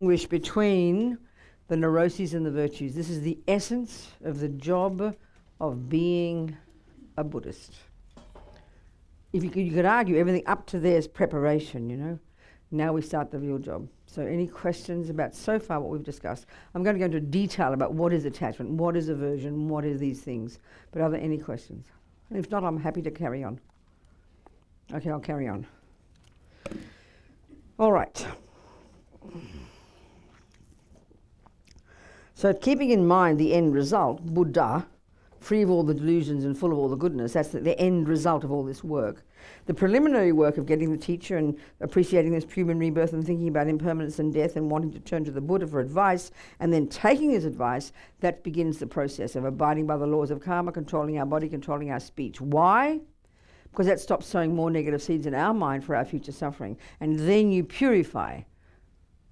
distinguish between the neuroses and the virtues. This is the essence of the job of being a Buddhist. If you could argue everything up to there is preparation, you know. Now we start the real job. So any questions about so far what we've discussed? I'm going to go into detail about what is attachment, what is aversion, what are these things. But are there any questions? And if not, I'm happy to carry on. Okay, I'll carry on. All right. So keeping in mind the end result, Buddha, free of all the delusions and full of all the goodness, that's the end result of all this work. The preliminary work of getting the teacher and appreciating this human rebirth and thinking about impermanence and death and wanting to turn to the Buddha for advice and then taking his advice, that begins the process of abiding by the laws of karma, controlling our body, controlling our speech. Why? Because that stops sowing more negative seeds in our mind for our future suffering. And then you purify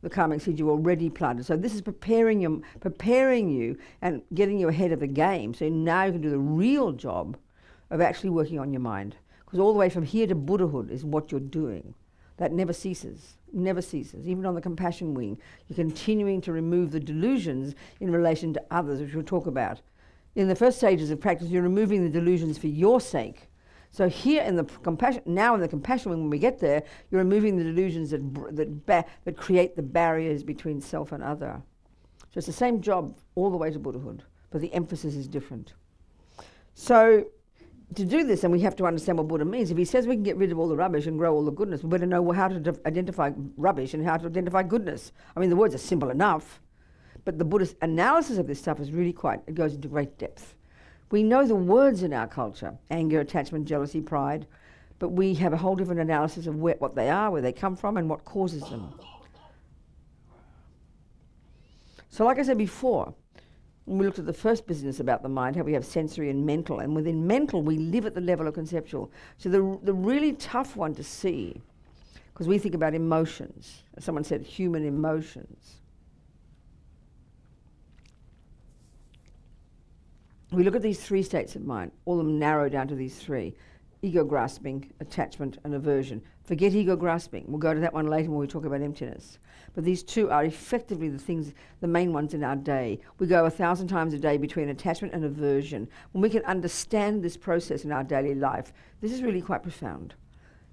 the karmic seed you already planted. So this is preparing you and getting you ahead of the game. So now you can do the real job of actually working on your mind. Because all the way from here to Buddhahood is what you're doing. That never ceases, never ceases. Even on the compassion wing, you're continuing to remove the delusions in relation to others, which we'll talk about. In the first stages of practice, you're removing the delusions for your sake. So here in the compassion, now in the compassion wing, when we get there, you're removing the delusions that create the barriers between self and other. So it's the same job all the way to Buddhahood, but the emphasis is different. So to do this, and we have to understand what Buddha means. If he says we can get rid of all the rubbish and grow all the goodness, we better know how to identify rubbish and how to identify goodness. I mean, the words are simple enough, but the Buddhist analysis of this stuff is really it goes into great depth. We know the words in our culture, anger, attachment, jealousy, pride, but we have a whole different analysis of what they are, where they come from, and what causes them. So like I said before, when we looked at the first business about the mind, how we have sensory and mental, and within mental we live at the level of conceptual. So the really tough one to see, because we think about emotions. Someone said human emotions. We look at these three states of mind, all of them narrow down to these three: ego grasping, attachment, and aversion. Forget ego grasping. We'll go to that one later when we talk about emptiness. But these two are effectively the main ones in our day. We go 1,000 times a day between attachment and aversion. When we can understand this process in our daily life, this is really quite profound.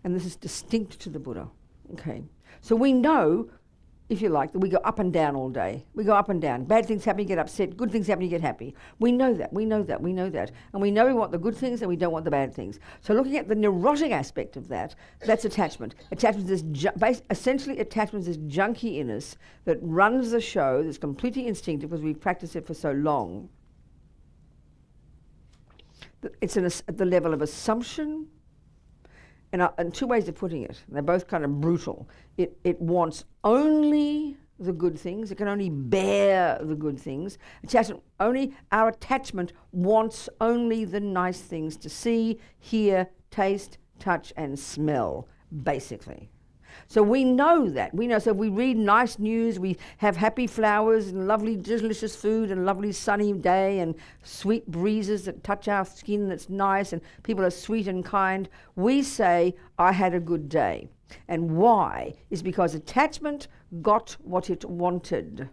And this is distinct to the Buddha. Okay. So we know, if you like, that we go up and down all day. We go up and down. Bad things happen, you get upset. Good things happen, you get happy. We know that, we know that, we know that. And we know we want the good things and we don't want the bad things. So looking at the neurotic aspect of that, that's attachment. Attachment is essentially attachment is this junky in us that runs the show, that's completely instinctive because we've practiced it for so long. It's at the level of assumption, and two ways of putting it. They're both kind of brutal. It wants only the good things. It can only bear the good things. Our attachment wants only the nice things to see, hear, taste, touch, and smell, basically. So we know that. We know, so if we read nice news, we have happy flowers and lovely, delicious food and lovely sunny day and sweet breezes that touch our skin that's nice and people are sweet and kind, we say, I had a good day. And why? Is because attachment got what it wanted.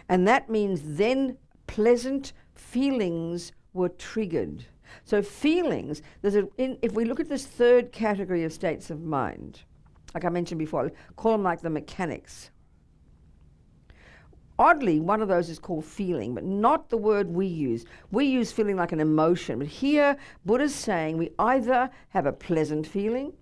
And that means then pleasant feelings were triggered. So feelings, if we look at this third category of states of mind, like I mentioned before, call them like the mechanics. Oddly, one of those is called feeling, but not the word we use. We use feeling like an emotion, but here Buddha's saying we either have a pleasant feeling,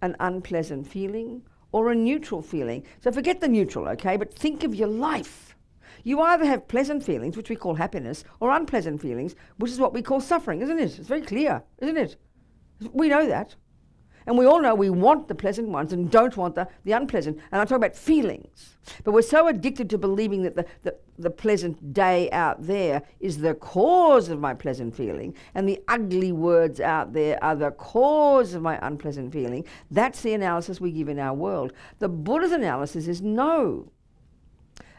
an unpleasant feeling, or a neutral feeling. So forget the neutral, okay, but think of your life. You either have pleasant feelings, which we call happiness, or unpleasant feelings, which is what we call suffering, isn't it? It's very clear, isn't it? We know that. And we all know we want the pleasant ones and don't want the unpleasant. And I'm talking about feelings. But we're so addicted to believing that the pleasant day out there is the cause of my pleasant feeling, and the ugly words out there are the cause of my unpleasant feeling. That's the analysis we give in our world. The Buddha's analysis is no.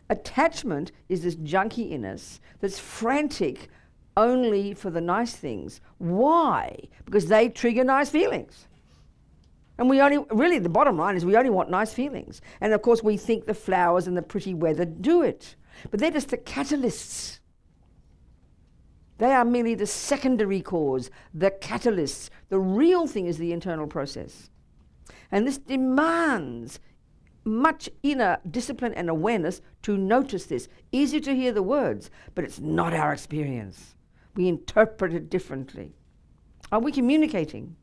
Attachment is this junkie in us that's frantic only for the nice things. Why? Because they trigger nice feelings. And we only, really the bottom line is we only want nice feelings. And of course we think the flowers and the pretty weather do it. But they're just the catalysts. They are merely the secondary cause, the catalysts. The real thing is the internal process. And this demands much inner discipline and awareness to notice this. Easy to hear the words, but it's not our experience. We interpret it differently. Are we communicating?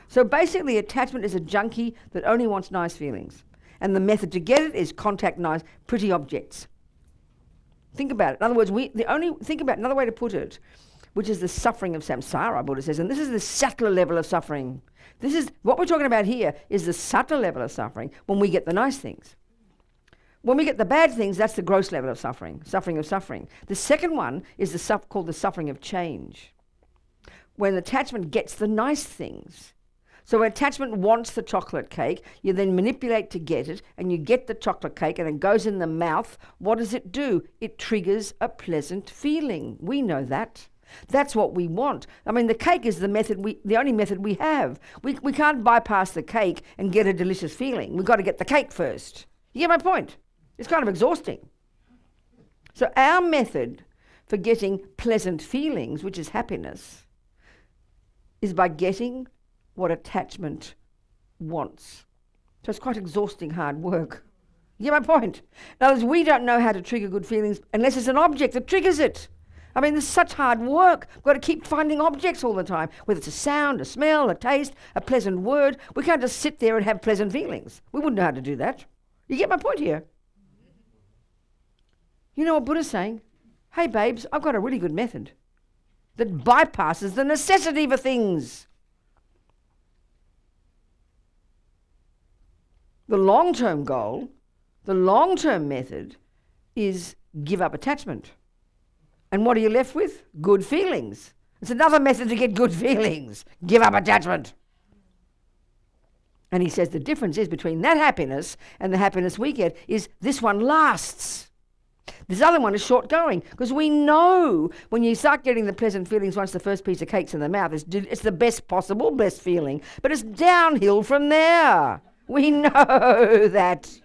So basically, attachment is a junkie that only wants nice feelings. And the method to get it is contact nice, pretty objects. Think about it. In other words, think about another way to put it, which is the suffering of samsara, Buddha says, and this is the subtler level of suffering. This is, what we're talking about here is the subtle level of suffering when we get the nice things. When we get the bad things, that's the gross level of suffering, suffering of suffering. The second one is called the suffering of change. When attachment gets the nice things. So when attachment wants the chocolate cake, you then manipulate to get it, and you get the chocolate cake, and it goes in the mouth. What does it do? It triggers a pleasant feeling. We know that. That's what we want. I mean, the cake is the only method we have. We can't bypass the cake and get a delicious feeling. We've got to get the cake first. You get my point? It's kind of exhausting. So our method for getting pleasant feelings, which is happiness, is by getting what attachment wants. So it's quite exhausting, hard work. You get my point? In other words, we don't know how to trigger good feelings unless it's an object that triggers it. I mean, there's such hard work. We've got to keep finding objects all the time, whether it's a sound, a smell, a taste, a pleasant word. We can't just sit there and have pleasant feelings. We wouldn't know how to do that. You get my point here? You know what Buddha's saying? Hey, babes, I've got a really good method that bypasses the necessity for things. The long-term goal, the long-term method is give up attachment. And what are you left with? Good feelings. It's another method to get good feelings. Give up attachment. And he says the difference is between that happiness and the happiness we get is this one lasts. This other one is short going, because we know when you start getting the pleasant feelings once the first piece of cake's in the mouth, it's the best possible blessed feeling, but it's downhill from there. We know that.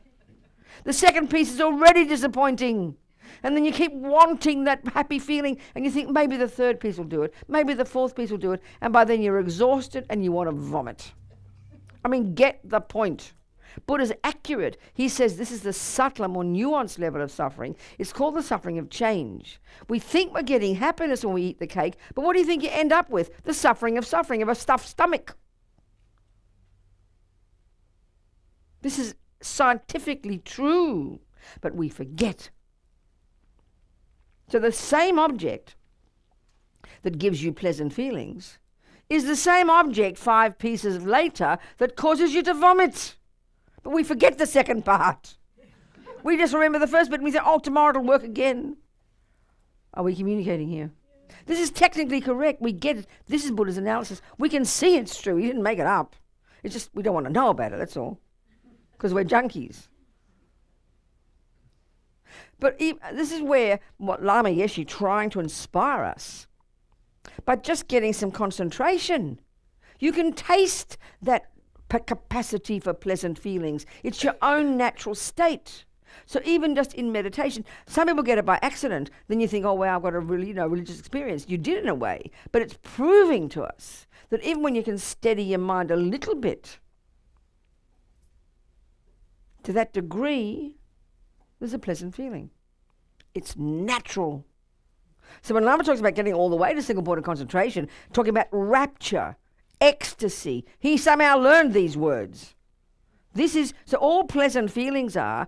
The second piece is already disappointing. And then you keep wanting that happy feeling, and you think maybe the third piece will do it, maybe the fourth piece will do it, and by then you're exhausted and you want to vomit. I mean, get the point. Buddha's accurate. He says this is the subtler, more nuanced level of suffering. It's called the suffering of change. We think we're getting happiness when we eat the cake, but what do you think you end up with? The suffering of a stuffed stomach. This is scientifically true, but we forget. So the same object that gives you pleasant feelings is the same object 5 pieces later that causes you to vomit. But we forget the second part. We just remember the first bit and we say, oh, tomorrow it'll work again. Are we communicating here? This is technically correct. We get it. This is Buddha's analysis. We can see it's true. He didn't make it up. It's just we don't want to know about it, that's all. Because we're junkies. But this is where what Lama Yeshe trying to inspire us. By just getting some concentration, you can taste that capacity for pleasant feelings. It's your own natural state. So even just in meditation, some people get it by accident. Then you think, oh, wow, I've got a really, religious experience. You did in a way. But it's proving to us that even when you can steady your mind a little bit, to that degree, there's a pleasant feeling. It's natural. So when Lama talks about getting all the way to single point of concentration, talking about rapture, ecstasy, he somehow learned these words. So all pleasant feelings are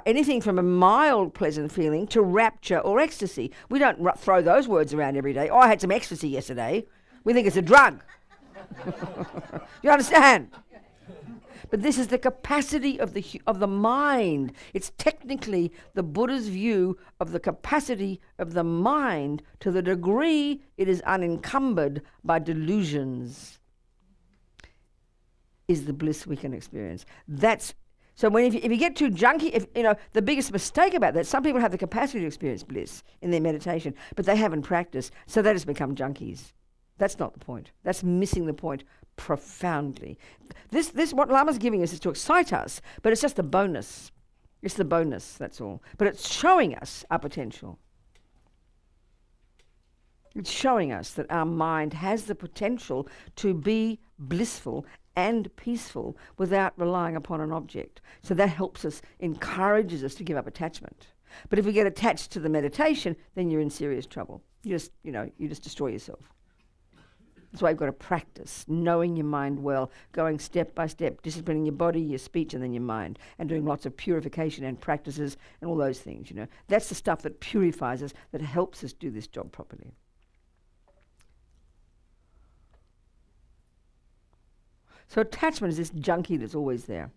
anything from a mild pleasant feeling to rapture or ecstasy. We don't throw those words around every day. Oh, I had some ecstasy yesterday. We think it's a drug. You understand? But this is the capacity of the mind. It's technically the Buddha's view of the capacity of the mind to the degree it is unencumbered by delusions is the bliss we can experience. So if you get too junky, the biggest mistake about that, some people have the capacity to experience bliss in their meditation, but they haven't practiced, so they just become junkies. That's not the point. That's missing the point. profoundly. This what Lama's giving us is to excite us, but it's just a bonus. It's the bonus, that's all. But it's showing us our potential. It's showing us that our mind has the potential to be blissful and peaceful without relying upon an object. So that helps us, encourages us to give up attachment. But if we get attached to the meditation, then you're in serious trouble. You just destroy yourself. That's why you've got to practice, knowing your mind well, going step by step, disciplining your body, your speech, and then your mind, and doing lots of purification and practices and all those things, That's the stuff that purifies us, that helps us do this job properly. So attachment is this junkie that's always there,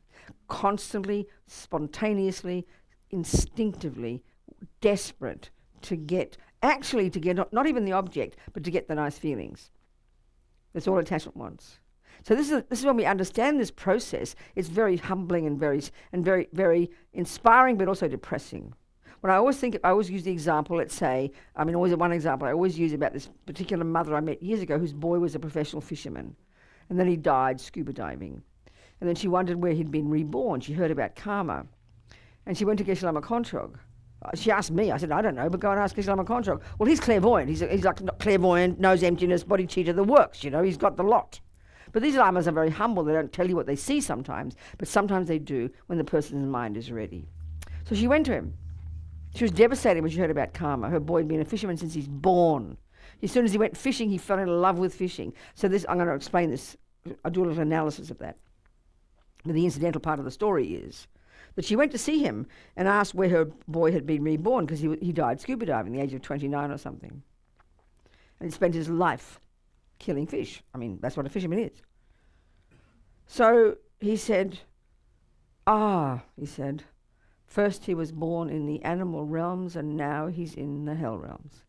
constantly, spontaneously, instinctively, desperate to get not even the object, but to get the nice feelings. That's all attachment wants. So this is when we understand this process. It's very humbling and very, very inspiring, but also depressing. When I always use the example, let's say, always one example I always use about this particular mother I met years ago whose boy was a professional fisherman. And then he died scuba diving. And then she wondered where he'd been reborn. She heard about karma. And she went to Geshe Lama Kontrog. She asked me, I said, I don't know, but go and ask Geshe Lama Kontrog. Well, he's clairvoyant. He's like not clairvoyant, knows emptiness, bodhicitta, the works, he's got the lot. But these lamas are very humble. They don't tell you what they see sometimes, but sometimes they do when the person's mind is ready. So she went to him. She was devastated when she heard about karma. Her boy had been a fisherman since he's born. As soon as he went fishing, he fell in love with fishing. So I'm going to explain this. I'll do a little analysis of that. But the incidental part of the story is that she went to see him and asked where her boy had been reborn, because he died scuba diving at the age of 29 or something. And he spent his life killing fish. That's what a fisherman is. So he said, first he was born in the animal realms and now he's in the hell realms.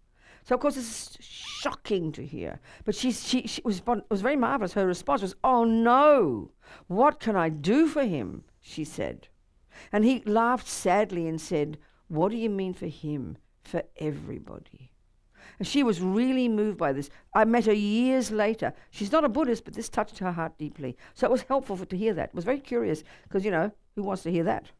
So of course this is shocking to hear, but she was very marvelous. Her response was, "Oh no, what can I do for him?" she said. And he laughed sadly and said, "What do you mean for him? For everybody." And she was really moved by this. I met her years later. She's not a Buddhist, but this touched her heart deeply. So it was helpful to hear that. It was very curious, because who wants to hear that?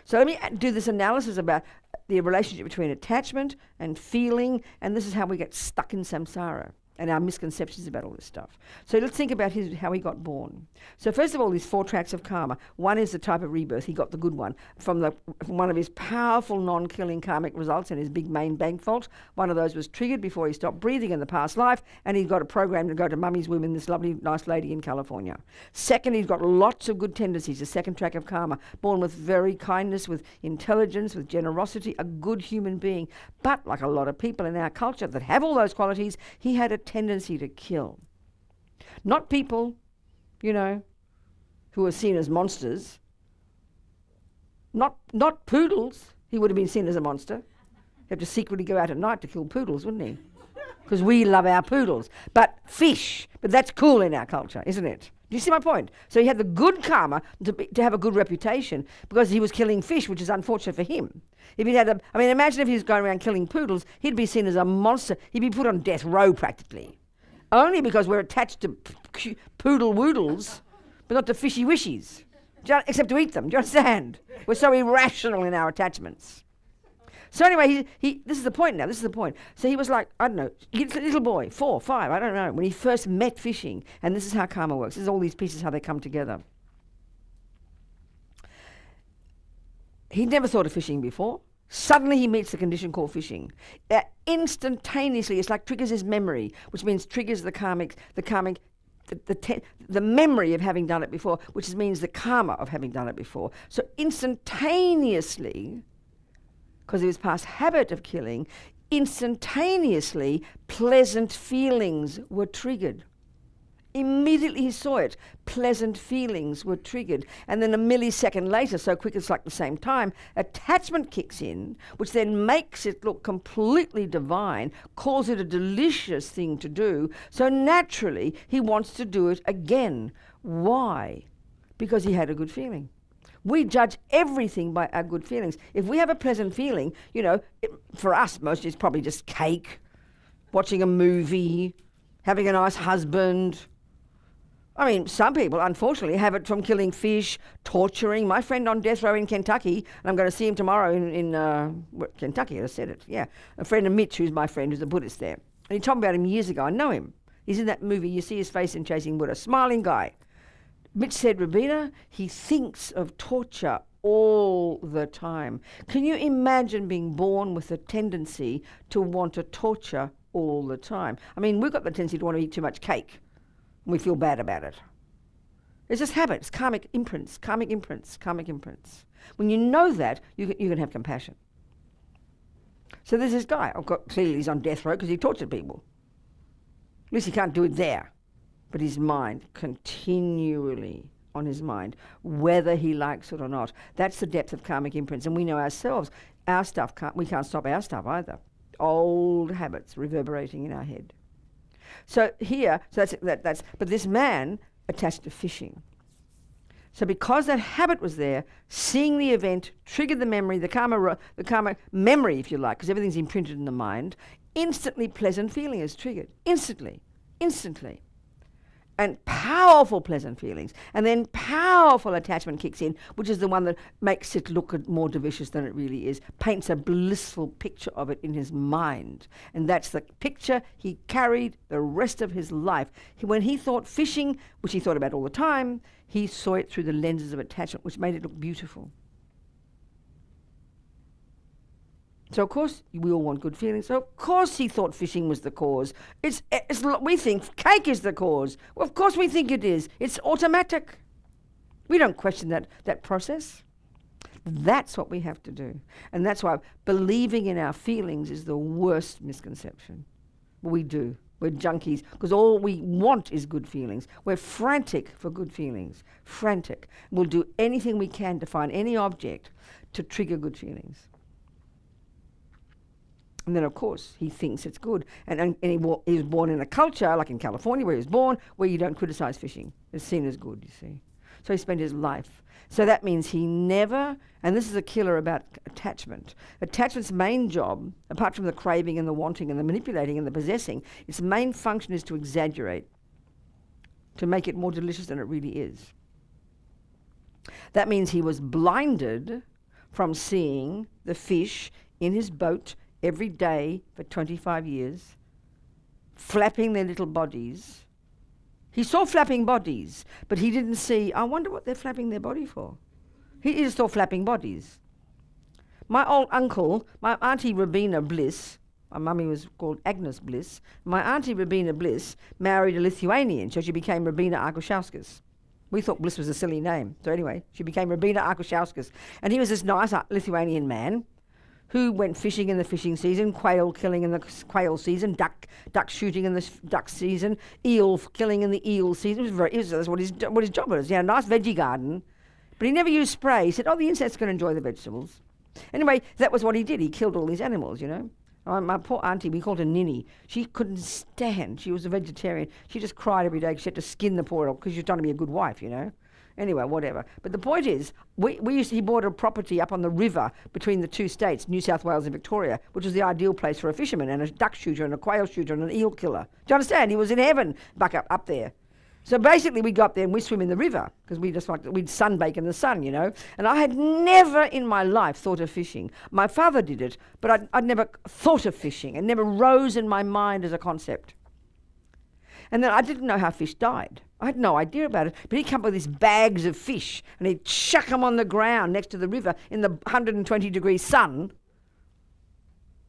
So let me do this analysis about the relationship between attachment and feeling, and this is how we get stuck in samsara and our misconceptions about all this stuff. So let's think about how he got born. So first of all, these 4 tracks of karma. One is the type of rebirth. He got the good one from one of his powerful non-killing karmic results in his big main bank vault. One of those was triggered before he stopped breathing in the past life, and he got a program to go to mummy's womb in this lovely, nice lady in California. Second, he's got lots of good tendencies, the second track of karma, born with very kindness, with intelligence, with generosity, a good human being. But like a lot of people in our culture that have all those qualities, he had a tendency to kill. Not people, who are seen as monsters. Not poodles. He would have been seen as a monster. He'd have to secretly go out at night to kill poodles, wouldn't he? Because we love our poodles. But fish. But that's cool in our culture, isn't it? Do you see my point? So he had the good karma to have a good reputation because he was killing fish, which is unfortunate for him. If he had imagine if he was going around killing poodles, he'd be seen as a monster. He'd be put on death row practically. Only because we're attached to poodle woodles, but not to fishy wishies. Except to eat them. Do you understand? We're so irrational in our attachments. So anyway, this is the point now, So he was like, I don't know, he's a little boy, 4, 5, I don't know, when he first met fishing. And this is how karma works. This is all these pieces, how they come together. He'd never thought of fishing before. Suddenly he meets the condition called fishing. Instantaneously, it's like triggers his memory, which means triggers the memory of having done it before, which means the karma of having done it before. So instantaneously, because of his past habit of killing, instantaneously pleasant feelings were triggered. Immediately he saw it, pleasant feelings were triggered. And then a millisecond later, so quick it's like the same time, attachment kicks in, which then makes it look completely divine, calls it a delicious thing to do. So naturally, he wants to do it again. Why? Because he had a good feeling. We judge everything by our good feelings. If we have a pleasant feeling, for us, mostly it's probably just cake, watching a movie, having a nice husband, I mean, some people, unfortunately, have it from killing fish, torturing. My friend on death row in Kentucky, and I'm going to see him tomorrow in Kentucky, I said it, yeah. A friend of Mitch, who's my friend, who's a Buddhist there. And he told me about him years ago. I know him. He's in that movie, you see his face in Chasing Buddha, smiling guy. Mitch said, Robina, he thinks of torture all the time. Can you imagine being born with a tendency to want to torture all the time? I mean, we've got the tendency to want to eat too much cake. We feel bad about it. It's just habits, karmic imprints, karmic imprints, karmic imprints. When you know that, you can have compassion. So there's this guy. Clearly he's on death row because he tortured people. At least he can't do it there. But his mind, continually on his mind, whether he likes it or not. That's the depth of karmic imprints. And we know ourselves, our stuff, we can't stop our stuff either. Old habits reverberating in our head. So here, but this man attached to fishing. So because that habit was there, seeing the event triggered the memory, the karma memory, if you like, because everything's imprinted in the mind, instantly pleasant feeling is triggered. Instantly. And powerful pleasant feelings. And then powerful attachment kicks in, which is the one that makes it look more delicious than it really is, paints a blissful picture of it in his mind. And that's the picture he carried the rest of his life. When he thought fishing, which he thought about all the time, he saw it through the lenses of attachment, which made it look beautiful. So of course we all want good feelings. So of course he thought fishing was the cause. We think cake is the cause. Well, of course we think it is. It's automatic. We don't question that process. That's what we have to do. And that's why believing in our feelings is the worst misconception. We do. We're junkies because all we want is good feelings. We're frantic for good feelings. Frantic. We'll do anything we can to find any object to trigger good feelings. And then, of course, he thinks it's good. And he was born in a culture, like in California, where he was born, where you don't criticize fishing. It's seen as good, you see. So he spent his life. So that means he never, and this is a killer about attachment. Attachment's main job, apart from the craving and the wanting and the manipulating and the possessing, its main function is to exaggerate, to make it more delicious than it really is. That means he was blinded from seeing the fish in his boat every day for 25 years, flapping their little bodies. He saw flapping bodies, but he didn't see, I wonder what they're flapping their body for. He just saw flapping bodies. My old uncle, my auntie Robina Bliss, my mummy was called Agnes Bliss, my auntie Robina Bliss married a Lithuanian, so she became Robina Arkushauskas. We thought Bliss was a silly name. So anyway, she became Robina Arkushauskas. And he was this nice Lithuanian man who went fishing in the fishing season, quail killing in the quail season, duck shooting in the duck season, eel killing in the eel season. That's what his job was. He had a nice veggie garden, but he never used spray. He said, the insects can enjoy the vegetables. Anyway, that was what he did. He killed all these animals, you know. My poor auntie, we called her Ninny. She couldn't stand. She was a vegetarian. She just cried every day because she had to skin the poor dog because she was trying to be a good wife, you know. Anyway, whatever. But the point is, he bought a property up on the river between the two states, New South Wales and Victoria, which was the ideal place for a fisherman and a duck shooter and a quail shooter and an eel killer. Do you understand? He was in heaven up there. So basically we'd go up there and we'd swim in the river because we'd sunbake in the sun, you know. And I had never in my life thought of fishing. My father did it, but I'd never thought of fishing. It never rose in my mind as a concept. And then I didn't know how fish died. I had no idea about it. But he'd come up with these bags of fish and he'd chuck them on the ground next to the river in the 120-degree sun.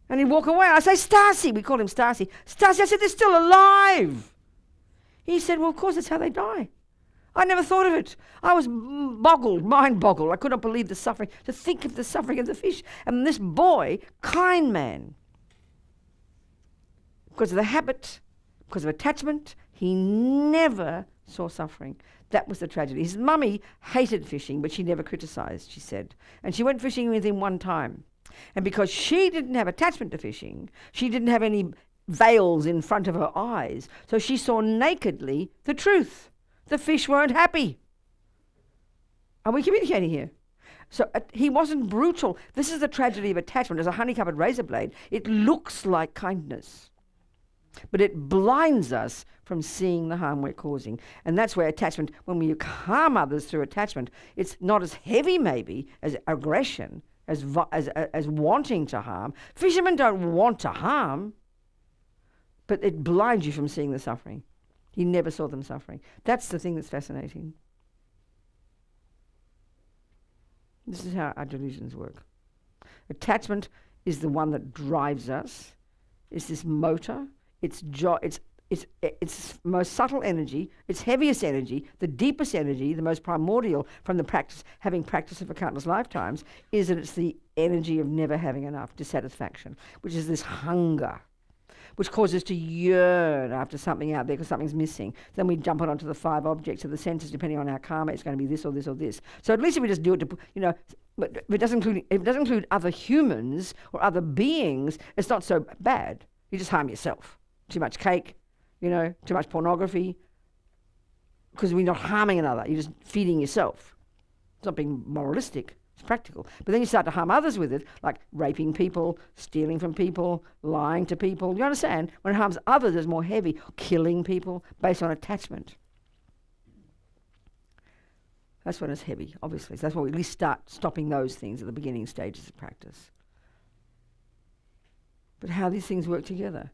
And he'd walk away. I say, Stacy, we called him Stacy. Stacy, I said, they're still alive. He said, well, of course, that's how they die. I never thought of it. I was mind boggled. I could not believe the suffering, to think of the suffering of the fish. And this boy, kind man, because of the habit, because of attachment, he never saw suffering. That was the tragedy. His mummy hated fishing, but she never criticized, she said. And she went fishing with him one time. And because she didn't have attachment to fishing, she didn't have any veils in front of her eyes, so she saw nakedly the truth. The fish weren't happy. Are we communicating here? So he wasn't brutal. This is the tragedy of attachment. As a honey-covered razor blade, it looks like kindness. But it blinds us from seeing the harm we're causing. And that's where attachment, when we harm others through attachment, it's not as heavy maybe as aggression, as wanting to harm. Fishermen don't want to harm, but it blinds you from seeing the suffering. You never saw them suffering. That's the thing that's fascinating. This is how our delusions work. Attachment is the one that drives us. It's this motor. It's most subtle energy, its heaviest energy, the deepest energy, the most primordial from the practice, having practiced it for countless lifetimes, is that it's the energy of never having enough, dissatisfaction, which is this hunger, which causes us to yearn after something out there because something's missing. Then we jump onto the 5 objects of the senses, depending on our karma. It's going to be this or this or this. So at least if we just do it to, but if it doesn't include other humans or other beings, it's not so bad. You just harm yourself. Too much cake, too much pornography, because we're not harming another. You're just feeding yourself. It's not being moralistic. It's practical. But then you start to harm others with it, like raping people, stealing from people, lying to people. You understand? When it harms others, it's more heavy. Killing people based on attachment. That's when it's heavy, obviously. So that's why we at least start stopping those things at the beginning stages of practice. But how these things work together.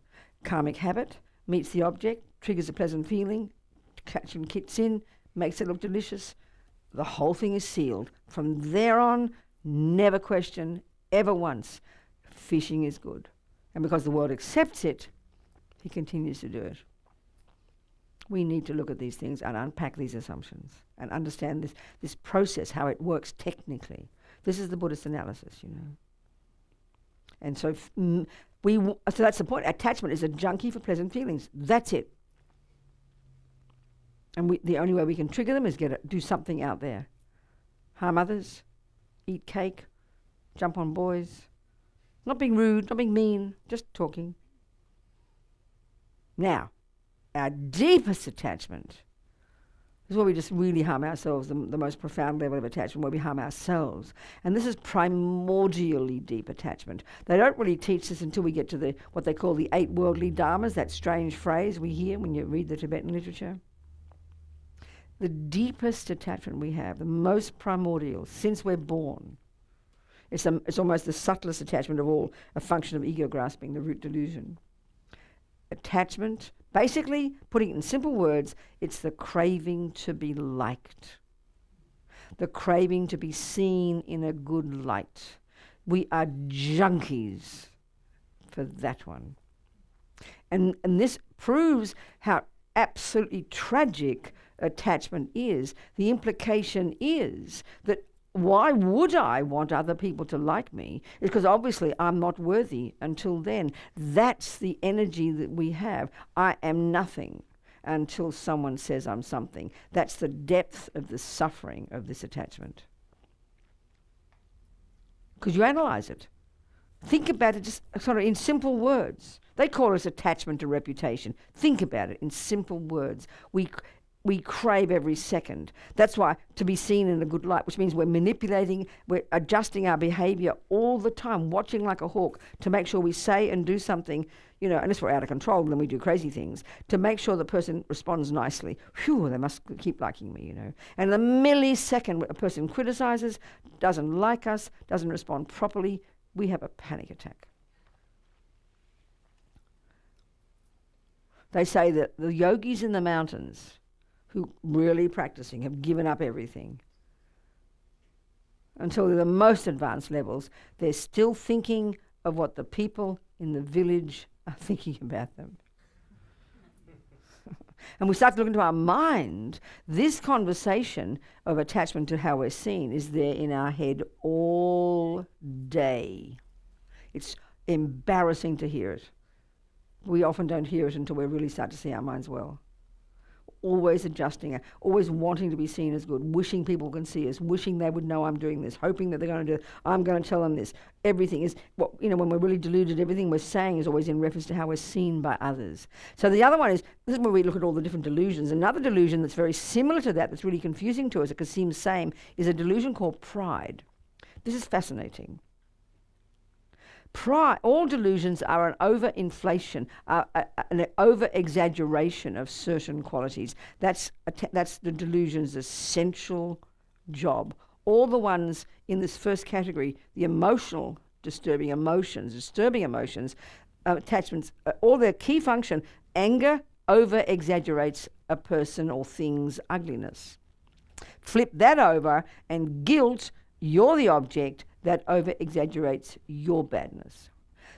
Karmic habit meets the object, triggers a pleasant feeling, catching kicks in, makes it look delicious. The whole thing is sealed. From there on, never question, ever once. Fishing is good. And because the world accepts it, he continues to do it. We need to look at these things and unpack these assumptions and understand this process, how it works technically. This is the Buddhist analysis, And so so that's the point. Attachment is a junkie for pleasant feelings. That's it. And the only way we can trigger them is do something out there. Harm others, eat cake, jump on boys. Not being rude, not being mean, just talking. Now, our deepest attachment is where we just really harm ourselves, the most profound level of attachment, where we harm ourselves. And this is primordially deep attachment. They don't really teach this until we get to what they call the 8 worldly dharmas, that strange phrase we hear when you read the Tibetan literature. The deepest attachment we have, the most primordial, since we're born, it's almost the subtlest attachment of all, a function of ego grasping, the root delusion. Attachment, basically, putting it in simple words, it's the craving to be liked, the craving to be seen in a good light. We are junkies for that one. And this proves how absolutely tragic attachment is. The implication is that why would I want other people to like me? It's because obviously I'm not worthy until then. That's the energy that we have. I am nothing until someone says I'm something. That's the depth of the suffering of this attachment. Because you analyze it. Think about it just sort of in simple words. They call it attachment to reputation. Think about it in simple words. We crave every second. That's why to be seen in a good light, which means we're manipulating, we're adjusting our behavior all the time, watching like a hawk to make sure we say and do something, unless we're out of control, then we do crazy things, to make sure the person responds nicely. Phew, they must keep liking me, And the millisecond a person criticizes, doesn't like us, doesn't respond properly, we have a panic attack. They say that the yogis in the mountains who really practicing have given up everything. Until the most advanced levels, they're still thinking of what the people in the village are thinking about them. And we start to look into our mind. This conversation of attachment to how we're seen is there in our head all day. It's embarrassing to hear it. We often don't hear it until we really start to see our minds well. Always adjusting, always wanting to be seen as good, wishing people can see us, wishing they would know I'm doing this, hoping that they're going to do it, I'm going to tell them this. Everything is, when we're really deluded, everything we're saying is always in reference to how we're seen by others. So the other one is, this is where we look at all the different delusions. Another delusion that's very similar to that, that's really confusing to us, it seems same, is a delusion called pride. This is fascinating. All delusions are an over-inflation, an over-exaggeration of certain qualities. That's the delusion's essential job. All the ones in this first category, the disturbing emotions, attachments, all their key function, anger over-exaggerates a person or thing's ugliness. Flip that over, and guilt, you're the object, that over-exaggerates your badness.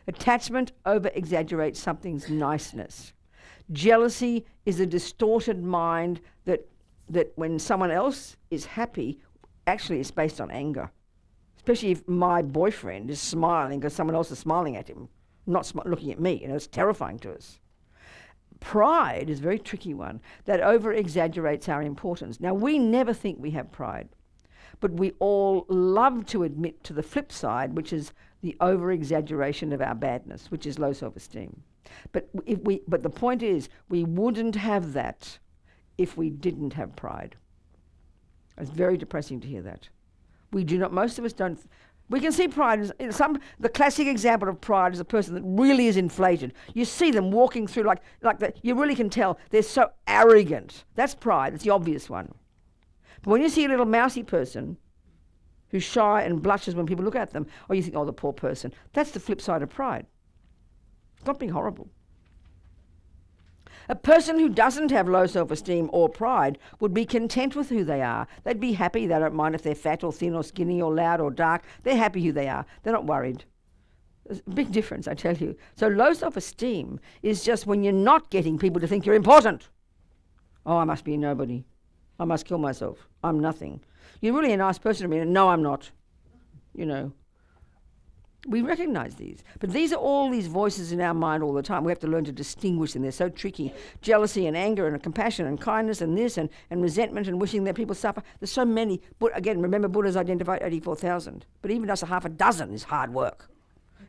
Attachment over-exaggerates something's niceness. Jealousy is a distorted mind that when someone else is happy, actually it's based on anger. Especially if my boyfriend is smiling because someone else is smiling at him, not looking at me. It's terrifying to us. Pride is a very tricky one that over-exaggerates our importance. Now, we never think we have pride, but we all love to admit to the flip side, which is the over-exaggeration of our badness, which is low self-esteem. But the point is, we wouldn't have that if we didn't have pride. It's very depressing to hear that. We do not. Most of us don't. We can see pride as the classic example of pride is a person that really is inflated. You see them walking through like that. You really can tell they're so arrogant. That's pride. It's the obvious one. But when you see a little mousy person who's shy and blushes when people look at them, or you think, oh, the poor person, that's the flip side of pride. It's not being horrible. A person who doesn't have low self-esteem or pride would be content with who they are. They'd be happy. They don't mind if they're fat or thin or skinny or loud or dark. They're happy who they are. They're not worried. There's a big difference, I tell you. So low self-esteem is just when you're not getting people to think you're important. Oh, I must be a nobody. I must kill myself. I'm nothing. You're really a nice person to me. No, I'm not. We recognize these. But these are all these voices in our mind all the time. We have to learn to distinguish them. They're so tricky. Jealousy and anger and compassion and kindness and this and resentment and wishing that people suffer. There's so many. But again, remember Buddha's identified 84,000. But even just a half a dozen is hard work.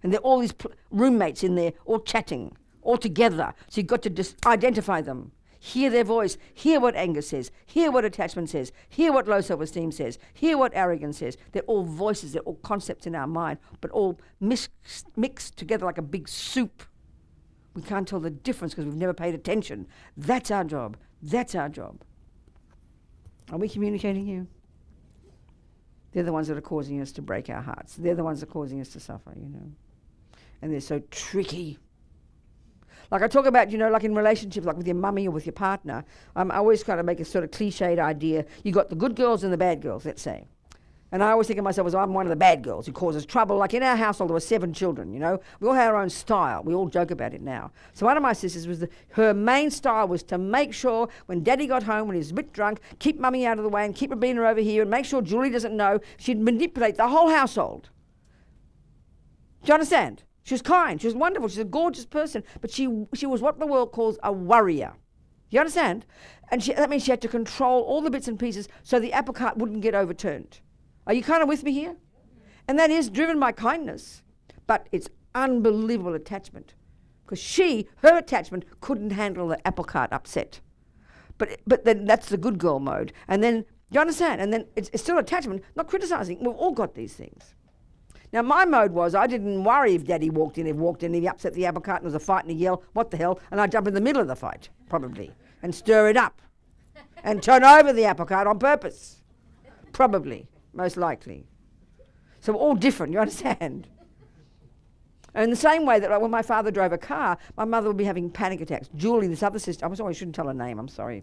And they're all these roommates in there all chatting, all together. So you've got to identify them. Hear their voice, hear what anger says, hear what attachment says, hear what low self-esteem says, hear what arrogance says. They're all voices, they're all concepts in our mind, but all mixed together like a big soup. We can't tell the difference because we've never paid attention. That's our job. That's our job. Are we communicating here? They're the ones that are causing us to break our hearts. They're the ones that are causing us to suffer, And they're so tricky. Like I talk about, like in relationships, like with your mummy or with your partner, I always kind of make a sort of cliched idea. You got the good girls and the bad girls, let's say. And I always think of myself as I'm one of the bad girls who causes trouble. Like in our household, there were 7 children, We all had our own style. We all joke about it now. So one of my sisters her main style was to make sure when Daddy got home, when he was a bit drunk, keep Mummy out of the way and keep Robina over here and make sure Julie doesn't know. She'd manipulate the whole household. Do you understand? She was kind, she was wonderful, she's a gorgeous person, but she was what the world calls a worrier. You understand? And that means she had to control all the bits and pieces so the apple cart wouldn't get overturned. Are you kind of with me here? And that is driven by kindness, but it's unbelievable attachment. Because her attachment couldn't handle the apple cart upset. But then that's the good girl mode. And then, you understand? And then it's still attachment, not criticizing. We've all got these things. Now, my mode was I didn't worry if Daddy walked in, if he upset the apple cart and there was a fight and a yell, what the hell, and I'd jump in the middle of the fight, probably, and stir it up and turn over the apple cart on purpose. Probably, most likely. So we're all different, you understand? And in the same way that when my father drove a car, my mother would be having panic attacks. Julie, this other sister, I'm sorry, I shouldn't tell her name, I'm sorry.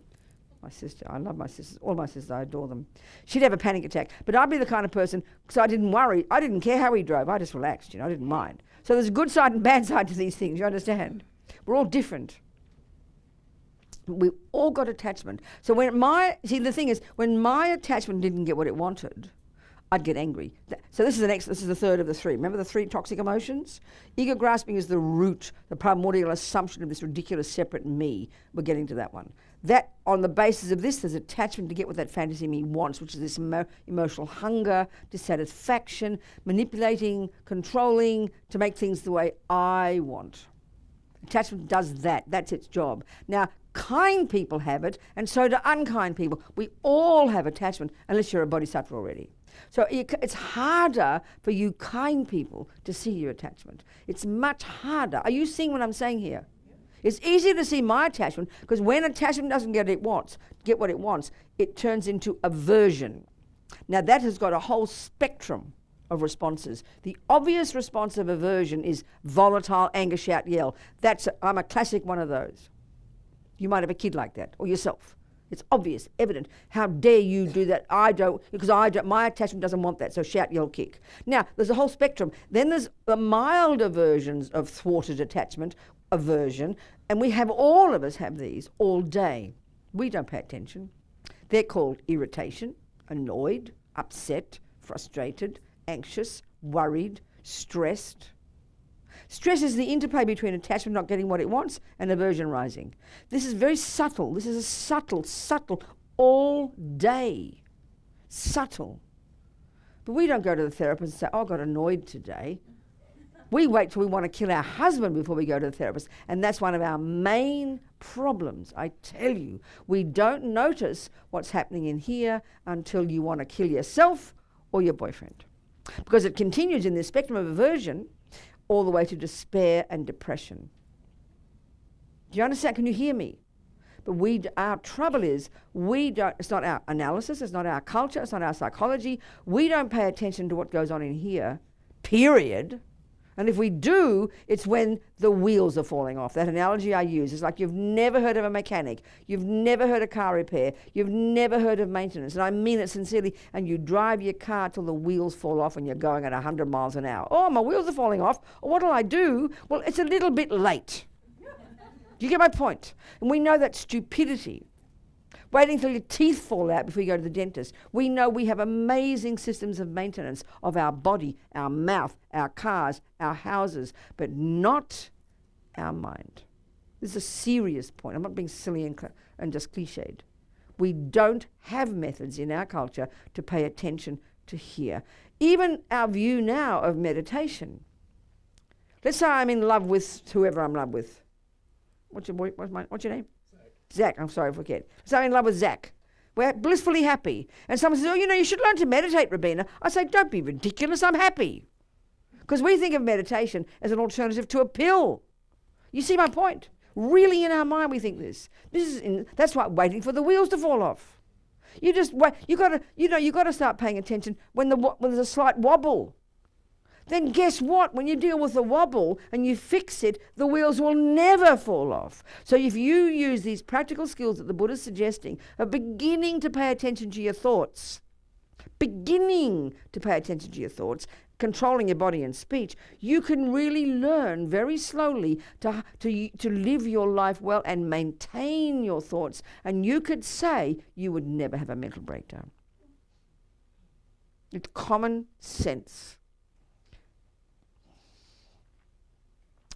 My sister, I love my sisters, all my sisters, I adore them. She'd have a panic attack, but I'd be the kind of person, because I didn't worry, I didn't care how he drove, I just relaxed, I didn't mind. So there's a good side and bad side to these things, you understand? We're all different. We've all got attachment. So the thing is, when my attachment didn't get what it wanted, I'd get angry. So this is the third of the 3. Remember the 3 toxic emotions? Ego grasping is the root, the primordial assumption of this ridiculous separate me. We're getting to that one. That, on the basis of this, there's attachment to get what that fantasy me wants, which is this emotional hunger, dissatisfaction, manipulating, controlling to make things the way I want. Attachment does that. That's its job. Now, kind people have it, and so do unkind people. We all have attachment, unless you're a bodhisattva already. So it's harder for you kind people to see your attachment. It's much harder. Are you seeing what I'm saying here? It's easier to see my attachment because when attachment doesn't get what it wants, it turns into aversion. Now that has got a whole spectrum of responses. The obvious response of aversion is volatile, anger, shout, yell. I'm a classic one of those. You might have a kid like that, or yourself. It's obvious, evident. How dare you do that? My attachment doesn't want that, so shout, yell, kick. Now, there's a whole spectrum. Then there's the milder versions of thwarted attachment, aversion, and all of us have these all day. We don't pay attention. They're called irritation, annoyed, upset, frustrated, anxious, worried, stressed. Stress is the interplay between attachment not getting what it wants and aversion rising. This is very subtle. This is a subtle, all day. Subtle. But we don't go to the therapist and say, I got annoyed today. We wait till we want to kill our husband before we go to the therapist. And that's one of our main problems, I tell you. We don't notice what's happening in here until you want to kill yourself or your boyfriend. Because it continues in this spectrum of aversion all the way to despair and depression. Do you understand? Can you hear me? But our trouble is, it's not our analysis, it's not our culture, it's not our psychology. We don't pay attention to what goes on in here, period. And if we do, it's when the wheels are falling off. That analogy I use is like you've never heard of a mechanic, you've never heard of car repair, you've never heard of maintenance, and I mean it sincerely, and you drive your car till the wheels fall off and you're going at 100 miles an hour. Oh, my wheels are falling off. What'll I do? Well, it's a little bit late. Do you get my point? And we know that stupidity. Waiting till your teeth fall out before you go to the dentist. We know we have amazing systems of maintenance of our body, our mouth, our cars, our houses, but not our mind. This is a serious point. I'm not being silly and just cliched. We don't have methods in our culture to pay attention to here. Even our view now of meditation. Let's say I'm in love with whoever I'm in love with. What's your name? Zach, I'm sorry, I forget. So I'm in love with Zach. We're blissfully happy. And someone says, you should learn to meditate, Robina. I say, don't be ridiculous, I'm happy. Because we think of meditation as an alternative to a pill. You see my point? Really in our mind we think this. That's why waiting for the wheels to fall off. You just wait. You got to start paying attention when there's a slight wobble. Then guess what? When you deal with the wobble and you fix it, the wheels will never fall off. So if you use these practical skills that the Buddha is suggesting of beginning to pay attention to your thoughts, controlling your body and speech, you can really learn very slowly to live your life well and maintain your thoughts. And you could say you would never have a mental breakdown. It's common sense.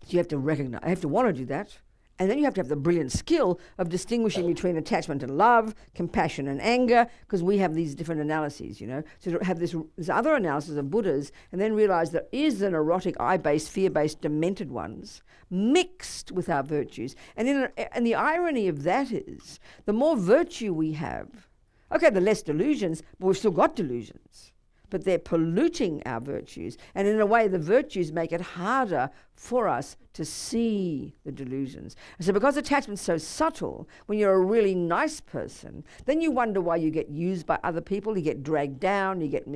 So you have to recognize, I have to want to do that. And then you have to have the brilliant skill of distinguishing between attachment and love, compassion and anger, because we have these different analyses, So to have this other analysis of Buddhas and then realize there is the neurotic, I-based, fear-based, demented ones mixed with our virtues. And the irony of that is the more virtue we have, okay, the less delusions, but we've still got delusions. But they're polluting our virtues. And in a way, the virtues make it harder for us to see the delusions. And so because attachment's so subtle, when you're a really nice person, then you wonder why you get used by other people, you get dragged down, you get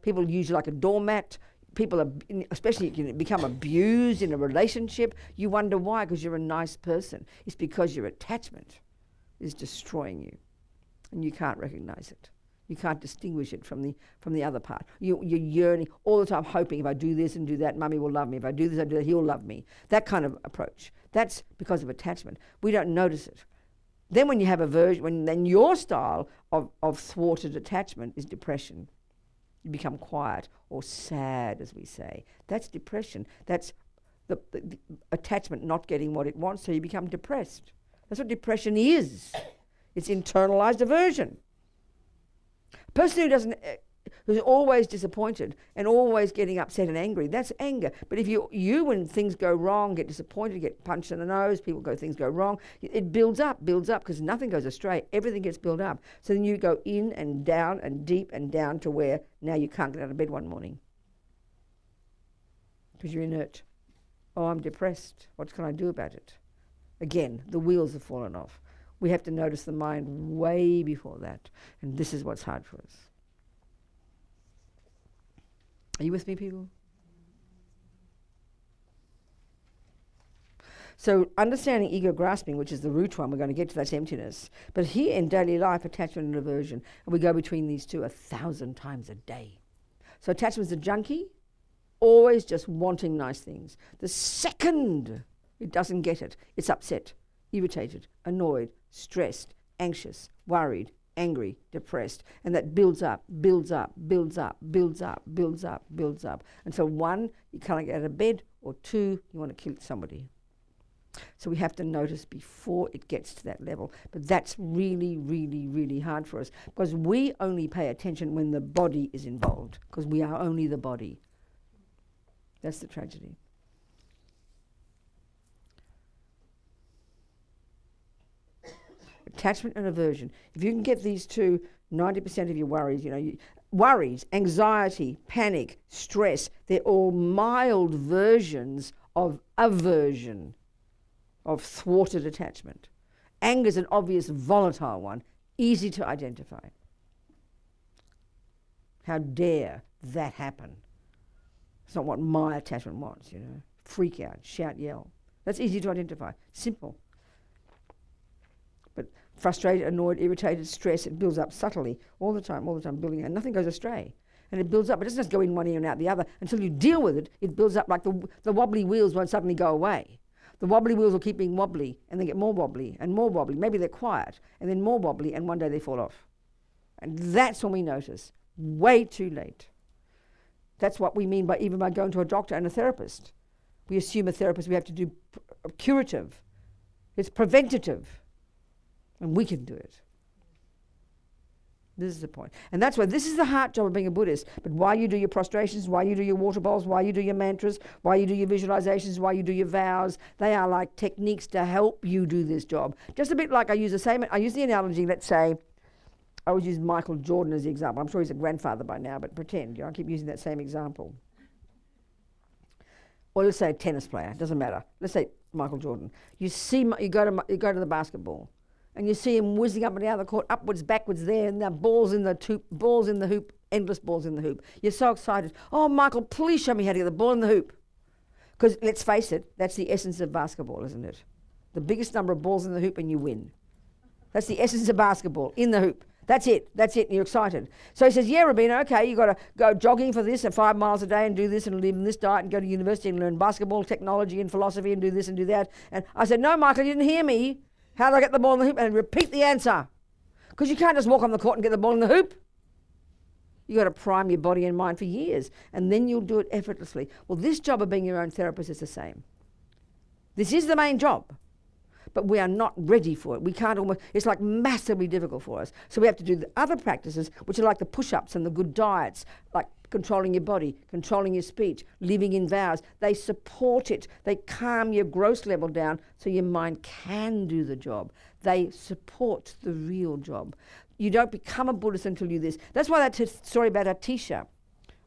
people use you like a doormat. People especially you can become abused in a relationship. You wonder why, because you're a nice person. It's because your attachment is destroying you. And you can't recognize it. You can't distinguish it from the other part. You're yearning all the time, hoping if I do this and do that, Mummy will love me. If I do this, I do that, he'll love me. That kind of approach. That's because of attachment. We don't notice it. Then when you have aversion, then your style of thwarted attachment is depression. You become quiet or sad, as we say. That's depression. That's the attachment not getting what it wants, so you become depressed. That's what depression is. It's internalized aversion. A person who doesn't, who's always disappointed and always getting upset and angry, that's anger. But if you when things go wrong, get disappointed, get punched in the nose, things go wrong, it builds up, because nothing goes astray. Everything gets built up. So then you go in and down and deep and down to where now you can't get out of bed one morning because you're inert. Oh, I'm depressed. What can I do about it? Again, the wheels have fallen off. We have to notice the mind way before that. And this is what's hard for us. Are you with me, people? So understanding ego grasping, which is the root one, we're going to get to that emptiness. But here in daily life, attachment and aversion, and we go between these two 1,000 times a day. So attachment is a junkie, always just wanting nice things. The second it doesn't get it, it's upset, irritated, annoyed, stressed, anxious, worried, angry, depressed, and that builds up, until one, you can't get out of bed, or two, you want to kill somebody. So we have to notice before it gets to that level. But that's really, really, really hard for us, because we only pay attention when the body is involved, because we are only the body. That's the tragedy. Attachment and aversion. If you can get these two, 90% of your worries, worries, anxiety, panic, stress, they're all mild versions of aversion, of thwarted attachment. Anger is an obvious volatile one, easy to identify. How dare that happen? It's not what my attachment wants, Freak out, shout, yell. That's easy to identify, simple. But frustrated, annoyed, irritated, stressed, it builds up subtly, all the time, building up. Nothing goes astray. And it builds up. It doesn't just go in one ear and out the other. Until you deal with it, it builds up like the wobbly wheels won't suddenly go away. The wobbly wheels will keep being wobbly, and they get more wobbly and more wobbly. Maybe they're quiet, and then more wobbly, and one day they fall off. And that's when we notice. Way too late. That's what we mean by going to a doctor and a therapist. We assume a therapist, we have to do curative. It's preventative. And we can do it. This is the point. And that's why this is the hard job of being a Buddhist. But why you do your prostrations, why you do your water bowls, why you do your mantras, why you do your visualizations, why you do your vows, they are like techniques to help you do this job. Just a bit like I use the analogy, let's say, I always use Michael Jordan as the example. I'm sure he's a grandfather by now, but pretend, I keep using that same example. Or let's say a tennis player, it doesn't matter. Let's say Michael Jordan. You go to the basketball, and you see him whizzing up and down the court, upwards, backwards there, and the balls in the hoop, endless balls in the hoop. You're so excited. Oh, Michael, please show me how to get the ball in the hoop. Because let's face it, that's the essence of basketball, isn't it? The biggest number of balls in the hoop and you win. That's the essence of basketball, in the hoop. That's it, and you're excited. So he says, yeah, Robina, okay, you've got to go jogging for this and 5 miles a day and do this and live in this diet and go to university and learn basketball, technology and philosophy and do this and do that. And I said, no, Michael, you didn't hear me. How do I get the ball in the hoop? And repeat the answer. Because you can't just walk on the court and get the ball in the hoop. You've got to prime your body and mind for years, and then you'll do it effortlessly. Well, this job of being your own therapist is the same. This is the main job, but we are not ready for it. It's like massively difficult for us. So we have to do the other practices, which are like the push-ups and the good diets, like controlling your body, controlling your speech, living in vows. They support it. They calm your gross level down so your mind can do the job. They support the real job. You don't become a Buddhist until you do this. That's why that story about Atisha.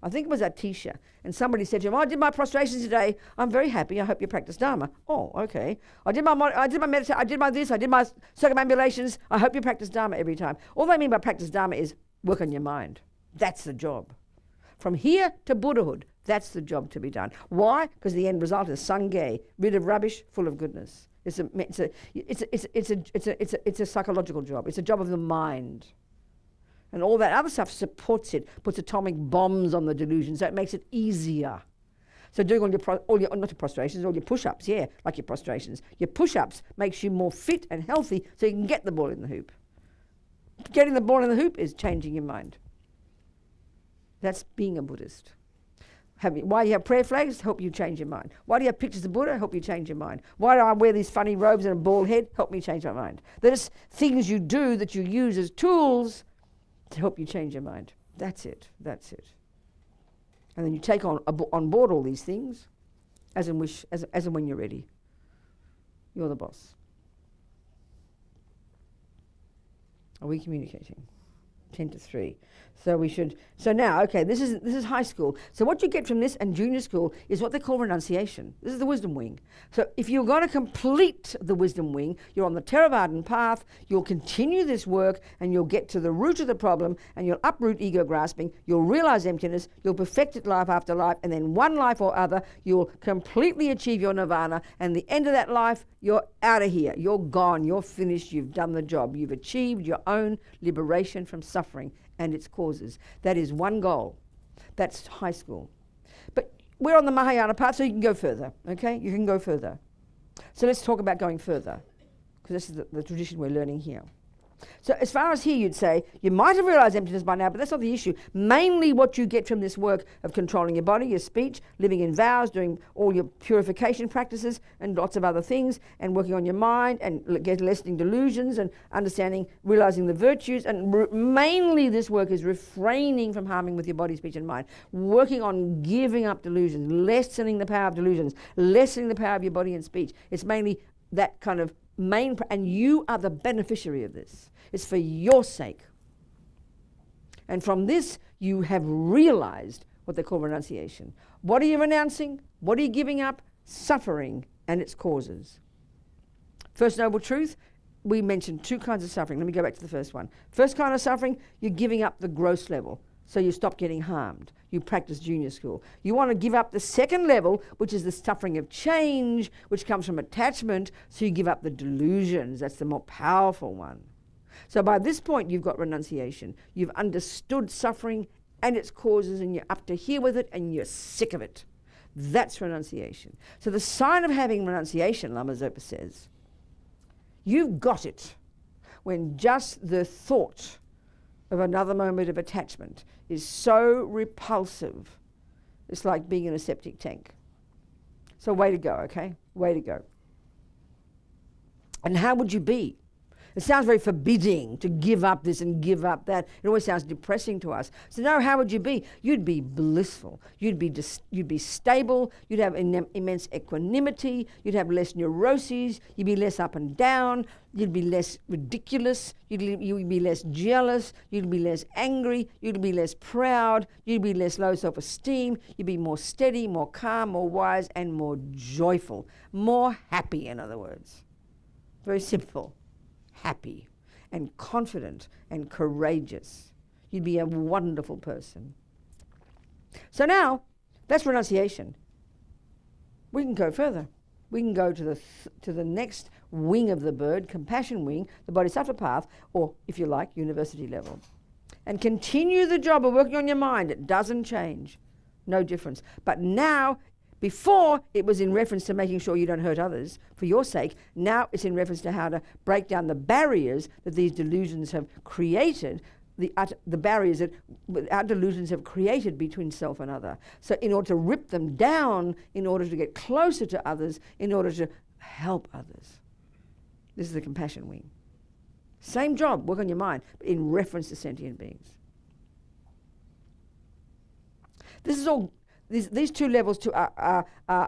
I think it was Atisha. And somebody said to him, I did my prostrations today. I'm very happy. I hope you practice Dharma. Oh, okay. I did my meditation. I did my this. I did my circumambulations. I hope you practice Dharma every time. All they mean by practice Dharma is work on your mind. That's the job. From here to Buddhahood, that's the job to be done. Why? Because the end result is Sangye, rid of rubbish, full of goodness. It's a psychological job. It's a job of the mind. And all that other stuff supports it, puts atomic bombs on the delusions, so it makes it easier. So doing all your not your prostrations, all your push-ups, yeah, like your prostrations. Your push-ups makes you more fit and healthy so you can get the ball in the hoop. Getting the ball in the hoop is changing your mind. That's being a Buddhist. Why do you have prayer flags? Help you change your mind. Why do you have pictures of Buddha? Help you change your mind. Why do I wear these funny robes and a bald head? Help me change my mind. They're just things you do that you use as tools to help you change your mind. That's it. That's it. And then you take on board all these things as and when you're ready. You're the boss. Are we communicating? 10 to 3. So now, okay, this is high school. So what you get from this and junior school is what they call renunciation. This is the wisdom wing. So if you're going to complete the wisdom wing, you're on the Theravada path, you'll continue this work and you'll get to the root of the problem and you'll uproot ego grasping, you'll realize emptiness, you'll perfect it life after life, and then one life or other, you'll completely achieve your nirvana, and the end of that life, you're out of here. You're gone. You're finished. You've done the job. You've achieved your own liberation from suffering and its causes. That is one goal. That's high school. But we're on the Mahayana path, so you can go further, okay? You can go further. So let's talk about going further, because this is the tradition we're learning here. So as far as here, you'd say, you might have realized emptiness by now, but that's not the issue. Mainly what you get from this work of controlling your body, your speech, living in vows, doing all your purification practices and lots of other things, and working on your mind and lessening delusions and understanding, realizing the virtues. And mainly this work is refraining from harming with your body, speech and mind. Working on giving up delusions, lessening the power of delusions, lessening the power of your body and speech. It's mainly that kind of and you are the beneficiary of this. It's for your sake. And from this, you have realized what they call renunciation. What are you renouncing? What are you giving up? Suffering and its causes. First noble truth, we mentioned two kinds of suffering. Let me go back to the first one. First kind of suffering, you're giving up the gross level. So you stop getting harmed. You practice junior school. You want to give up the second level, which is the suffering of change, which comes from attachment, so you give up the delusions. That's the more powerful one. So by this point, you've got renunciation. You've understood suffering and its causes, and you're up to here with it, and you're sick of it. That's renunciation. So the sign of having renunciation, Lama Zopa says, you've got it when just the thought of another moment of attachment is so repulsive. It's like being in a septic tank. So way to go, okay? Way to go. And how would you be? It sounds very forbidding to give up this and give up that. It always sounds depressing to us. So now how would you be? You'd be blissful. You'd be stable. You'd have immense equanimity. You'd have less neuroses. You'd be less up and down. You'd be less ridiculous. You'd be less jealous. You'd be less angry. You'd be less proud. You'd be less low self-esteem. You'd be more steady, more calm, more wise, and more joyful. More happy, in other words. Very simple. Happy and confident and courageous. You'd be a wonderful person. So now, that's renunciation. We can go further. We can go to the next wing of the bird, compassion wing, the bodhisattva path, or if you like, university level. And continue the job of working on your mind. It doesn't change. No difference. But now, before it was in reference to making sure you don't hurt others for your sake. Now it's in reference to how to break down the barriers that these delusions have created, the barriers that our delusions have created between self and other. So in order to rip them down, in order to get closer to others, in order to help others. This is the compassion wing. Same job, work on your mind, but in reference to sentient beings. This is all. These two levels are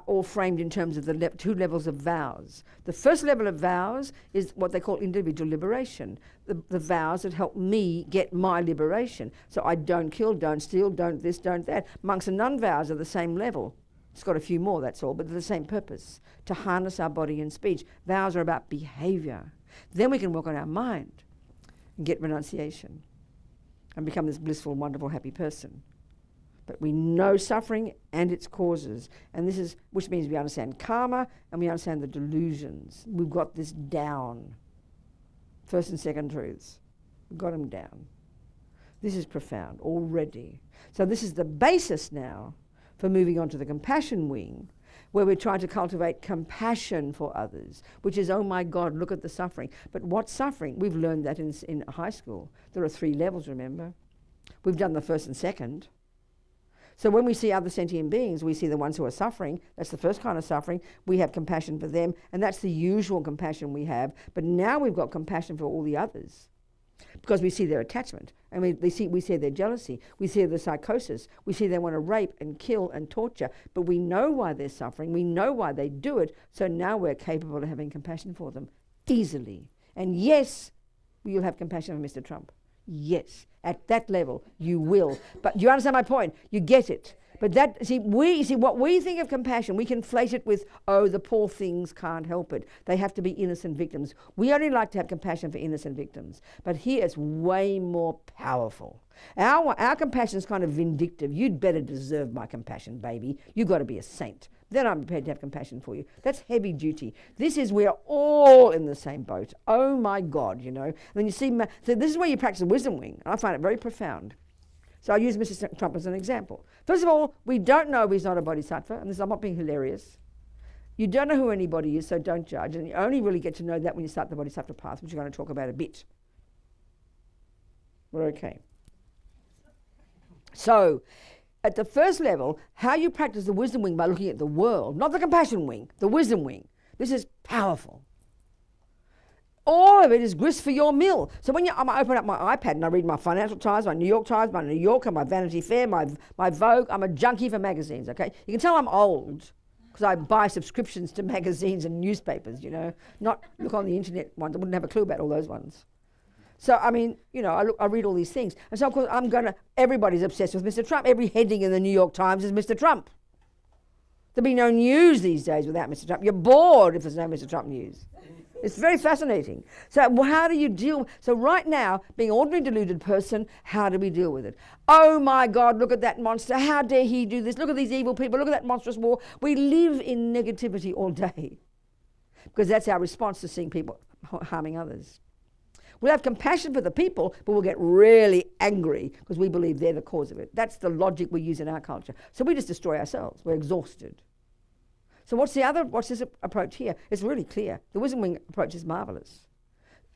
all framed in terms of the two levels of vows. The first level of vows is what they call individual liberation, the vows that help me get my liberation. So I don't kill, don't steal, don't this, don't that. Monks and nun vows are the same level. It's got a few more, that's all, but they're the same purpose, to harness our body and speech. Vows are about behavior. Then we can work on our mind and get renunciation and become this blissful, wonderful, happy person. But we know suffering and its causes, and this is, which means we understand karma and we understand the delusions. We've got this down. First and second truths. We've got them down. This is profound already. So this is the basis now for moving on to the compassion wing, where we're trying to cultivate compassion for others, which is, oh my God, look at the suffering. But what suffering? We've learned that in high school. There are 3 levels, remember? We've done the first and second. So when we see other sentient beings, we see the ones who are suffering. That's the first kind of suffering. We have compassion for them, and that's the usual compassion we have. But now we've got compassion for all the others. because we see their attachment, and we see their jealousy, we see their psychosis, we see they want to rape and kill and torture, but we know why they're suffering, we know why they do it, so now we're capable of having compassion for them easily. And yes, you'll have compassion for Mr. Trump. Yes, at that level you will. But you understand my point? You get it. But what we think of compassion, we conflate it with, oh, the poor things can't help it. They have to be innocent victims. We only like to have compassion for innocent victims. But here it's way more powerful. Our compassion is kind of vindictive. You'd better deserve my compassion, baby. You've got to be a saint. Then I'm prepared to have compassion for you. That's heavy duty. This is, we're all in the same boat. Oh my God, you know. And then you see, so this is where you practice the wisdom wing. I find it very profound. So I use Mr. Trump as an example. First of all, we don't know if he's not a bodhisattva, and I'm not being hilarious. You don't know who anybody is, so don't judge. And you only really get to know that when you start the bodhisattva path, which we're going to talk about a bit. We're okay. So, at the first level, how you practice the wisdom wing by looking at the world, not the compassion wing, the wisdom wing. This is powerful. All of it is grist for your mill. So when I open up my iPad and I read my Financial Times, my New York Times, my New Yorker, my Vanity Fair, my Vogue, I'm a junkie for magazines, okay? You can tell I'm old because I buy subscriptions to magazines and newspapers, you know, not look on the internet ones. I wouldn't have a clue about all those ones. So, I mean, you know, I read all these things. And so, of course, everybody's obsessed with Mr. Trump. Every heading in the New York Times is Mr. Trump. There'd be no news these days without Mr. Trump. You're bored if there's no Mr. Trump news. It's very fascinating. So how do you deal? So right now, being an ordinary deluded person, how do we deal with it? Oh my God, look at that monster. How dare he do this? Look at these evil people. Look at that monstrous war. We live in negativity all day because that's our response to seeing people harming others. We'll have compassion for the people, but we'll get really angry because we believe they're the cause of it. That's the logic we use in our culture. So we just destroy ourselves. We're exhausted. So what's this approach here? It's really clear. The wisdom wing approach is marvelous.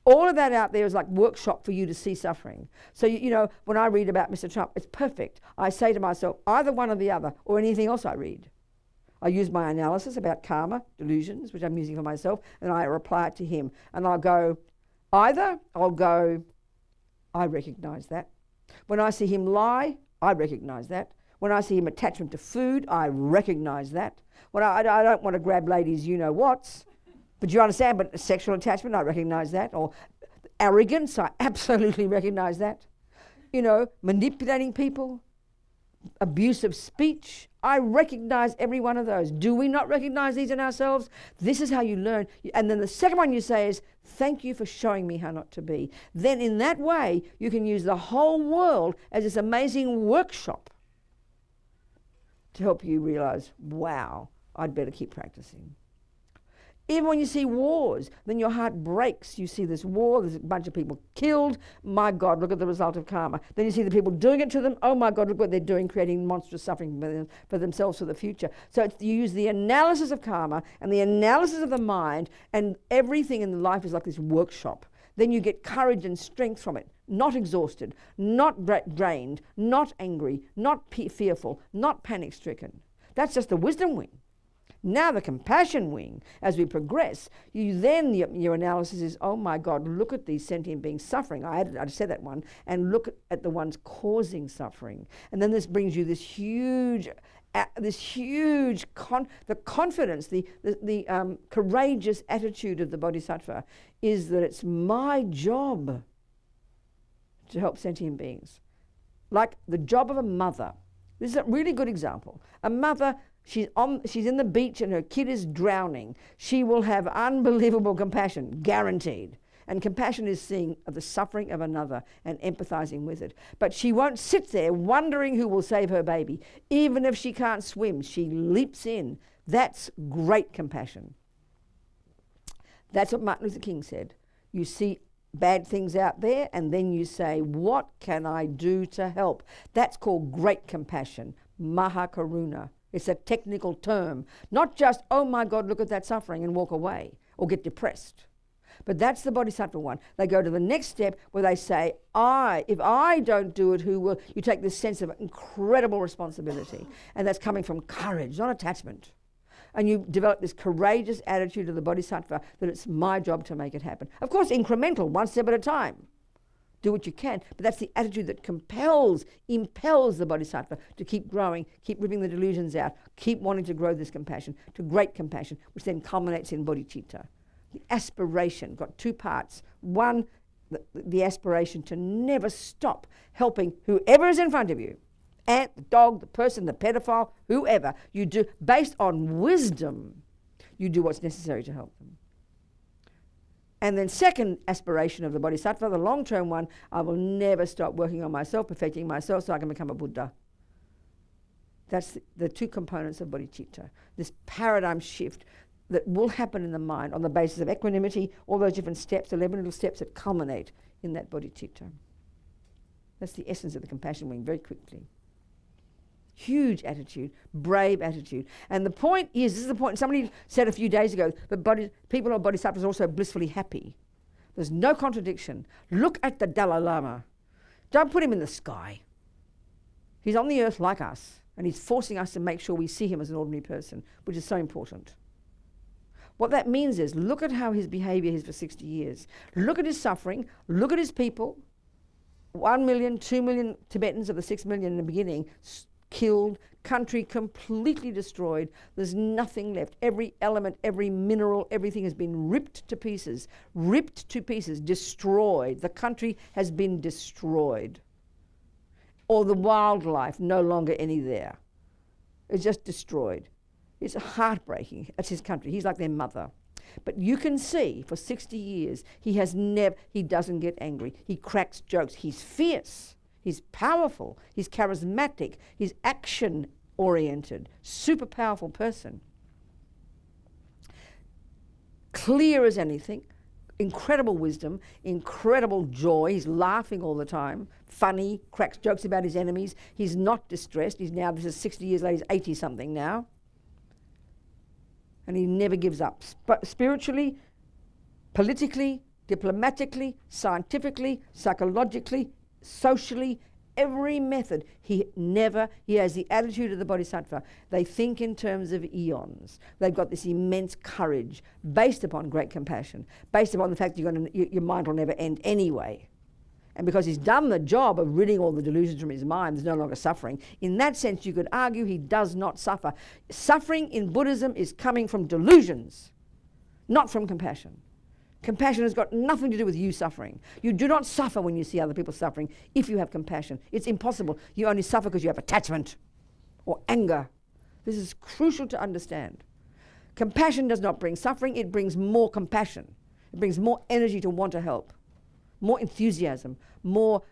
All of that out there is like workshop for you to see suffering. So, you know, when I read about Mr. Trump, it's perfect. I say to myself, either one or the other, or anything else I read. I use my analysis about karma, delusions, which I'm using for myself, and I reply it to him. And I'll go, I recognize that. When I see him lie, I recognize that. When I see him attachment to food, I recognize that. When I don't want to grab ladies, you know what's, but you understand, but sexual attachment, I recognize that. Or arrogance, I absolutely recognize that. You know, manipulating people, abusive speech, I recognize every one of those. Do we not recognize these in ourselves? This is how you learn. And then the second one you say is, thank you for showing me how not to be. Then in that way, you can use the whole world as this amazing workshop to help you realize, wow, I'd better keep practicing. Even when you see wars, then your heart breaks. You see this war, there's a bunch of people killed. My God, look at the result of karma. Then you see the people doing it to them. Oh my God, look what they're doing, creating monstrous suffering for themselves for the future. So you use the analysis of karma and the analysis of the mind, and everything in life is like this workshop. Then you get courage and strength from it. Not exhausted, not drained, not angry, not fearful, not panic-stricken. That's just the wisdom wing. Now the compassion wing, as we progress, your analysis is, oh my God, look at these sentient beings suffering. I said that one, and look at the ones causing suffering. And then this brings you this huge confidence, the courageous attitude of the bodhisattva is that it's my job to help sentient beings. Like the job of a mother. This is a really good example. A mother, she's in the beach and her kid is drowning. She will have unbelievable compassion, guaranteed. And compassion is seeing the suffering of another and empathizing with it. But she won't sit there wondering who will save her baby. Even if she can't swim, she leaps in. That's great compassion. That's what Martin Luther King said. You see bad things out there, and then you say, what can I do to help? That's called great compassion, mahakaruna. It's a technical term. Not just, oh my God, look at that suffering and walk away or get depressed. But that's the bodhisattva one. They go to the next step where they say, if I don't do it, who will? You take this sense of incredible responsibility. And that's coming from courage, not attachment. And you develop this courageous attitude of the bodhisattva that it's my job to make it happen. Of course, incremental, one step at a time. do what you can. But that's the attitude that impels the bodhisattva to keep growing, keep ripping the delusions out, keep wanting to grow this compassion to great compassion, which then culminates in bodhicitta. The aspiration got two parts. One, the aspiration to never stop helping whoever is in front of you, ant, the dog, the person, the pedophile, whoever, you do, based on wisdom, you do what's necessary to help them. And then second aspiration of the bodhisattva, the long-term one, I will never stop working on myself, perfecting myself so I can become a Buddha. That's the two components of bodhicitta, this paradigm shift that will happen in the mind on the basis of equanimity, all those different steps, 11 little steps that culminate in that bodhicitta. That's the essence of the compassion wing, very quickly. Huge attitude, brave attitude. And the point is, this is the point, somebody said a few days ago, that people who are bodhisattvas are also blissfully happy. There's no contradiction. Look at the Dalai Lama. Don't put him in the sky. He's on the earth like us, and he's forcing us to make sure we see him as an ordinary person, which is so important. What that means is, look at how his behavior is for 60 years. Look at his suffering. Look at his people. 1 million, 2 million Tibetans of the 6 million in the beginning killed, country completely destroyed. There's nothing left. Every element, every mineral, everything has been ripped to pieces, destroyed. The country has been destroyed. Or the wildlife, no longer any there. It's just destroyed. It's heartbreaking. That's his country. He's like their mother. But you can see for 60 years, he doesn't get angry. He cracks jokes. He's fierce. He's powerful. He's charismatic. He's action-oriented. Super powerful person. Clear as anything. Incredible wisdom. Incredible joy. He's laughing all the time. Funny. Cracks jokes about his enemies. He's not distressed. This is 60 years later, he's 80-something now. And he never gives up. Spiritually, politically, diplomatically, scientifically, psychologically, socially, every method, he has the attitude of the bodhisattva. They think in terms of eons. They've got this immense courage based upon great compassion, based upon the fact that your mind will never end anyway. And because he's done the job of ridding all the delusions from his mind, there's no longer suffering. In that sense, you could argue he does not suffer. Suffering in Buddhism is coming from delusions, not from compassion. Compassion has got nothing to do with you suffering. You do not suffer when you see other people suffering if you have compassion. It's impossible. You only suffer because you have attachment or anger. This is crucial to understand. Compassion does not bring suffering, it brings more compassion. It brings more energy to want to help, more enthusiasm, more,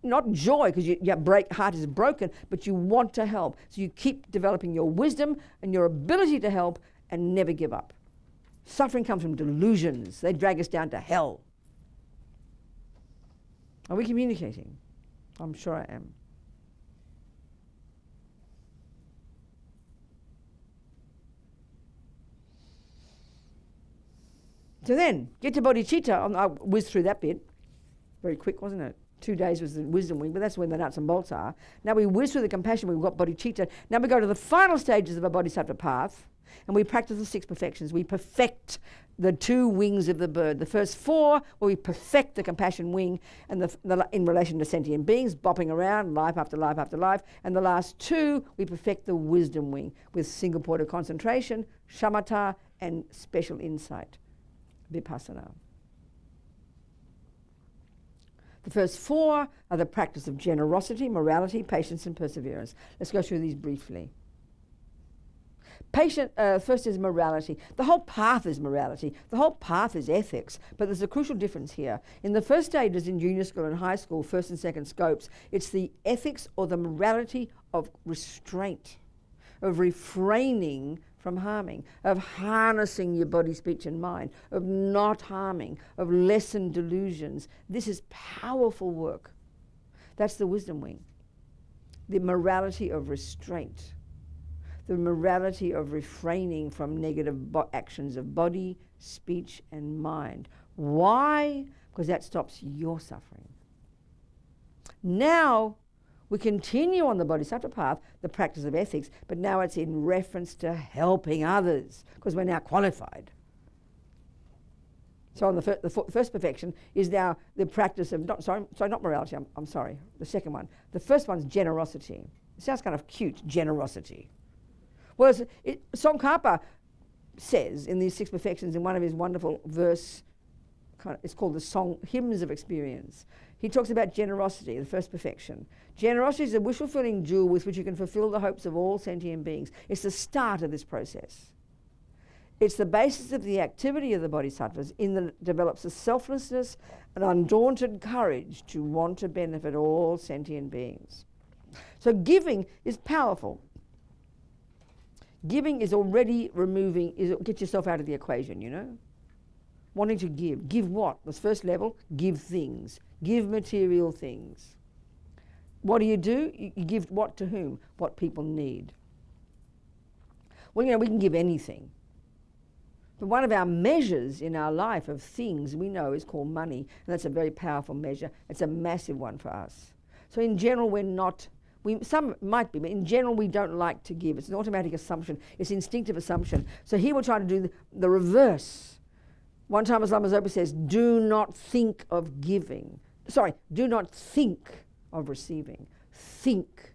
not joy because your heart is broken, but you want to help. So you keep developing your wisdom and your ability to help and never give up. Suffering comes from delusions. They drag us down to hell. Are we communicating? I'm sure I am. So then, get to bodhicitta. I whizzed through that bit. Very quick, wasn't it? 2 days was the wisdom wing, but that's when the nuts and bolts are. Now we whiz through the compassion wing, we've got bodhicitta. Now we go to the final stages of a bodhisattva path, and we practice the 6 perfections. We perfect the 2 wings of the bird. The first 4, where we perfect the compassion wing and in relation to sentient beings, bopping around, life after life after life. And the last 2, we perfect the wisdom wing with single point of concentration, shamatha, and special insight, vipassana. The first 4 are the practice of generosity, morality, patience, and perseverance. Let's go through these briefly. First is morality. The whole path is morality. The whole path is ethics. But there's a crucial difference here. In the first stages in junior school and high school, first and second scopes, it's the ethics or the morality of restraint, of refraining from harming, of harnessing your body, speech, and mind, of not harming, of lessened delusions. This is powerful work. That's the wisdom wing. The morality of restraint. The morality of refraining from negative actions of body, speech, and mind. Why? Because that stops your suffering. Now, we continue on the bodhisattva path, the practice of ethics, but now it's in reference to helping others, because we're now qualified. So on the first perfection is now the practice of, not morality, I'm sorry, the second one. The first one's generosity. It sounds kind of cute, generosity. Well, Tsongkhapa says in these 6 perfections, in one of his wonderful verse, it's called the Song Hymns of Experience. He talks about generosity, the first perfection. Generosity is a wish-fulfilling jewel with which you can fulfill the hopes of all sentient beings. It's the start of this process. It's the basis of the activity of the bodhisattvas in that it develops a selflessness and undaunted courage to want to benefit all sentient beings. So giving is powerful. Giving is already get yourself out of the equation, you know. Wanting to give. Give what? The first level, give things. Give material things. What do? You give what to whom? What people need. Well, you know, we can give anything. But one of our measures in our life of things we know is called money, and that's a very powerful measure. It's a massive one for us. So in general, some might be, but in general we don't like to give. It's an automatic assumption. It's instinctive assumption. So here we're trying to do the reverse. One time Lama Zopa says, do not think of giving. Do not think of receiving. Think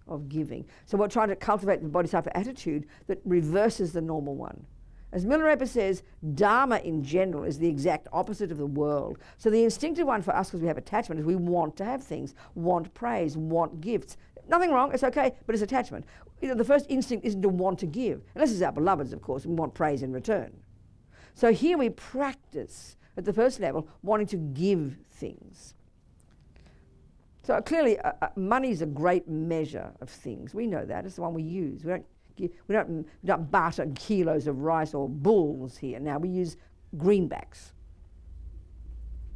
of giving. So we're trying to cultivate the bodhisattva attitude that reverses the normal one. As Milarepa says, Dharma in general is the exact opposite of the world. So the instinctive one for us, because we have attachment, is we want to have things, want praise, want gifts. Nothing wrong, it's okay, but it's attachment. You know, the first instinct isn't to want to give, unless it's our beloveds, of course, and we want praise in return. So here we practice, at the first level, wanting to give things. So clearly, money is a great measure of things. We know that. It's the one we use. We don't barter kilos of rice or bulls here. Now we use greenbacks.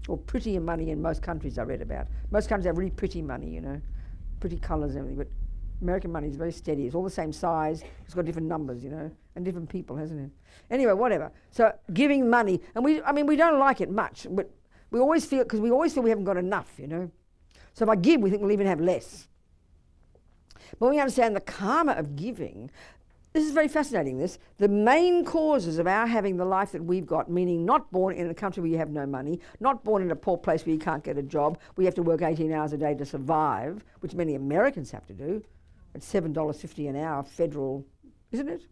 Or prettier money in most countries I read about. Most countries have really pretty money, you know, pretty colours and everything, but American money is very steady. It's all the same size. It's got different numbers, you know, and different people, hasn't it? Anyway, whatever. So giving money, and we don't like it much, but we always feel we haven't got enough, you know. So if I give, we think we'll even have less. But when we understand the karma of giving, this is very fascinating, this. The main causes of our having the life that we've got, meaning not born in a country where you have no money, not born in a poor place where you can't get a job, where you have to work 18 hours a day to survive, which many Americans have to do, at $7.50 an hour federal, isn't it?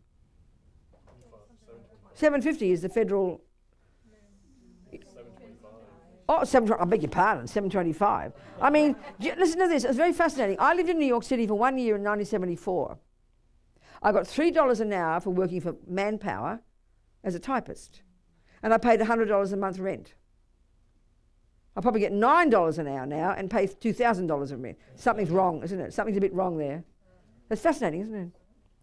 $7.50 is the federal... Oh, I beg your pardon, $7.25. I mean, listen to this, it's very fascinating. I lived in New York City for 1 year in 1974. I got $3 an hour for working for Manpower as a typist. And I paid $100 a month rent. I probably get $9 an hour now and pay $2,000 in rent. Something's wrong, isn't it? Something's a bit wrong there. That's fascinating, isn't it?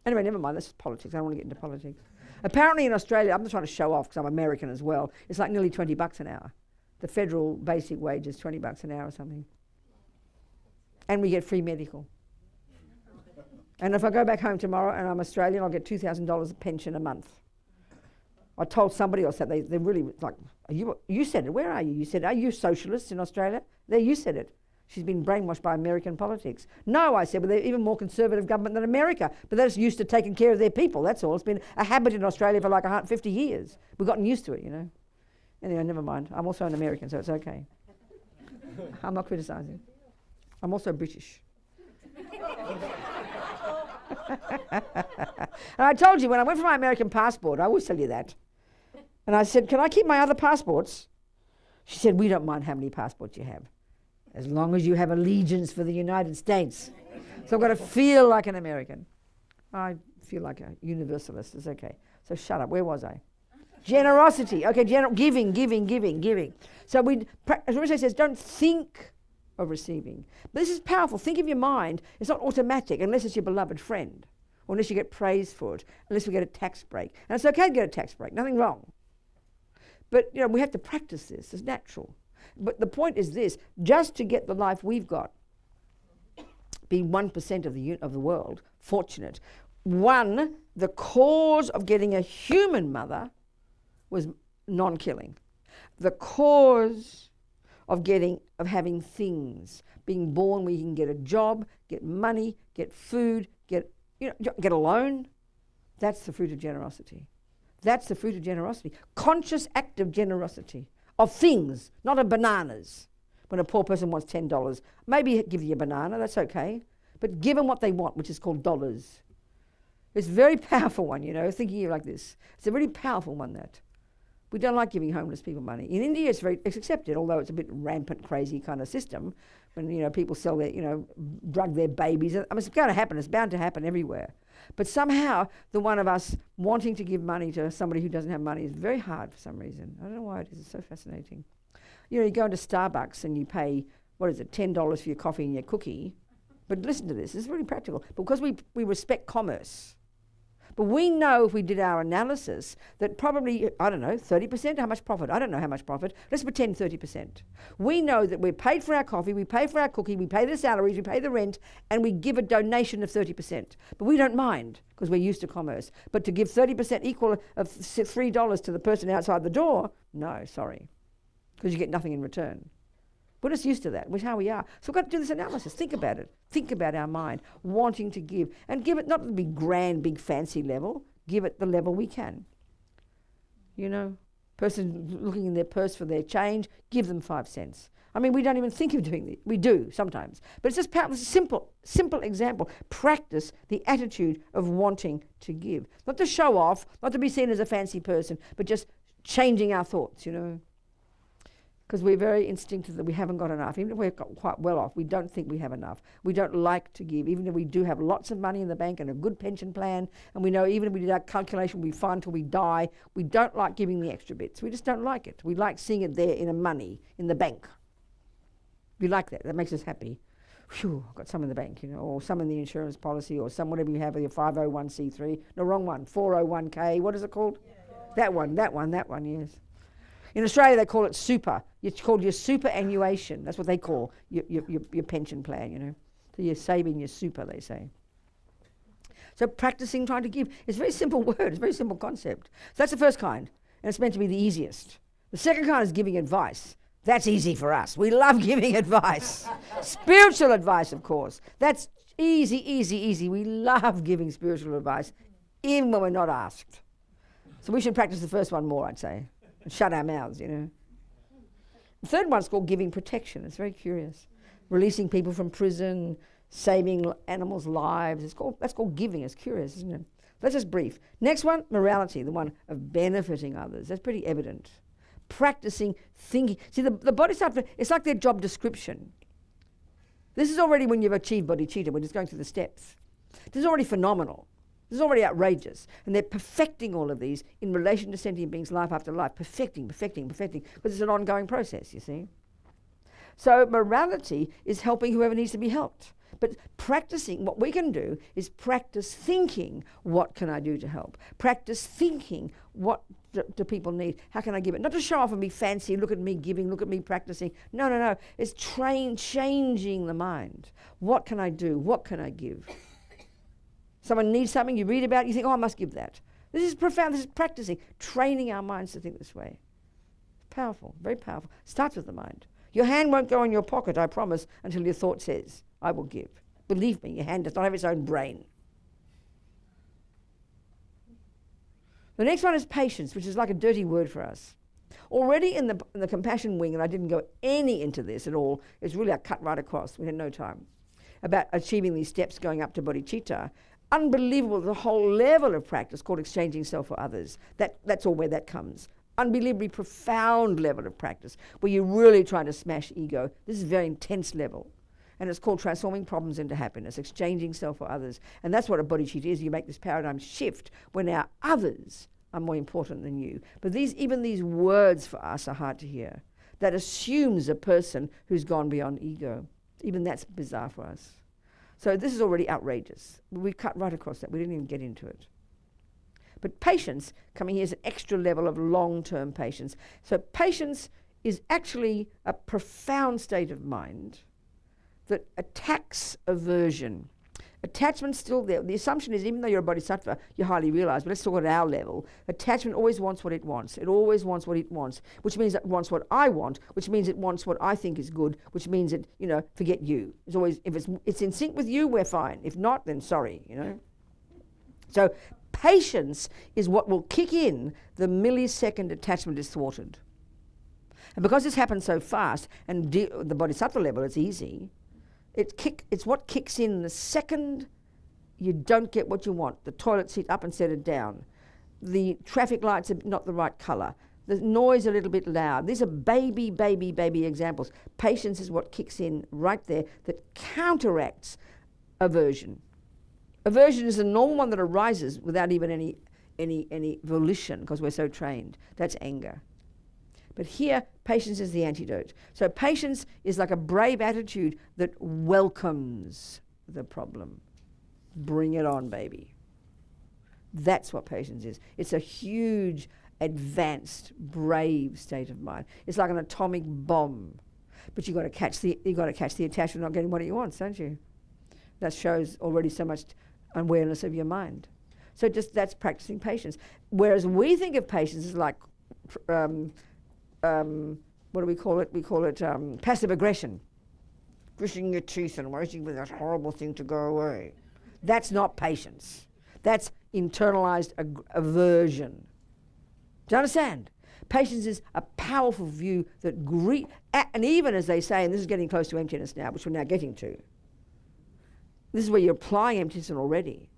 Anyway, never mind, that's politics. I don't want to get into politics. Apparently in Australia, I'm not trying to show off because I'm American as well, it's like nearly $20 an hour. The federal basic wage is $20 an hour or something. And we get free medical. And if I go back home tomorrow and I'm Australian, I'll get $2,000 pension a month. I told somebody else that they're really like, you said it, where are you? You said, are you socialists in Australia? There, you said it. She's been brainwashed by American politics. No, I said, but they're even more conservative government than America. But they're just used to taking care of their people, that's all. It's been a habit in Australia for like 150 years. We've gotten used to it, you know. Anyway, never mind. I'm also an American, so it's okay. I'm not criticising. I'm also British. And I told you, when I went for my American passport, I always tell you that. And I said, can I keep my other passports? She said, we don't mind how many passports you have, as long as you have allegiance for the United States. So I've got to feel like an American. I feel like a universalist. It's okay. So shut up. Where was I? Generosity. Okay, giving. So as Rinpoche says, don't think of receiving. But this is powerful. Think of your mind. It's not automatic unless it's your beloved friend, or unless you get praise for it, unless we get a tax break. And it's okay to get a tax break, nothing wrong. But you know, we have to practice this. It's natural. But the point is this, just to get the life we've got, being 1% of the world, fortunate. One, the cause of getting a human mother was non-killing. The cause of having things, being born where you can get a job, get money, get food, get a loan, that's the fruit of generosity. That's the fruit of generosity. Conscious act of generosity. Of things, not of bananas. When a poor person wants $10, maybe give you a banana, that's okay. But give them what they want, which is called dollars. It's a very powerful one, you know, thinking like this. It's a really powerful one, that. We don't like giving homeless people money. In India, it's accepted, although it's a bit rampant, crazy kind of system. When, you know, people sell their, you know, drug their babies. I mean, it's going to happen. It's bound to happen everywhere. But somehow, the one of us wanting to give money to somebody who doesn't have money is very hard for some reason. I don't know why it is. It's so fascinating. You know, you go into Starbucks and you pay, what is it, $10 for your coffee and your cookie. But listen to this. This is really practical. Because we respect commerce. But we know, if we did our analysis, that probably, I don't know, 30%, how much profit? I don't know how much profit. Let's pretend 30%. We know that we're paid for our coffee, we pay for our cookie, we pay the salaries, we pay the rent, and we give a donation of 30%. But we don't mind, because we're used to commerce. But to give 30% equal of $3 to the person outside the door, no, sorry, because you get nothing in return. We're just used to that, which is how we are. So we've got to do this analysis. Think about it. Think about our mind, wanting to give. And give it not the big, grand, big, fancy level. Give it the level we can. You know, person looking in their purse for their change, give them 5 cents. I mean, we don't even think of doing it. We do sometimes. But it's just a simple example. Practice the attitude of wanting to give. Not to show off, not to be seen as a fancy person, but just changing our thoughts, you know. Because we're very instinctive that we haven't got enough. Even if we're quite well off, we don't think we have enough. We don't like to give. Even if we do have lots of money in the bank and a good pension plan, and we know even if we did our calculation, we'll be fine until we die, we don't like giving the extra bits. We just don't like it. We like seeing it there in a money, in the bank. We like that. That makes us happy. Phew, I've got some in the bank, you know, or some in the insurance policy, or some whatever you have with your 501c3. No, wrong one. 401k. What is it called? That one, yes. In Australia, they call it super. It's called your superannuation. That's what they call your pension plan, you know. So you're saving your super, they say. So practicing trying to give. It's a very simple word. It's a very simple concept. So that's the first kind, and it's meant to be the easiest. The second kind is giving advice. That's easy for us. We love giving advice. Spiritual advice, of course. That's easy. We love giving spiritual advice, even when we're not asked. So we should practice the first one more, I'd say. And shut our mouths, you know. The third one's called giving protection. It's very curious. Releasing people from prison, saving animals' lives. That's called giving. It's curious, isn't it? That's just brief. Next one, morality, the one of benefiting others. That's pretty evident. Practicing thinking. See, the bodhisattva, it's like their job description. This is already when you've achieved bodhicitta, when it's going through the steps. This is already phenomenal. This is already outrageous. And they're perfecting all of these in relation to sentient beings life after life. Perfecting, because it's an ongoing process, you see. So morality is helping whoever needs to be helped. But practicing, what we can do is practice thinking, what can I do to help? Practice thinking, what do people need? How can I give it? Not to show off and be fancy, look at me giving, look at me practicing. No. It's changing the mind. What can I do? What can I give? Someone needs something, you read about it, you think, oh, I must give that. This is profound. This is practicing, training our minds to think this way. Powerful, very powerful. Starts with the mind. Your hand won't go in your pocket, I promise, until your thought says, I will give. Believe me, your hand does not have its own brain. The next one is patience, which is like a dirty word for us. Already in the compassion wing, and I didn't go any into this at all, it's really a cut right across, we had no time, about achieving these steps going up to bodhicitta. Unbelievable, the whole level of practice called exchanging self for others. That's all where that comes. Unbelievably profound level of practice where you're really trying to smash ego. This is a very intense level. And it's called transforming problems into happiness, exchanging self for others. And that's what a bodhicitta is. You make this paradigm shift when now others are more important than you. But even these words for us are hard to hear. That assumes a person who's gone beyond ego. Even that's bizarre for us. So this is already outrageous. We cut right across that. We didn't even get into it. But patience, coming here, is an extra level of long-term patience. So patience is actually a profound state of mind that attacks aversion. Attachment's still there. The assumption is even though you're a bodhisattva, you're highly realized, but let's talk at our level. Attachment always wants what it wants. It always wants what it wants, which means it wants what I want, which means it wants what I think is good, which means it, forget you. It's always, if it's in sync with you, we're fine. If not, then sorry, So patience is what will kick in the millisecond attachment is thwarted. And because this happens so fast, and the bodhisattva level, it's easy, it's what kicks in the second you don't get what you want. The toilet seat up and set it down. The traffic lights are not the right colour. The noise a little bit loud. These are baby examples. Patience is what kicks in right there that counteracts aversion. Aversion is a normal one that arises without even any volition because we're so trained. That's anger. But here, patience is the antidote. So patience is like a brave attitude that welcomes the problem. Bring it on, baby. That's what patience is. It's a huge, advanced, brave state of mind. It's like an atomic bomb. But you've got to catch the attachment not getting what it wants, don't you? That shows already so much awareness of your mind. So that's practicing patience. Whereas we think of patience as like, what do we call it? We call it passive aggression. Grishing your teeth and waiting for that horrible thing to go away. That's not patience. That's internalized aversion. Do you understand? Patience is a powerful view that and even as they say, and this is getting close to emptiness now, which we're now getting to, this is where you're applying emptiness already.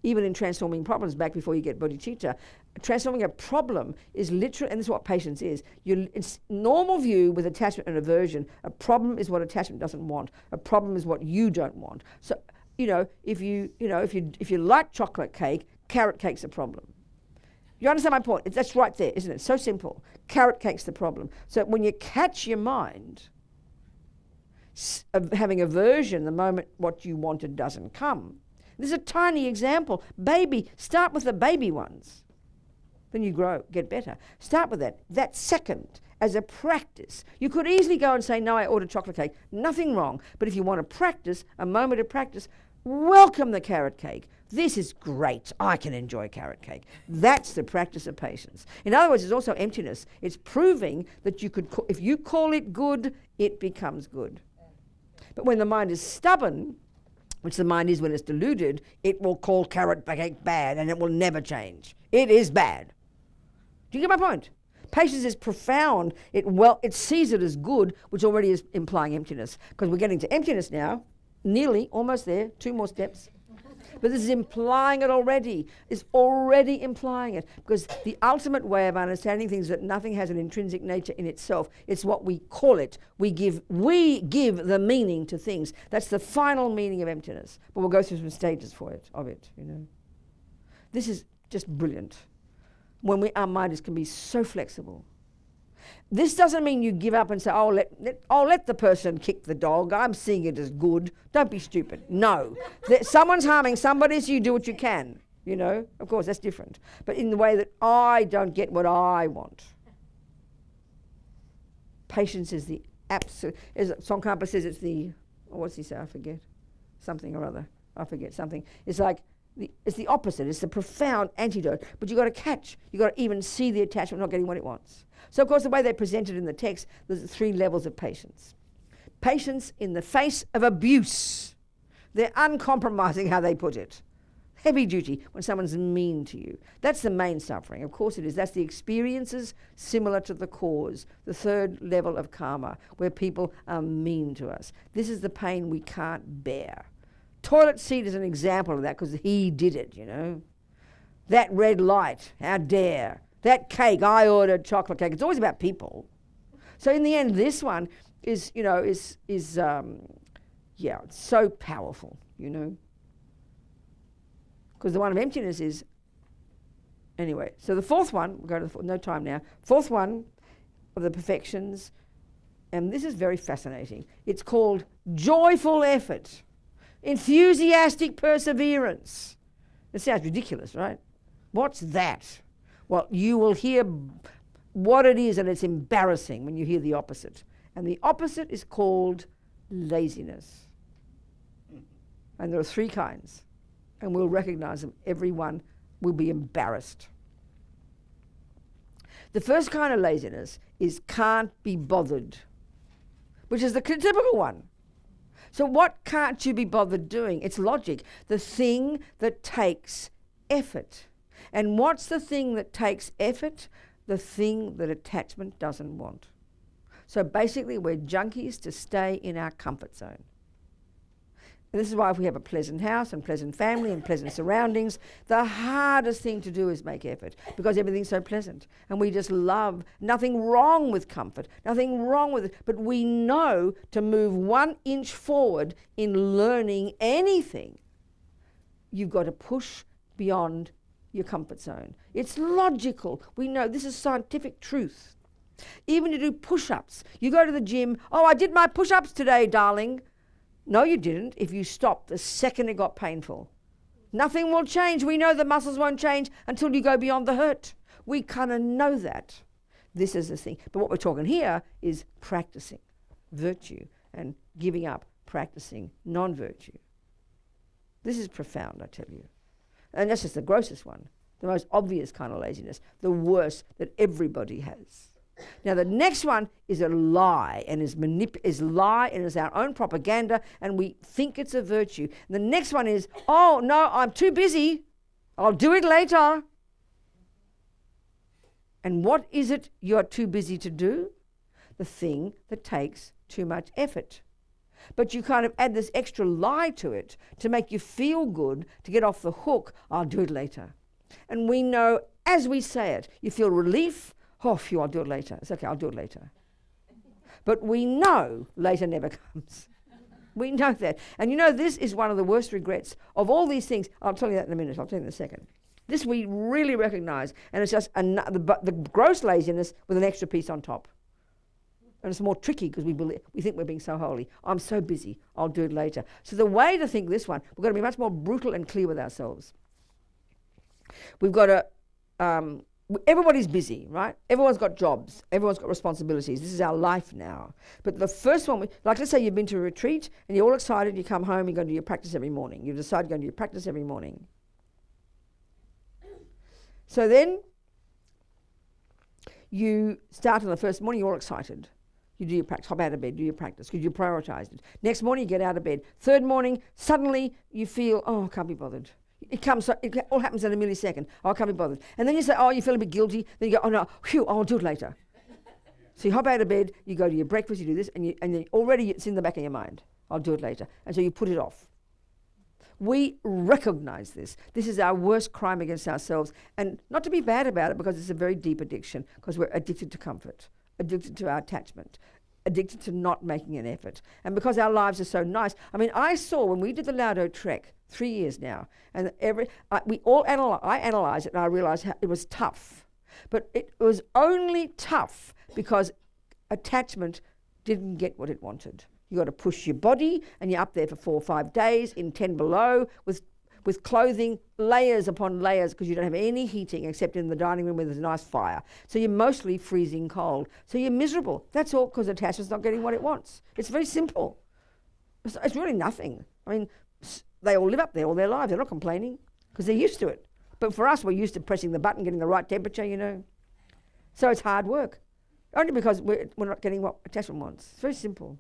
Even in transforming problems, back before you get bodhicitta, transforming a problem is literally, and this is what patience is. It's normal view with attachment and aversion. A problem is what attachment doesn't want. A problem is what you don't want. So, if you like chocolate cake, carrot cake's a problem. You understand my point? That's right there, isn't it? So simple. Carrot cake's the problem. So when you catch your mind of having aversion the moment what you wanted doesn't come. This is a tiny example. Start with the baby ones. Then you grow, get better. Start with that. That second, as a practice. You could easily go and say, no, I ordered chocolate cake. Nothing wrong. But if you want to practice, a moment of practice, welcome the carrot cake. This is great. I can enjoy carrot cake. That's the practice of patience. In other words, it's also emptiness. It's proving that if you call it good, it becomes good. But when the mind is stubborn, which the mind is when it's deluded, it will call carrot cake bad and it will never change. It is bad. Do you get my point? Patience is profound. It sees it as good, which already is implying emptiness. Because we're getting to emptiness now, nearly, almost there, 2 more steps. But this is implying it already. It's already implying it. Because the ultimate way of understanding things is that nothing has an intrinsic nature in itself. It's what we call it. We give the meaning to things. That's the final meaning of emptiness. But we'll go through some stages of it. This is just brilliant. When our mind can be so flexible. This doesn't mean you give up and say, let the person kick the dog. I'm seeing it as good. Don't be stupid. No. Someone's harming somebody, so you do what you can. Of course, that's different. But in the way that I don't get what I want. Patience is the absolute, as Tsongkhapa says, it's the, what's he say? I forget. Something or other. I forget something. It's like, it's the opposite. It's the profound antidote. But you've got to catch. You've got to even see the attachment not getting what it wants. So, of course, the way they present it in the text, there's 3 levels of patience. Patience in the face of abuse. They're uncompromising how they put it. Heavy duty when someone's mean to you. That's the main suffering. Of course it is. That's the experiences similar to the cause. The 3rd level of karma, where people are mean to us. This is the pain we can't bear. Toilet seat is an example of that because he did it, That red light, how dare. That cake, I ordered chocolate cake. It's always about people. So in the end, this one is it's so powerful, Because the one of emptiness is, anyway. So the 4th one, we'll go to no time now. 4th one of the perfections, and this is very fascinating. It's called joyful effort. Enthusiastic perseverance. It sounds ridiculous, right? What's that? Well, you will hear what it is, and it's embarrassing when you hear the opposite. And the opposite is called laziness. And there are 3 kinds, and we'll recognize them. Everyone will be embarrassed. The first kind of laziness is can't be bothered, which is the typical one. So what can't you be bothered doing? It's logic. The thing that takes effort. And what's the thing that takes effort? The thing that attachment doesn't want. So basically we're junkies to stay in our comfort zone. And this is why if we have a pleasant house and pleasant family and pleasant surroundings, the hardest thing to do is make effort because everything's so pleasant. And we just love, nothing wrong with comfort, nothing wrong with it. But we know to move 1 inch forward in learning anything, you've got to push beyond your comfort zone. It's logical. We know this is scientific truth. Even to do push-ups. You go to the gym, oh, I did my push-ups today, darling. No, you didn't if you stopped the second it got painful. Nothing will change. We know the muscles won't change until you go beyond the hurt. We kind of know that. This is the thing. But what we're talking here is practicing virtue and giving up practicing non-virtue. This is profound, I tell you. And that's just the grossest one, the most obvious kind of laziness, the worst that everybody has. Now the next one is a lie and is lie and is our own propaganda and we think it's a virtue. And the next one is, oh no, I'm too busy. I'll do it later. And what is it you're too busy to do? The thing that takes too much effort. But you kind of add this extra lie to it to make you feel good, to get off the hook. I'll do it later. And we know as we say it, you feel relief. Oh, phew, I'll do it later. It's okay, I'll do it later. But we know later never comes. We know that. And you know, this is one of the worst regrets of all these things. I'll tell you that in a minute. I'll tell you in a second. This we really recognize. And it's just the gross laziness with an extra piece on top. And it's more tricky because we think we're being so holy. I'm so busy. I'll do it later. So the way to think this one, we've got to be much more brutal and clear with ourselves. We've got to... everybody's busy, right? Everyone's got jobs. Everyone's got responsibilities. This is our life now. But the first one, like let's say you've been to a retreat and you're all excited, you come home, you're going to do your practice every morning. You've decided you're going to do your practice every morning. So then you start on the first morning, you're all excited. You do your practice, hop out of bed, do your practice because you prioritized it. Next morning you get out of bed. Third morning, suddenly you feel, oh, I can't be bothered. It all happens in a millisecond. Oh, I can't be bothered. And then you say, oh, you feel a bit guilty. Then you go, oh no, phew, I'll do it later. So you hop out of bed, you go to your breakfast, you do this, and then already it's in the back of your mind. I'll do it later. And so you put it off. We recognize this. This is our worst crime against ourselves. And not to be bad about it because it's a very deep addiction because we're addicted to comfort, addicted to our attachment, addicted to not making an effort. And because our lives are so nice. I mean, I saw when we did the Laudo trek, 3 years now, and I analysed it and I realised how it was tough. But it was only tough because attachment didn't get what it wanted. You got to push your body and you're up there for 4 or 5 days in 10 below with clothing, layers upon layers because you don't have any heating except in the dining room where there's a nice fire. So you're mostly freezing cold. So you're miserable. That's all because attachment's not getting what it wants. It's very simple. It's really nothing. I mean, they all live up there all their lives. They're not complaining because they're used to it. But for us, we're used to pressing the button, getting the right temperature, you know. So it's hard work. Only because we're not getting what attachment wants. It's very simple.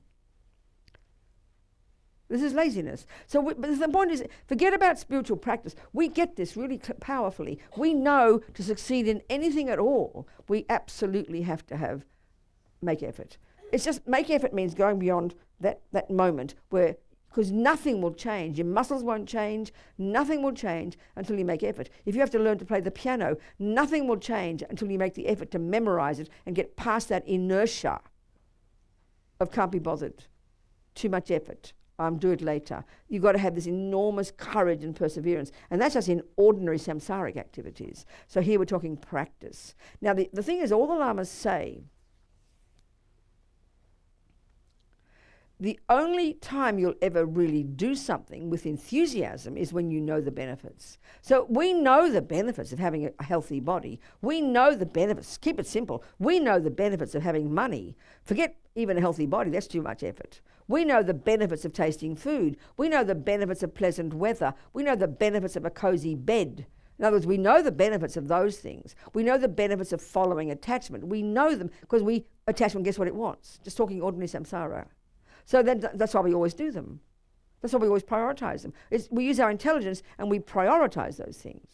This is laziness. So but the point is, forget about spiritual practice. We get this really powerfully. We know to succeed in anything at all, we absolutely have to make effort. It's just make effort means going beyond that moment where, because nothing will change. Your muscles won't change. Nothing will change until you make effort. If you have to learn to play the piano, nothing will change until you make the effort to memorize it and get past that inertia of can't be bothered. Too much effort. Do it later. You've got to have this enormous courage and perseverance. And that's just in ordinary samsaric activities. So here we're talking practice. Now the thing is, all the lamas say, the only time you'll ever really do something with enthusiasm is when you know the benefits. So we know the benefits of having a healthy body. We know the benefits. Keep it simple. We know the benefits of having money. Forget even a healthy body. That's too much effort. We know the benefits of tasting food. We know the benefits of pleasant weather. We know the benefits of a cozy bed. In other words, we know the benefits of those things. We know the benefits of following attachment. We know them because attachment gets what it wants. Just talking ordinary samsara. So that's why we always do them. That's why we always prioritize them. We use our intelligence and we prioritize those things.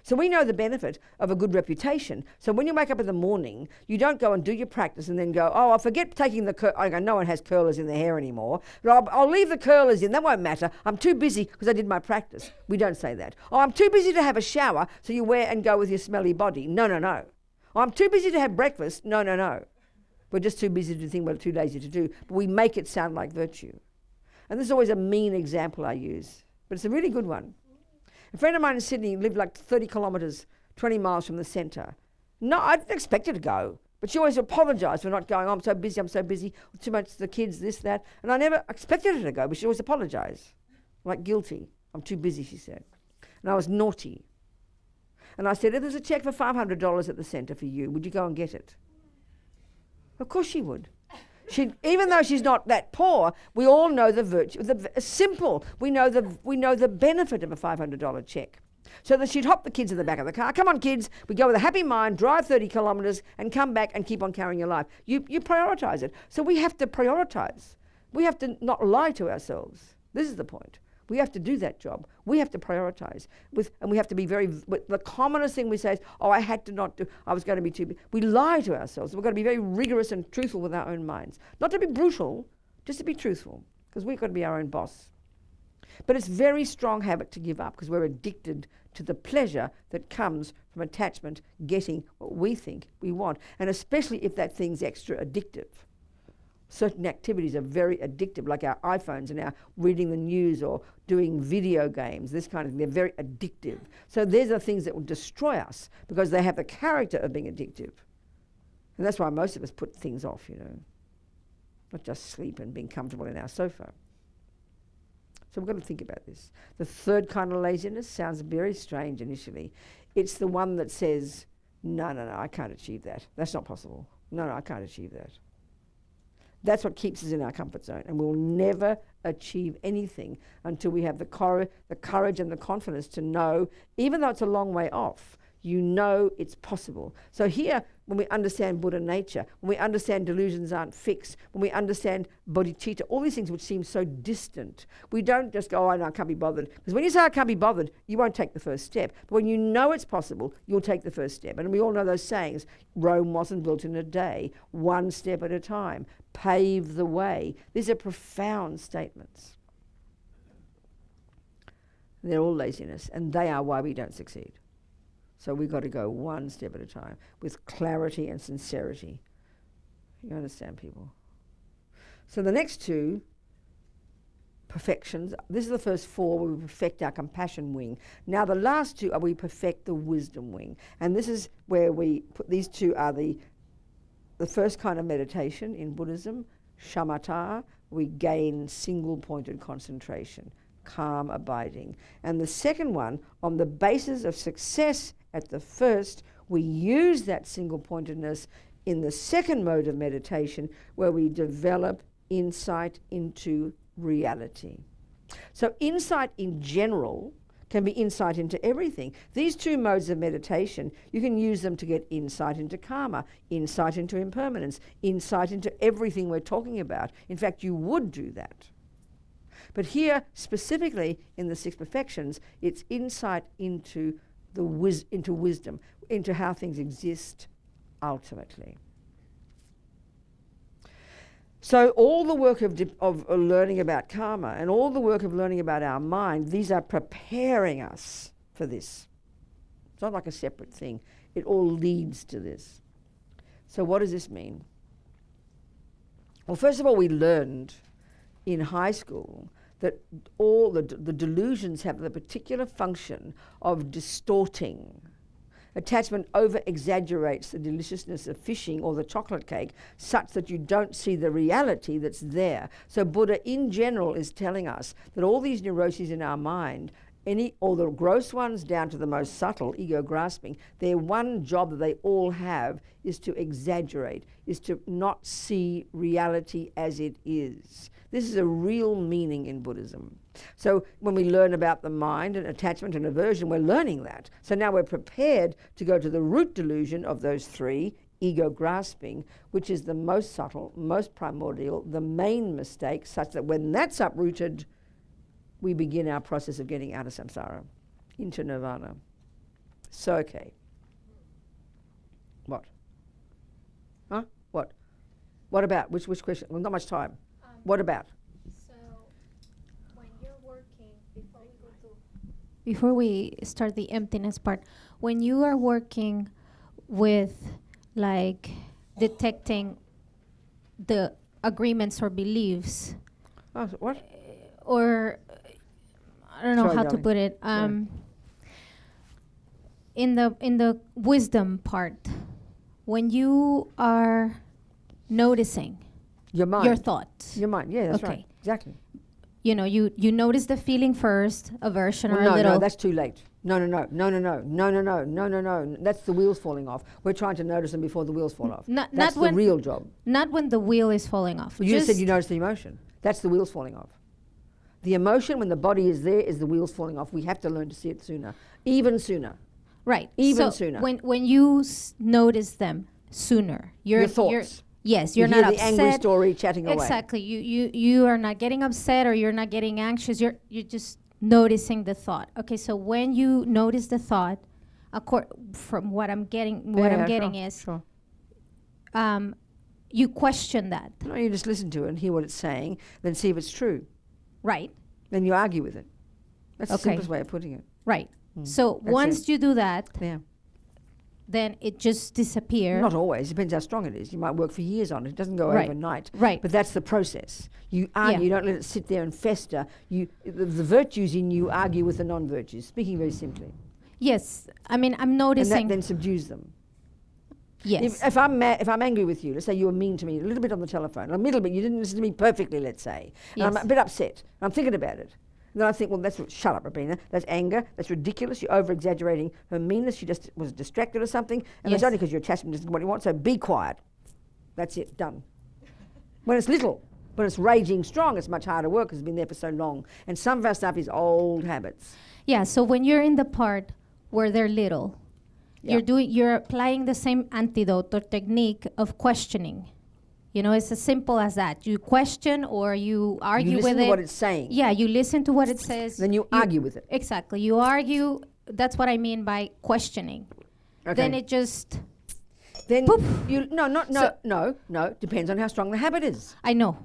So we know the benefit of a good reputation. So when you wake up in the morning, you don't go and do your practice and then go, oh, I forget taking the I go, no one has curlers in their hair anymore. But I'll leave the curlers in. That won't matter. I'm too busy because I did my practice. We don't say that. Oh, I'm too busy to have a shower, so you wear and go with your smelly body. No, no, no. Oh, I'm too busy to have breakfast. No, no, no. We're just too busy to think we're too lazy to do. But we make it sound like virtue. And this is always a mean example I use. But it's a really good one. A friend of mine in Sydney lived like 30 kilometres, 20 miles from the centre. No, I didn't expect her to go. But she always apologised for not going. Oh, I'm so busy, too much the kids, this, that. And I never expected her to go, but she always apologised. Like guilty. I'm too busy, she said. And I was naughty. And I said, if there's a cheque for $500 at the centre for you, would you go and get it? Of course she would. Even though she's not that poor, we all know the virtue. Simple. We know the benefit of a $500 cheque. So that she'd hop the kids in the back of the car. Come on, kids. We go with a happy mind, drive 30 kilometres, and come back and keep on carrying your life. You prioritise it. So we have to prioritise. We have to not lie to ourselves. This is the point. We have to do that job. We have to prioritise. And we have to be the commonest thing we say is, oh, I had to not do, I was going to be too big. We lie to ourselves. We've got to be very rigorous and truthful with our own minds. Not to be brutal, just to be truthful, because we've got to be our own boss. But it's a very strong habit to give up, because we're addicted to the pleasure that comes from attachment, getting what we think we want, and especially if that thing's extra addictive. Certain activities are very addictive, like our iPhones and our reading the news or doing video games, this kind of thing. They're very addictive. So these are things that will destroy us because they have the character of being addictive. And that's why most of us put things off, not just sleep and being comfortable in our sofa. So we've got to think about this. The third kind of laziness sounds very strange initially. It's the one that says, no, I can't achieve that. That's not possible. No, I can't achieve that. That's what keeps us in our comfort zone, and we'll never achieve anything until we have the courage and the confidence to know, even though it's a long way off, it's possible. So here, when we understand Buddha nature, when we understand delusions aren't fixed, when we understand bodhicitta, all these things which seem so distant, we don't just go, oh, no, I can't be bothered. Because when you say I can't be bothered, you won't take the first step. But when you know it's possible, you'll take the first step. And we all know those sayings, Rome wasn't built in a day, one step at a time, pave the way. These are profound statements. They're all laziness, and they are why we don't succeed. So we've got to go one step at a time with clarity and sincerity. You understand, people? So the next two, perfections, this is the first four where we perfect our compassion wing. Now the last two are we perfect the wisdom wing. And this is where we put, these two are the first kind of meditation in Buddhism, shamatha, we gain single-pointed concentration, calm abiding. And the second one, on the basis of success at the first, we use that single-pointedness in the second mode of meditation, where we develop insight into reality. So insight in general can be insight into everything. These two modes of meditation, you can use them to get insight into karma, insight into impermanence, insight into everything we're talking about. In fact, you would do that. But here, specifically in the six perfections, it's insight into wisdom, into how things exist ultimately. So all the work of learning about karma and all the work of learning about our mind, these are preparing us for this. It's not like a separate thing. It all leads to this. So what does this mean? Well, first of all, we learned in high school that all the delusions have the particular function of distorting. Attachment over-exaggerates the deliciousness of fishing or the chocolate cake such that you don't see the reality that's there. So Buddha in general is telling us that all these neuroses in our mind, all the gross ones down to the most subtle, ego grasping, their one job that they all have is to exaggerate, is to not see reality as it is. This is a real meaning in Buddhism. So when we learn about the mind and attachment and aversion, we're learning that. So now we're prepared to go to the root delusion of those three, ego grasping, which is the most subtle, most primordial, the main mistake, such that when that's uprooted, we begin our process of getting out of samsara, into nirvana. So, okay. What? Huh? What? What about? Which question? Well, not much time. What about? So, when you're working, before we start the emptiness part, when you are working with, like, detecting the agreements or beliefs, Oh, what? or I don't know Sorry, how to darling. put it. In the wisdom part, when you are noticing Your mind. your thoughts, Your mind. Yeah, that's right. Okay. Exactly. you know, you notice the feeling first, aversion Well, or a little. no, that's too late. No. That's the wheels falling off. We're trying to notice them before the wheels fall off. Not That's the when real job. Not when the wheel is falling off. Well, you just said you notice the emotion. That's the wheels falling off. The emotion, when the body is there, is the wheels falling off. We have to learn to see it sooner. Even sooner. Right. Even so sooner. When you notice them sooner, Your thoughts. Yes, You you're hear not the upset. angry story chatting away. Exactly. You are not getting upset or you're not getting anxious. You're just noticing the thought. Okay, so when you notice the thought, from what I'm getting, is Sure. you question that, No, you just listen to it and hear what it's saying, then see if it's true. right? Then you argue with it. That's the Okay. simplest way of putting it. Right. So That's once it. you do that, Yeah. then it just disappears. Not always. Depends how strong it is. You might work for years on it. It doesn't go Right. overnight. Right. But that's the process. You argue. Yeah. You don't let it sit there and fester. The virtues in you argue with the non-virtues. Speaking very simply. Yes. I mean, I'm And noticing. that then subdues them. Yes. If I'm angry with you, let's say you were mean to me a little bit on the telephone, a little bit, you didn't listen to me perfectly, let's say, and Yes. I'm a bit upset, I'm thinking about it. And then I think, well, shut up, Robina. That's anger. That's ridiculous. You're over-exaggerating her meanness. She just was distracted or something. And Yes. that's only because your attachment isn't what you want, so be quiet. That's it, done. When it's little, when it's raging strong, it's much harder work because it's been there for so long. And some of our stuff is old habits. Yeah. So when you're in the part where they're little, Yeah. you're applying the same antidote or technique of questioning. You know, it's as simple as that. You question or you argue You with listen it. to what it's saying. Yeah, you listen to what it says. Then you argue with it. Exactly. You argue. That's what I mean by questioning. Okay. Then it just. Then Poof. no. Depends on how strong the habit is. I know.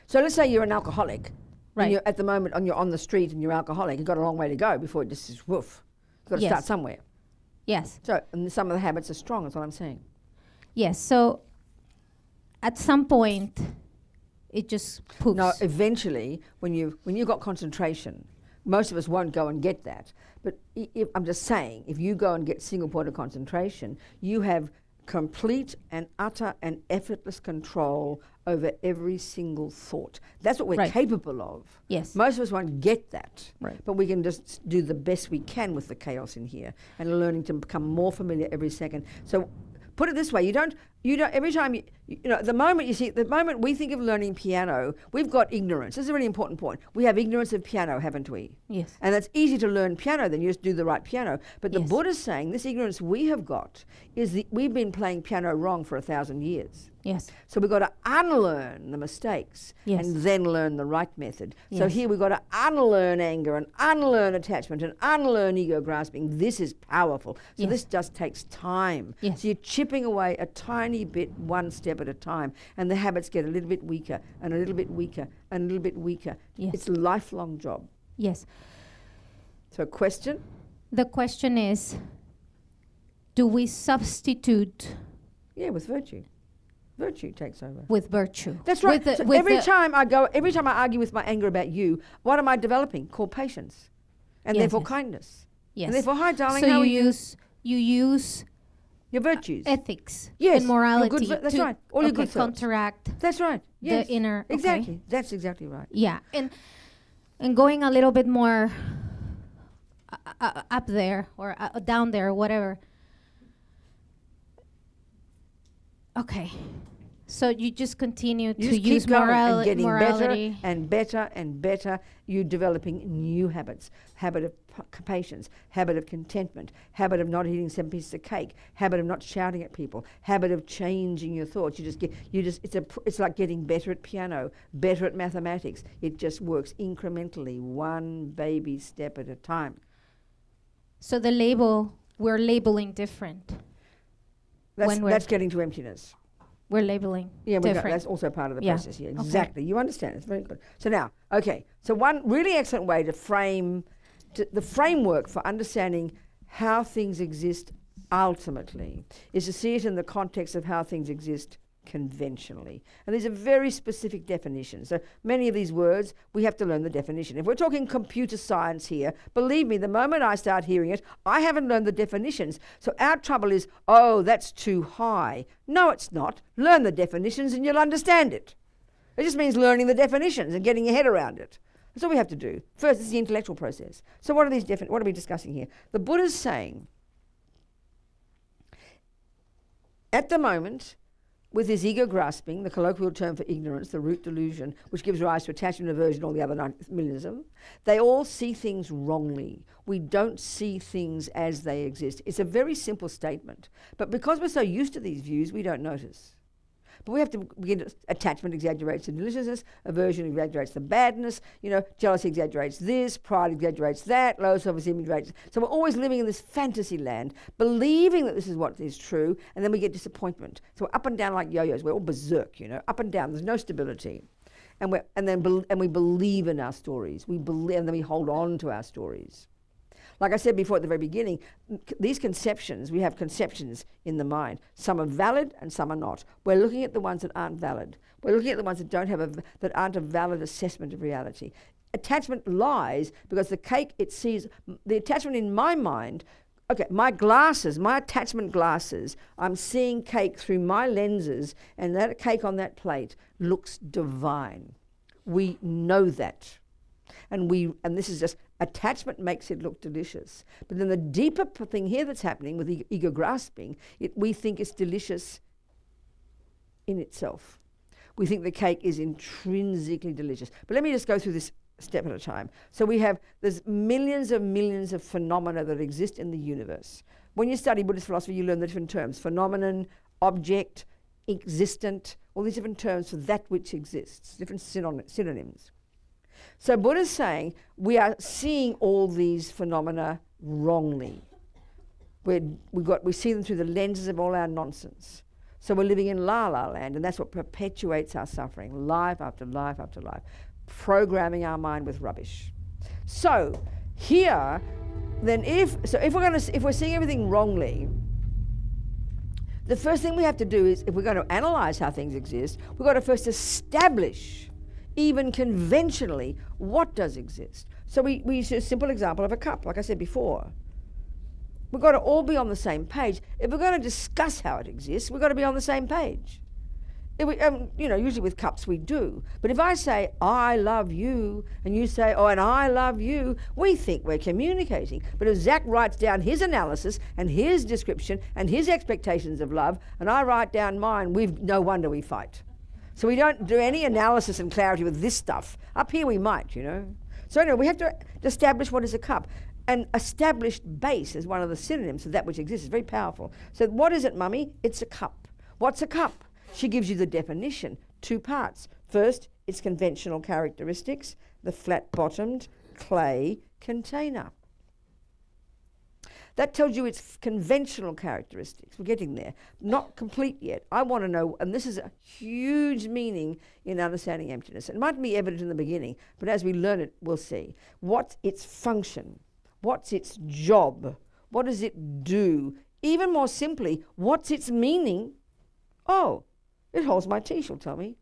So let's say you're an alcoholic. Right. And you're at the moment you're on the street and you're alcoholic. You've got a long way to go before it just is woof. You've got to Yes. start somewhere. Yes. So and some of the habits are strong. That's what I'm saying. Yes. So at some point, it just poops. No, eventually, when you've got concentration, most of us won't go and get that. But I'm just saying, if you go and get single point of concentration, you have complete and utter and effortless control over every single thought. That's what we're Right. capable of. Yes. Most of us won't get that. Right. But we can just do the best we can with the chaos in here and learning to become more familiar every second. So put it this way, you don't every time the moment we think of learning piano, we've got ignorance. This is a really important point. We have ignorance of piano, haven't we? Yes. And it's easy to learn piano, then you just do the right piano. But the Yes. Buddha's saying this ignorance we have got is we've been playing piano wrong for 1,000 years. Yes. So we've got to unlearn the mistakes Yes. and then learn the right method. So Yes. here we've got to unlearn anger and unlearn attachment and unlearn ego grasping. This is powerful. So Yes. this just takes time. Yes. So you're chipping away a tiny bit, one step at a time, and the habits get a little bit weaker and a little bit weaker and a little bit weaker. Yes. It's a lifelong job. Yes. So question? The question is, do we substitute Yeah, with virtue. Virtue takes over. with virtue? That's right. With the- So with every the- time I argue with my anger about you, what am I developing? Called patience. And Yes, therefore yes. kindness. Yes. And therefore, hi darling, so how you are you? use Your virtues. ethics Yes, and your morality good that's to right. All your good selves. counteract That's right. Yes. the inner. okay. Exactly. That's exactly right. Yeah, and going a little bit more up there or down there, whatever. Okay, so you just continue You to just use keep going and getting morality. better and better and better. You're developing new habits. Habit of patience, habit of contentment, habit of not eating 7 pieces of cake, habit of not shouting at people, habit of changing your thoughts. It's like getting better at piano, better at mathematics. It just works incrementally, one baby step at a time. So the label we're labeling different. That's getting to emptiness. We're labeling different. That's also part of the Yeah. process here. Exactly. You understand. It's very good. So now, okay. So one really excellent way to frame the framework for understanding how things exist ultimately is to see it in the context of how things exist conventionally. And these are very specific definitions. So many of these words, we have to learn the definition. If we're talking computer science here, believe me, the moment I start hearing it, I haven't learned the definitions. So our trouble is, oh, that's too high. No, it's not. Learn the definitions and you'll understand it. It just means learning the definitions and getting your head around it. That's all we have to do. First, it's the intellectual process. So what are we discussing here? The Buddha's saying, at the moment, with his ego grasping, the colloquial term for ignorance, the root delusion, which gives rise to attachment, aversion, all the other nihilism, they all see things wrongly. We don't see things as they exist. It's a very simple statement. But because we're so used to these views, we don't notice. But we have to begin to, attachment exaggerates the deliciousness, aversion exaggerates the badness, jealousy exaggerates this, pride exaggerates that, low self-esteem exaggerates. So we're always living in this fantasy land, believing that this is what is true, and then we get disappointment. So we're up and down like yo-yos. We're all berserk, up and down. There's no stability. And we believe in our stories. And then we hold on to our stories. Like I said before at the very beginning, these conceptions, we have conceptions in the mind. Some are valid and some are not. We're looking at the ones that aren't valid. We're looking at the ones that that aren't a valid assessment of reality. Attachment lies because the cake it sees, the attachment in my mind, okay, my attachment glasses, I'm seeing cake through my lenses, and that cake on that plate looks divine. We know that. And this is just, attachment makes it look delicious. But then the deeper thing here that's happening with ego grasping, we think it's delicious in itself. We think the cake is intrinsically delicious. But let me just go through this step at a time. So there's millions of phenomena that exist in the universe. When you study Buddhist philosophy, you learn the different terms: phenomenon, object, existent, all these different terms for that which exists, different synonyms. So Buddha's saying we are seeing all these phenomena wrongly. We see them through the lenses of all our nonsense. So we're living in la-la land, and that's what perpetuates our suffering, life after life after life, programming our mind with rubbish. So here, then if we're seeing everything wrongly, the first thing we have to do is, if we're going to analyze how things exist, we've got to first establish, even conventionally, what does exist. So we use a simple example of a cup, like I said before. We've got to all be on the same page. If we're going to discuss how it exists, we've got to be on the same page. Usually with cups we do. But if I say, I love you, and you say, oh, and I love you, we think we're communicating. But if Zach writes down his analysis and his description and his expectations of love, and I write down mine, no wonder we fight. So we don't do any analysis and clarity with this stuff. Up here we might, So anyway, we have to establish what is a cup. An established base is one of the synonyms of that which exists. It's very powerful. So what is it, Mummy? It's a cup. What's a cup? She gives you the definition, 2 parts. First, its conventional characteristics, the flat-bottomed clay container. That tells you its conventional characteristics. We're getting there. Not complete yet. I want to know, and this is a huge meaning in understanding emptiness. It might be evident in the beginning, but as we learn it, we'll see. What's its function? What's its job? What does it do? Even more simply, what's its meaning? Oh, it holds my tea, she'll tell me.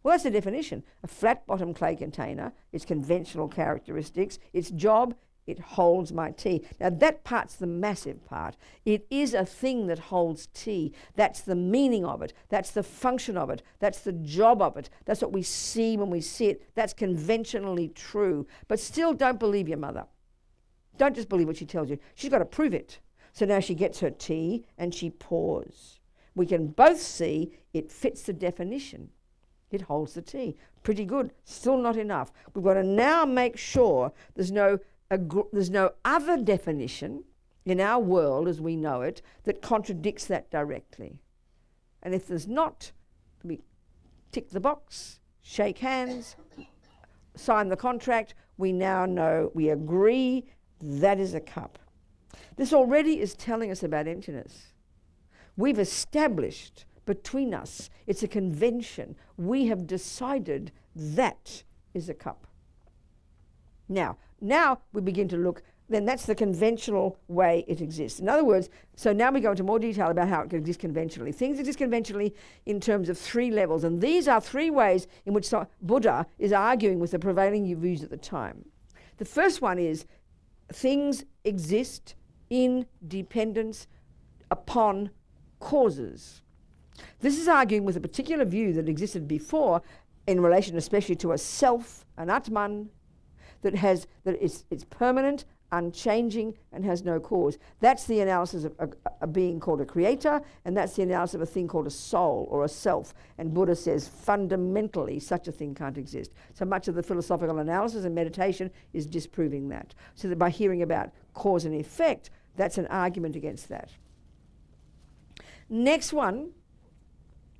Well, that's the definition. A flat-bottom clay container, its conventional characteristics, its job, it holds my tea. Now that part's the massive part. It is a thing that holds tea. That's the meaning of it. That's the function of it. That's the job of it. That's what we see when we see it. That's conventionally true. But still, don't believe your mother. Don't just believe what she tells you. She's got to prove it. So now she gets her tea and she pours. We can both see it fits the definition. It holds the tea. Pretty good. Still not enough. We've got to now make sure there's no other definition in our world as we know it that contradicts that directly. And if there's not, we tick the box, shake hands, sign the contract. We now know, we agree that is a cup. This already is telling us about emptiness. We've established between us, it's a convention. We have decided that is a cup. Now we begin to look, then that's the conventional way it exists. In other words, so now we go into more detail about how it can exist conventionally. Things exist conventionally in terms of 3 levels, and these are 3 ways in which Buddha is arguing with the prevailing views at the time. The first one is things exist in dependence upon causes. This is arguing with a particular view that existed before in relation especially to a self, an Atman, that it's permanent, unchanging, and has no cause. That's the analysis of a being called a creator, and that's the analysis of a thing called a soul or a self. And Buddha says fundamentally such a thing can't exist. So much of the philosophical analysis and meditation is disproving that. So that by hearing about cause and effect, that's an argument against that. Next one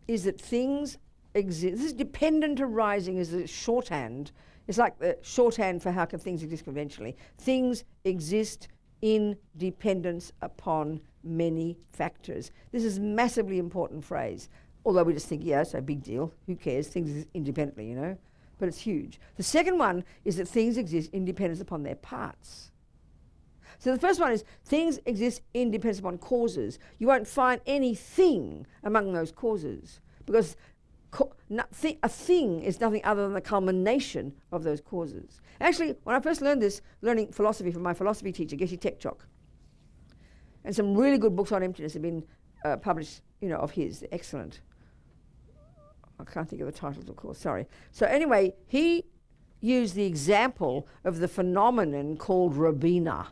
is that things exist. This is dependent arising is a shorthand. It's like the shorthand for how can things exist conventionally. Things exist in dependence upon many factors. This is a massively important phrase. Although we just think, yeah, it's a big deal. Who cares? Things exist independently, you know. But it's huge. The second one is that things exist in dependence upon their parts. So the first one is things exist in dependence upon causes. You won't find anything among those causes because a thing is nothing other than the culmination of those causes. Actually, when I first learned this, learning philosophy from my philosophy teacher, Geshe Tekchok, and some really good books on emptiness have been published, you know, of his. They're excellent. I can't think of the titles, of course, sorry. So anyway, he used the example of the phenomenon called Robina.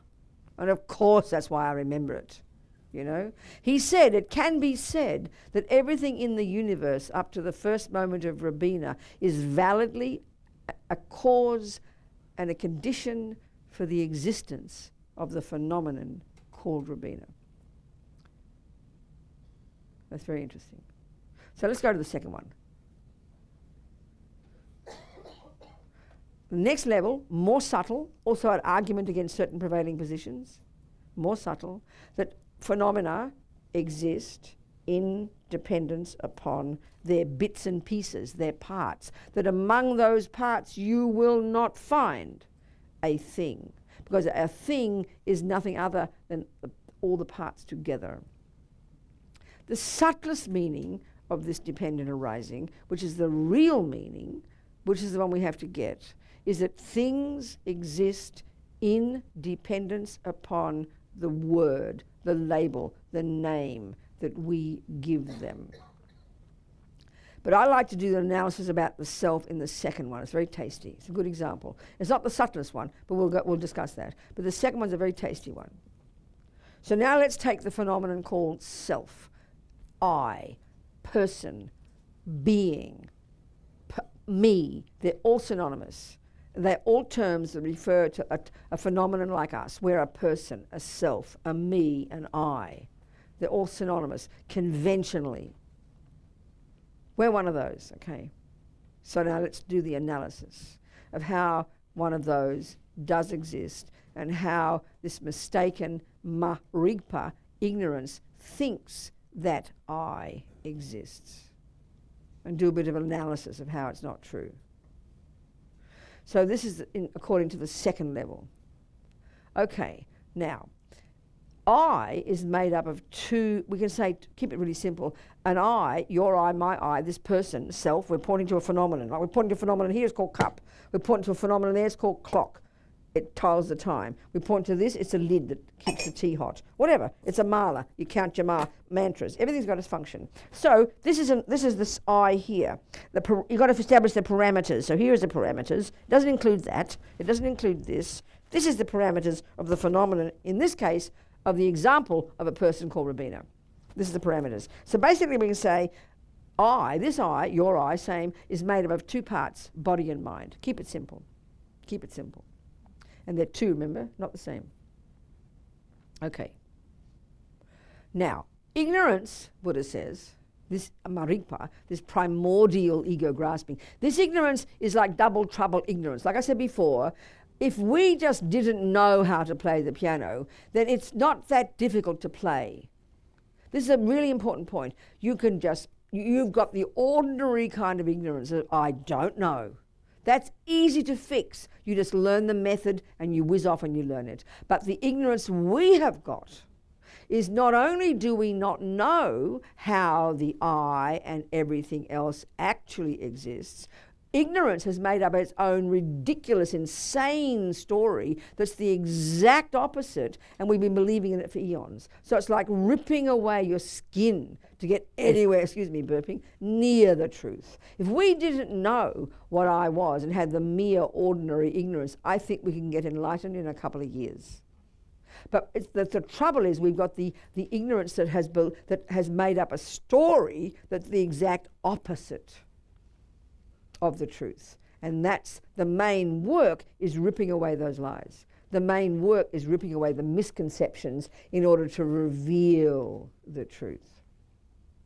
And of course, that's why I remember it. You know, he said it can be said that everything in the universe up to the first moment of Robina is validly a cause and a condition for the existence of the phenomenon called Robina. That's very interesting. So let's go to the second one. The next level, more subtle, also an argument against certain prevailing positions, more subtle, that phenomena exist in dependence upon their bits and pieces, their parts, that among those parts you will not find a thing, because a thing is nothing other than all the parts together. The subtlest meaning of this dependent arising, which is the real meaning, which is the one we have to get, is that things exist in dependence upon the word, the label, the name that we give them. But I like to do the analysis about the self in the second one. It's very tasty. It's a good example. It's not the subtlest one, but we'll discuss that. But the second one's a very tasty one. So now let's take the phenomenon called self. I, person, being, me. They're all synonymous. They're all terms that refer to a phenomenon like us. We're a person, a self, a me, an I. They're all synonymous, conventionally. We're one of those, okay? So now let's do the analysis of how one of those does exist and how this mistaken marigpa, ignorance, thinks that I exists. And do a bit of analysis of how it's not true. So this is according to the second level. Okay, now, I is made up of two, we can say, keep it really simple, an I, your I, my I, this person, self, we're pointing to a phenomenon. Like we're pointing to a phenomenon here, it's called cup. We're pointing to a phenomenon there, it's called clock. It tells the time. We point to this, it's a lid that keeps the tea hot. Whatever, it's a mala. You count your mantras. Everything's got its function. So this is this I here. You've got to establish the parameters. So here is the parameters. It doesn't include that. It doesn't include this. This is the parameters of the phenomenon, in this case, of the example of a person called Robina. This is the parameters. So basically we can say, I, this I, your I, same, is made up of two parts, body and mind. Keep it simple. Keep it simple. And they're two, remember, not the same. Okay. Now, ignorance, Buddha says, this marigpa, this primordial ego grasping, this ignorance is like double trouble ignorance. Like I said before, If we just didn't know how to play the piano, then it's not that difficult to play. This is a really important point. You've got the ordinary kind of ignorance that I don't know. That's easy to fix. You just learn the method and you whiz off and you learn it. But the ignorance we have got is not only do we not know how the I and everything else actually exists, ignorance has made up its own ridiculous, insane story that's the exact opposite, and we've been believing in it for eons. So it's like ripping away your skin to get anywhere, excuse me, burping, near the truth. If we didn't know what I was and had the mere ordinary ignorance, I think we can get enlightened in a couple of years. But the trouble is we've got the ignorance that has made up a story that's the exact opposite of the truth. And that's the main work, is ripping away those lies. The main work is ripping away the misconceptions in order to reveal the truth.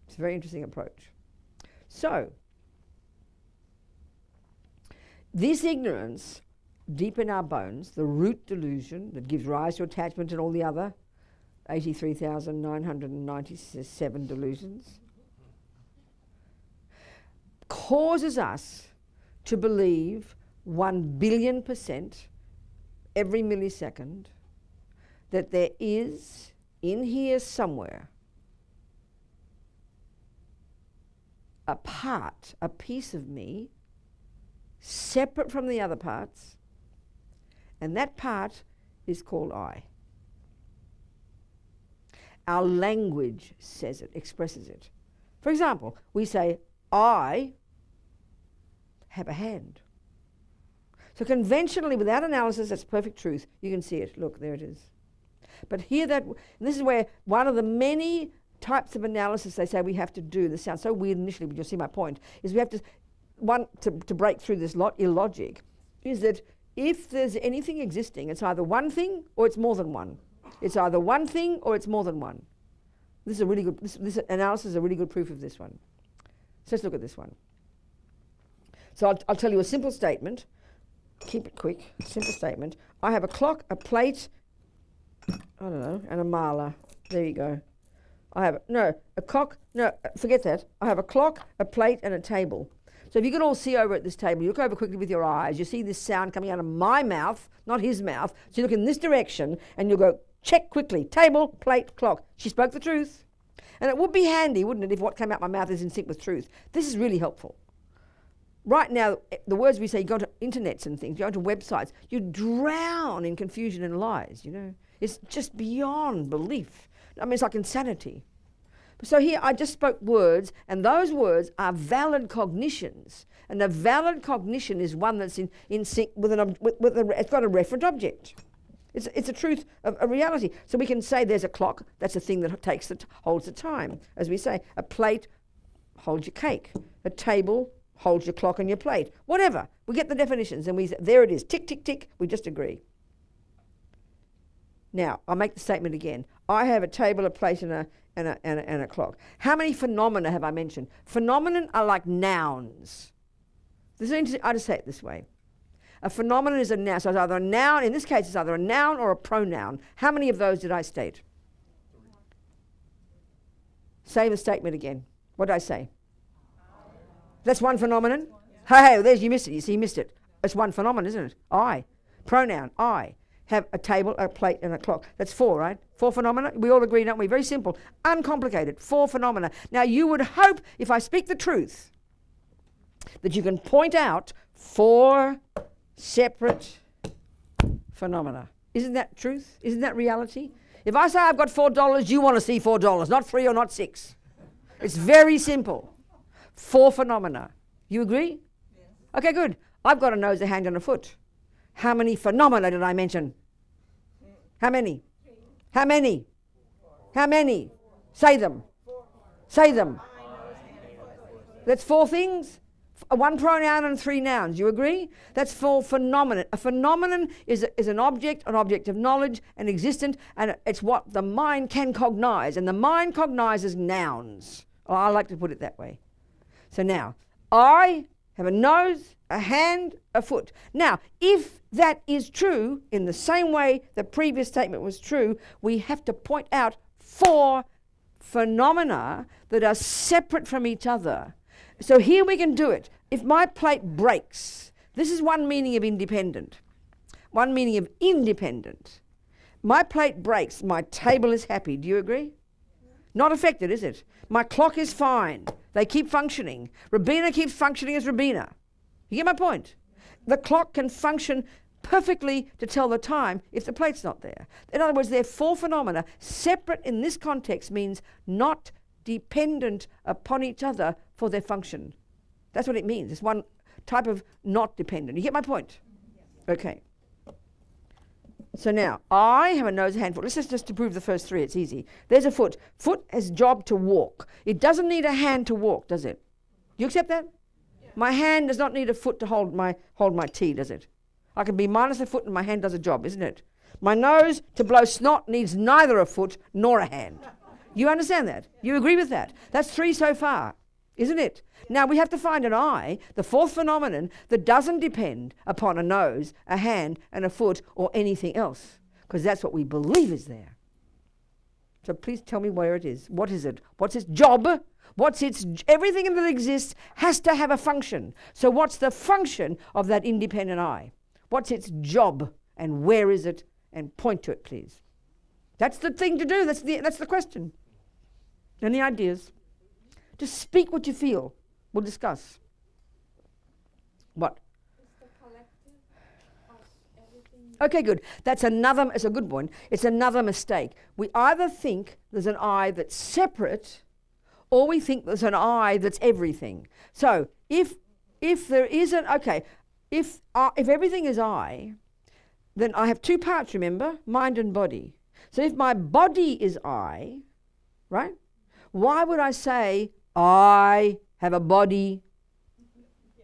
It's a very interesting approach. So, this ignorance deep in our bones, the root delusion that gives rise to attachment and all the other 83,997 delusions, causes us to believe 1,000,000,000% every millisecond that there is in here somewhere a part, a piece of me separate from the other parts, and that part is called I. Our language says it, expresses it. For example, we say, I have a hand. So conventionally, without analysis, that's perfect truth. You can see it. Look, there it is. But here and this is where one of the many types of analysis they say we have to do, this sounds so weird initially, but you'll see my point, is we have to break through this illogic, is that if there's anything existing, it's either one thing or it's more than one. It's either one thing or it's more than one. This is a really good, this analysis is a really good proof of this one. So let's look at this one. So I'll tell you a simple statement. Keep it quick. Simple statement. I have a clock, a plate, I don't know, and a mala. There you go. Forget that. I have a clock, a plate, and a table. So if you can all see over at this table, you look over quickly with your eyes, you see this sound coming out of my mouth, not his mouth. So you look in this direction and you'll go, check quickly, table, plate, clock. She spoke the truth. And it would be handy, wouldn't it, if what came out my mouth is in sync with truth. This is really helpful. Right now, the words we say, you go to internets and things, you go to websites, you drown in confusion and lies, you know. It's just beyond belief. I mean, it's like insanity. So here I just spoke words, and those words are valid cognitions. And a valid cognition is one that's in sync with it's got a referent object. It's a truth, a reality. So we can say there's a clock, that's a thing that holds the time. As we say, a plate holds your cake. A table holds your clock and your plate. Whatever. We get the definitions and we say, there it is, tick, tick, tick. We just agree. Now, I'll make the statement again. I have a table, a plate, and a clock. How many phenomena have I mentioned? Phenomenon are like nouns. This is interesting. I just say it this way. A phenomenon is a noun. So it's either a noun, in this case it's either a noun or a pronoun. How many of those did I state? Say the statement again. What did I say? That's one phenomenon? Hey, there's, you missed it. You see, you missed it. It's one phenomenon, isn't it? I. Pronoun, I. Have a table, a plate, and a clock. That's four, right? Four phenomena. We all agree, don't we? Very simple. Uncomplicated. Four phenomena. Now, you would hope, if I speak the truth, that you can point out four separate phenomena. Isn't that truth? Isn't that reality? If I say I've got $4, you want to see $4, not 3 or not 6. It's very simple. Four phenomena. You agree? Yes. Okay, good. I've got a nose, a hand, and a foot. How many phenomena did I mention? How many? How many? How many? Say them. Say them. That's four things. One pronoun and three nouns. You agree? That's four phenomena. A phenomenon is an object of knowledge, an existent, and it's what the mind can cognize. And the mind cognizes nouns. Oh, I like to put it that way. So now, I have a nose, a hand, a foot. Now, if that is true, in the same way the previous statement was true, we have to point out 4 phenomena that are separate from each other. So here we can do it. If my plate breaks, this is one meaning of independent. One meaning of independent. My plate breaks, my table is happy. Do you agree? Not affected, is it? My clock is fine. They keep functioning. Robina keeps functioning as Robina. You get my point? The clock can function perfectly to tell the time if the plate's not there. In other words, they're 4 phenomena. Separate in this context means not dependent upon each other for their function. That's what it means. It's one type of not dependent. You get my point? Okay. So now, I have a nose, a hand, foot. Let's just to prove the first 3, it's easy. There's a foot. Foot has job to walk. It doesn't need a hand to walk, does it? Do you accept that? Yeah. My hand does not need a foot to hold my tea, does it? I can be minus a foot and my hand does a job, isn't it? My nose to blow snot needs neither a foot nor a hand. You understand that? You agree with that? That's 3 so far, isn't it? Now we have to find an I, the 4th phenomenon, that doesn't depend upon a nose, a hand, and a foot, or anything else, because that's what we believe is there. So please tell me where it is. What is it? What's its job? Everything that exists has to have a function. So what's the function of that independent I? What's its job, and where is it? And point to it, please. That's the thing to do. That's the question. Any ideas? Just speak what you feel. We'll discuss. What? It's the collective of everything. Okay, good. It's a good one. It's another mistake. We either think there's an I that's separate, or we think there's an I that's everything. So if there isn't, okay, if everything is I, then I have 2 parts, remember? Mind and body. So if my body is I, right? Why would I say I have a body?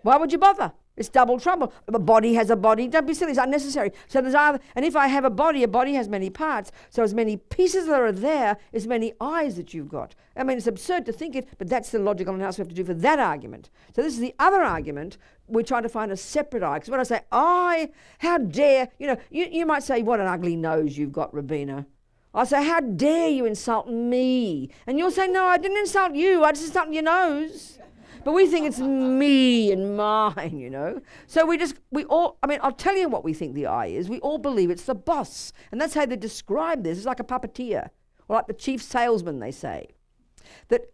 Why would you bother? It's double trouble. A body has a body. Don't be silly. It's unnecessary. So there's either, and if I have a body has many parts. So as many pieces that are there, as many eyes that you've got. I mean, it's absurd to think it, but that's the logical analysis we have to do for that argument. So this is the other argument. We're trying to find a separate I. Because when I say I, how dare, you might say, what an ugly nose you've got, Robina. I say, how dare you insult me? And you'll say, no, I didn't insult you. I just insulted your nose. But we think it's me and mine, So I'll tell you what we think the I is. We all believe it's the boss. And that's how they describe this. It's like a puppeteer, or like the chief salesman, they say.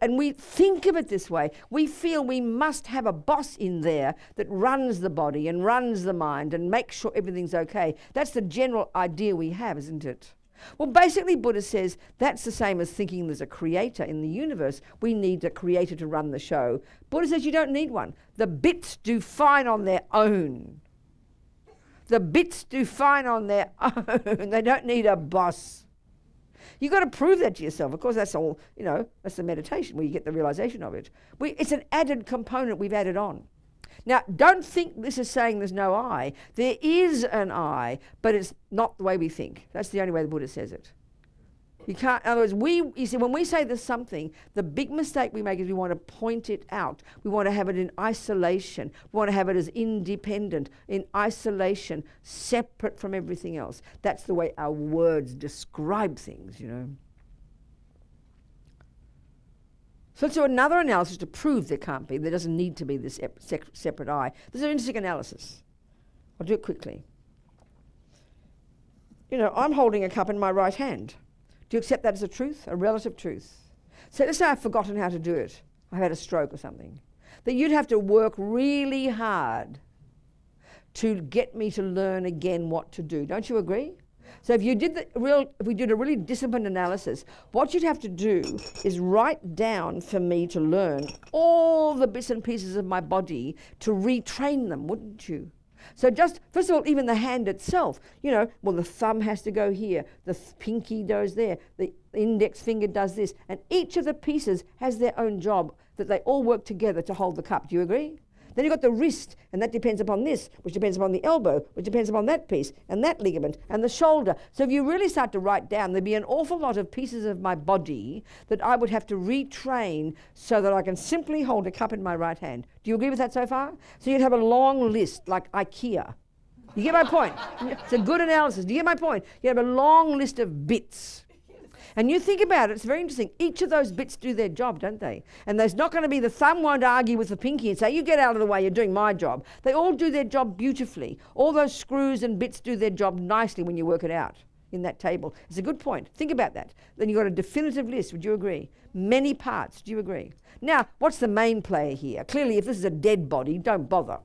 And we think of it this way. We feel we must have a boss in there that runs the body and runs the mind and makes sure everything's okay. That's the general idea we have, isn't it? Well, basically, Buddha says that's the same as thinking there's a creator in the universe. We need a creator to run the show. Buddha says you don't need one. The bits do fine on their own. The bits do fine on their own. They don't need a boss. You've got to prove that to yourself. Of course, that's all, that's the meditation where you get the realization of it. It's an added component we've added on. Now, don't think this is saying there's no I. There is an I, but it's not the way we think. That's the only way the Buddha says it. You can't, in other words, when we say there's something, the big mistake we make is we want to point it out. We want to have it in isolation. We want to have it as independent, in isolation, separate from everything else. That's the way our words describe things, So let's do another analysis to prove there doesn't need to be this separate I. There's an interesting analysis. I'll do it quickly. I'm holding a cup in my right hand. Do you accept that as a truth, a relative truth? So let's say I've forgotten how to do it. I've had a stroke or something. Then you'd have to work really hard to get me to learn again what to do. Don't you agree? So if we did a really disciplined analysis, what you'd have to do is write down for me to learn all the bits and pieces of my body to retrain them, wouldn't you? So just, first of all, even the hand itself, the thumb has to go here, the pinky goes there, the index finger does this, and each of the pieces has their own job that they all work together to hold the cup. Do you agree? Then you've got the wrist, and that depends upon this, which depends upon the elbow, which depends upon that piece, and that ligament, and the shoulder. So if you really start to write down, there'd be an awful lot of pieces of my body that I would have to retrain so that I can simply hold a cup in my right hand. Do you agree with that so far? So you'd have a long list, like IKEA. You get my point? It's a good analysis. Do you get my point? You have a long list of bits. And you think about it, it's very interesting. Each of those bits do their job, don't they? And there's not going to be the thumb won't argue with the pinky and say, you get out of the way, you're doing my job. They all do their job beautifully. All those screws and bits do their job nicely when you work it out in that table. It's a good point. Think about that. Then you've got a definitive list. Would you agree? Many parts. Do you agree? Now, what's the main player here? Clearly, if this is a dead body, don't bother.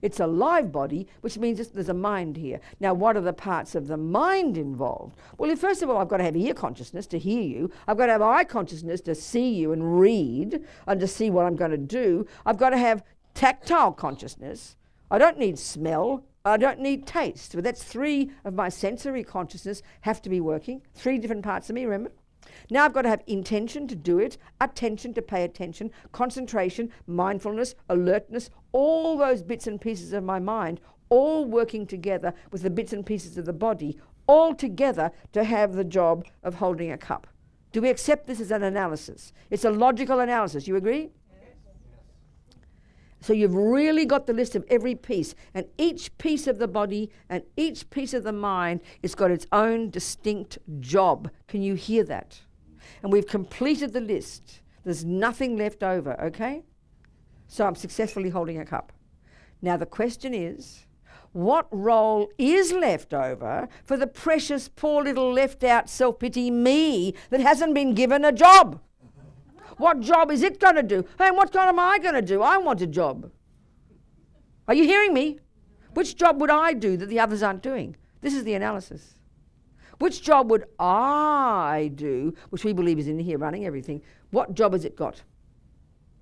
It's a live body, which means there's a mind here. Now, what are the parts of the mind involved? Well, first of all, I've got to have ear consciousness to hear you. I've got to have eye consciousness to see you and read and to see what I'm going to do. I've got to have tactile consciousness. I don't need smell. I don't need taste. But that's 3 of my sensory consciousness have to be working. 3 different parts of me, remember? Now I've got to have intention to do it, attention to pay attention, concentration, mindfulness, alertness, all those bits and pieces of my mind, all working together with the bits and pieces of the body, all together to have the job of holding a cup. Do we accept this as an analysis? It's a logical analysis. You agree? Yes. So you've really got the list of every piece, and each piece of the body and each piece of the mind has got its own distinct job. Can you hear that? And we've completed the list. There's nothing left over, okay? So I'm successfully holding a cup. Now the question is, what role is left over for the precious, poor little left out self-pity me that hasn't been given a job? What job is it going to do? And what job am I going to do? I want a job. Are you hearing me? Which job would I do that the others aren't doing? This is the analysis. Which job would I do, which we believe is in here running everything? What job has it got?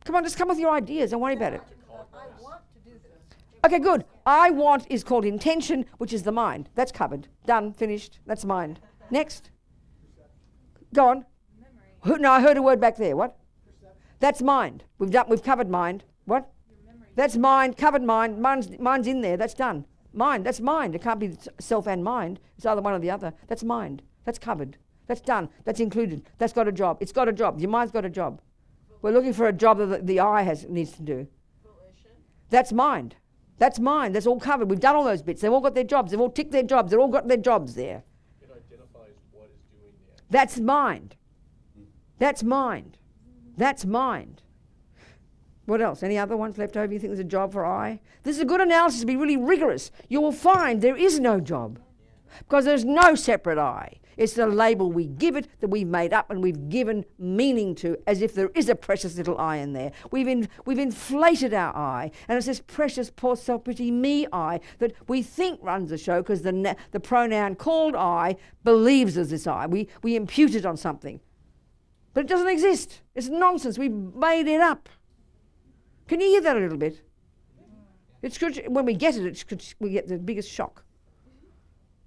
Come on, just come with your ideas. Don't worry about it. I want to do this. Okay, good. I want is called intention, which is the mind. That's covered. Done. Finished. That's mind. Next. Go on. No, I heard a word back there. What? That's mind. We've covered mind. What? That's mind. Covered mind. Mind's in there. That's done. Mind. That's mind. It can't be self and mind. It's either one or the other. That's mind. That's covered. That's done. That's included. That's got a job. It's got a job. Your mind's got a job. We're looking for a job that the eye needs to do. Volition. That's mind. That's mind. That's all covered. We've done all those bits. They've all got their jobs. They've all ticked their jobs. They've all got their jobs there. It identifies what is doing the action. That's mind. That's mind. That's mind. What else? Any other ones left over you think there's a job for I? This is a good analysis to be really rigorous. You will find there is no job because there's no separate I. It's the label we give it that we've made up and we've given meaning to as if there is a precious little I in there. We've inflated our I, and it's this precious, poor, self-pity me I that we think runs the show because the pronoun called I believes there's this I. We impute it on something. But it doesn't exist. It's nonsense. We've made it up. Can you hear that a little bit? It's good. When we get it, we get the biggest shock.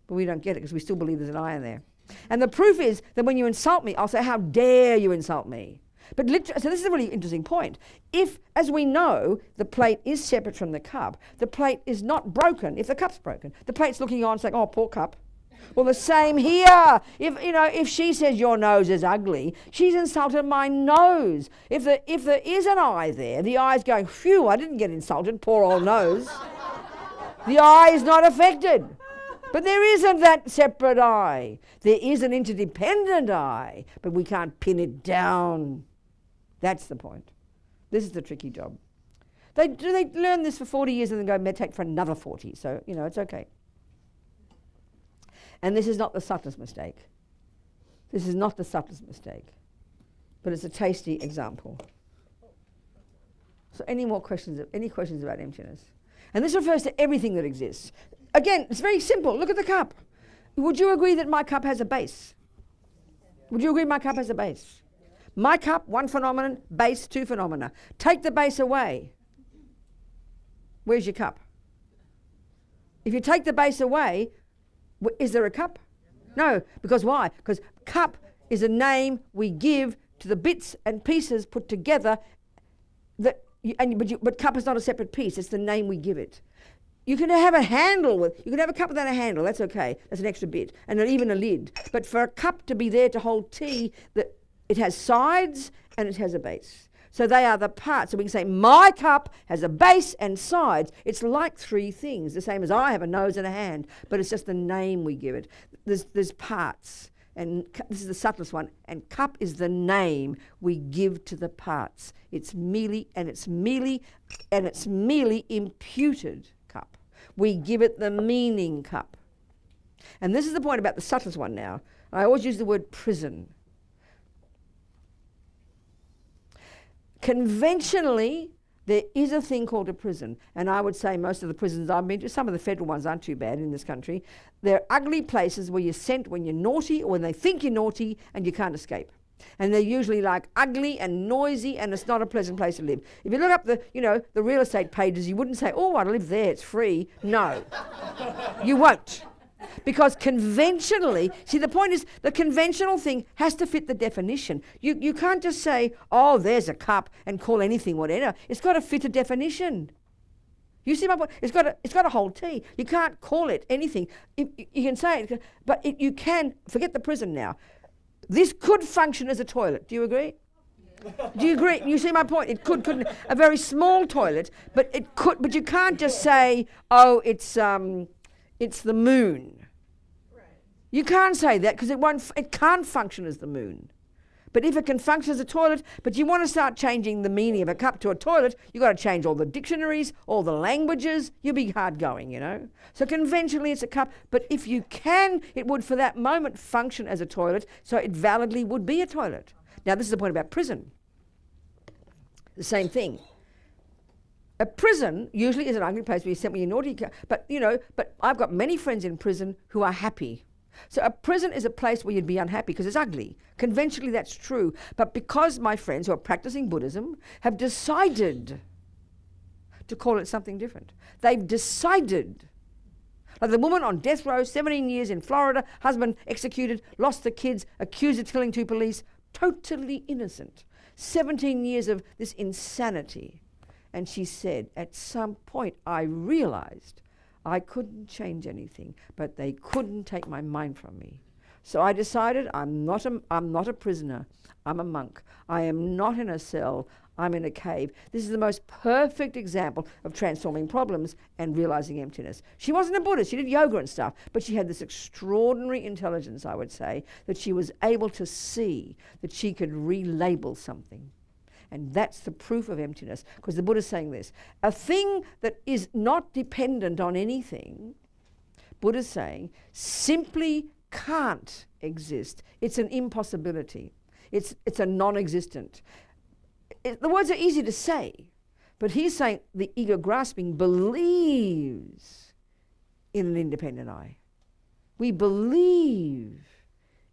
But we don't get it because we still believe there's an I in there. And the proof is that when you insult me, I'll say, how dare you insult me? But so this is a really interesting point. If, as we know, the plate is separate from the cup, the plate is not broken if the cup's broken. The plate's looking on saying, oh, poor cup. Well, the same here. If she says your nose is ugly, she's insulted my nose. If there is an I there, the I's going, phew, I didn't get insulted, poor old nose. The I is not affected. But there isn't that separate I. There is an interdependent I, but we can't pin it down. That's the point. This is the tricky job. They learn this for 40 years and then go meditate for another 40, so, it's okay. And this is not the subtlest mistake. This is not the subtlest mistake. But it's a tasty example. So any questions about emptiness? And this refers to everything that exists. Again, it's very simple. Look at the cup. Would you agree that my cup has a base? Would you agree my cup has a base? My cup, one phenomenon, base, two phenomena. Take the base away. Where's your cup? If you take the base away, is there a cup? No. Because why? Because cup is a name we give to the bits and pieces put together that But cup is not a separate piece. It's the name we give it. You can have a handle you can have a cup without a handle. That's okay. That's an extra bit, and even a lid. But for a cup to be there to hold tea, it has sides and it has a base. So they are the parts. So we can say my cup has a base and sides. It's like three things, the same as I have a nose and a hand, but it's just the name we give it. There's parts, and this is the subtlest one. And cup is the name we give to the parts. It's merely imputed cup. We give it the meaning cup. And this is the point about the subtlest one now. I always use the word prison. Conventionally, there is a thing called a prison. And I would say most of the prisons I've been to, some of the federal ones aren't too bad in this country, they're ugly places where you're sent when you're naughty or when they think you're naughty and you can't escape. And they're usually like ugly and noisy, and it's not a pleasant place to live. If you look up the real estate pages, you wouldn't say, oh, I live there, it's free. No, you won't. Because conventionally, see, the point is the conventional thing has to fit the definition. You can't just say, oh, there's a cup and call anything whatever. It's got to fit a definition. You see my point? It's got to hold tea. You can't call it anything. You can say it, but you can, forget the prison now. This could function as a toilet. Do you agree? Do you agree? You see my point? It couldn't. A very small toilet, but it could. But you can't just say, oh, it's the moon. Right. You can't say that because it can't function as the moon. But if it can function as a toilet, but you want to start changing the meaning of a cup to a toilet, you've got to change all the dictionaries, all the languages. You'll be hard going, So conventionally it's a cup, but if you can, it would for that moment function as a toilet, so it validly would be a toilet. Now this is the point about prison. The same thing. A prison usually is an ugly place where you're sent when you're naughty, but I've got many friends in prison who are happy. So a prison is a place where you'd be unhappy because it's ugly. Conventionally that's true, but because my friends who are practicing Buddhism have decided to call it something different. They've decided. Like the woman on death row, 17 years in Florida, husband executed, lost the kids, accused of killing 2 police, totally innocent. 17 years of this insanity. And she said, at some point I realized I couldn't change anything, but they couldn't take my mind from me. So I decided I'm not a prisoner. I'm a monk. I am not in a cell. I'm in a cave. This is the most perfect example of transforming problems and realizing emptiness. She wasn't a Buddhist. She did yoga and stuff, but she had this extraordinary intelligence, I would say, that she was able to see that she could relabel something. And that's the proof of emptiness, because the Buddha's saying this. A thing that is not dependent on anything, Buddha's saying, simply can't exist. It's an impossibility. It's a non-existent. The words are easy to say, but he's saying the ego grasping believes in an independent I. We believe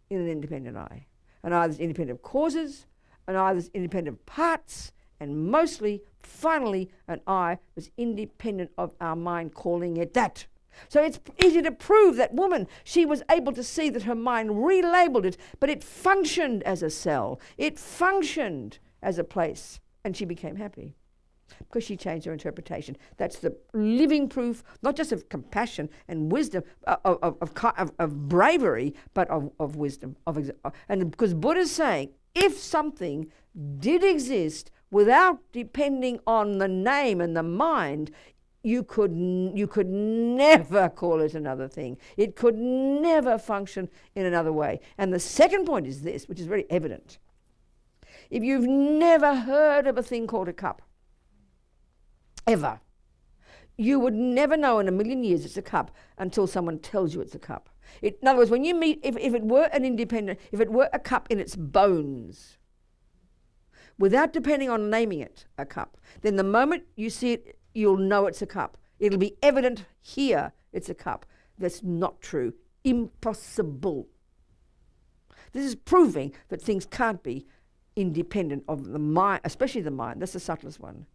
in an independent I. An I that's independent of causes, an I that's independent of parts, and mostly, finally, an I that's independent of our mind calling it that. So it's easy to prove that woman, she was able to see that her mind relabeled it, but it functioned as a cell. It functioned as a place, and she became happy because she changed her interpretation. That's the living proof, not just of compassion and wisdom, of bravery, but of wisdom. And because Buddha's saying, if something did exist without depending on the name and the mind, you could never call it another thing. It could never function in another way. And the second point is this, which is very evident. If you've never heard of a thing called a cup, ever, you would never know in a million years it's a cup until someone tells you it's a cup. In other words, when you meet, if it were an independent, if it were a cup in its bones, without depending on naming it a cup, then the moment you see it, you'll know it's a cup. It'll be evident here it's a cup. That's not true. Impossible. This is proving that things can't be independent of the mind, especially the mind. That's the subtlest one.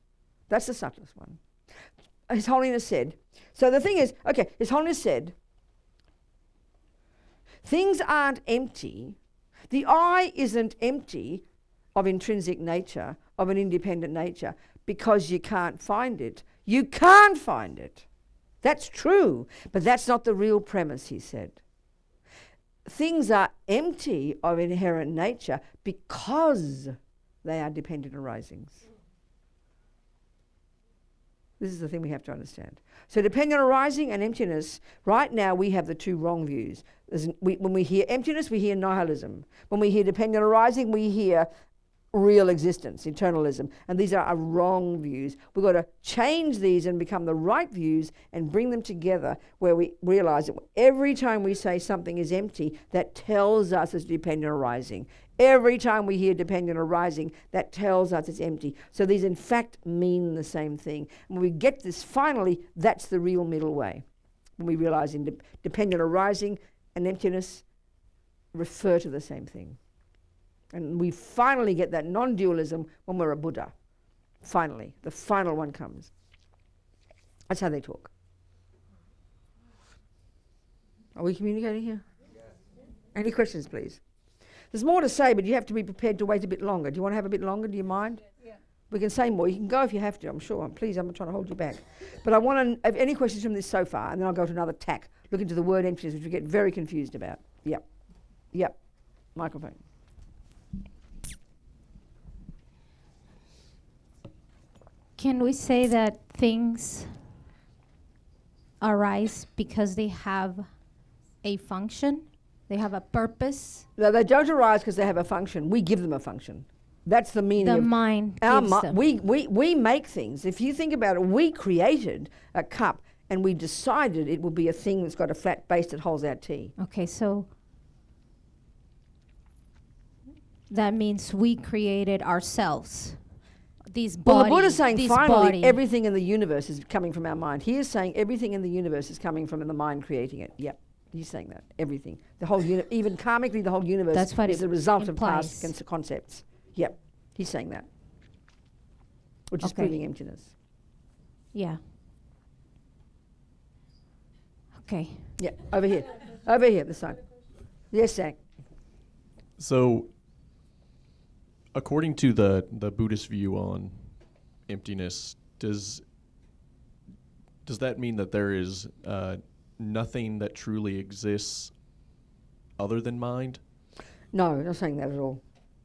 That's the subtlest one. His Holiness said, so the thing is, okay, His Holiness said, things aren't empty. The I isn't empty of intrinsic nature, of an independent nature, because you can't find it. You can't find it. That's true, but that's not the real premise, he said. Things are empty of inherent nature because they are dependent arisings. This is the thing we have to understand. So dependent arising and emptiness, right now we have the two wrong views. When we hear emptiness, we hear nihilism. When we hear dependent arising, we hear real existence, eternalism. And these are wrong views. We've got to change these and become the right views and bring them together, where we realize that every time we say something is empty, that tells us it's dependent arising. Every time we hear dependent arising, that tells us it's empty. So these in fact mean the same thing. When we get this, finally, that's the real middle way. When we realize dependent arising and emptiness refer to the same thing. And we finally get that non-dualism when we're a Buddha. Finally, the final one comes. That's how they talk. Are we communicating here? Yeah. Any questions, please? There's more to say, but you have to be prepared to wait a bit longer. Do you want to have a bit longer? Do you mind? Yeah. We can say more. You can go if you have to, I'm sure. Please, I'm not trying to hold you back. But I want to have any questions from this so far, and then I'll go to another tack. Look into the word emptiness, which we get very confused about. Yep. Yep. Microphone. Can we say that things arise because they have a function? They have a purpose? No, they don't arise because they have a function. We give them a function. That's the meaning The of mind our gives them. We make things. If you think about it, we created a cup and we decided it would be a thing that's got a flat base that holds our tea. Okay, so that means we created ourselves. These body, Well, the Buddha's saying this finally body. everything in the universe is coming from our mind. He is saying everything in the universe is coming from the mind creating it. Yep. He's saying that. Everything. The whole even karmically, the whole universe That's what is it the result implies. of past concepts. Yep. He's saying that. Which is Okay. proving emptiness. Yeah. Okay. Yeah. Over here. Over here, this side. Yes, Zach. So, according to the Buddhist view on emptiness, does that mean that there is nothing that truly exists other than mind? No, not saying that at all.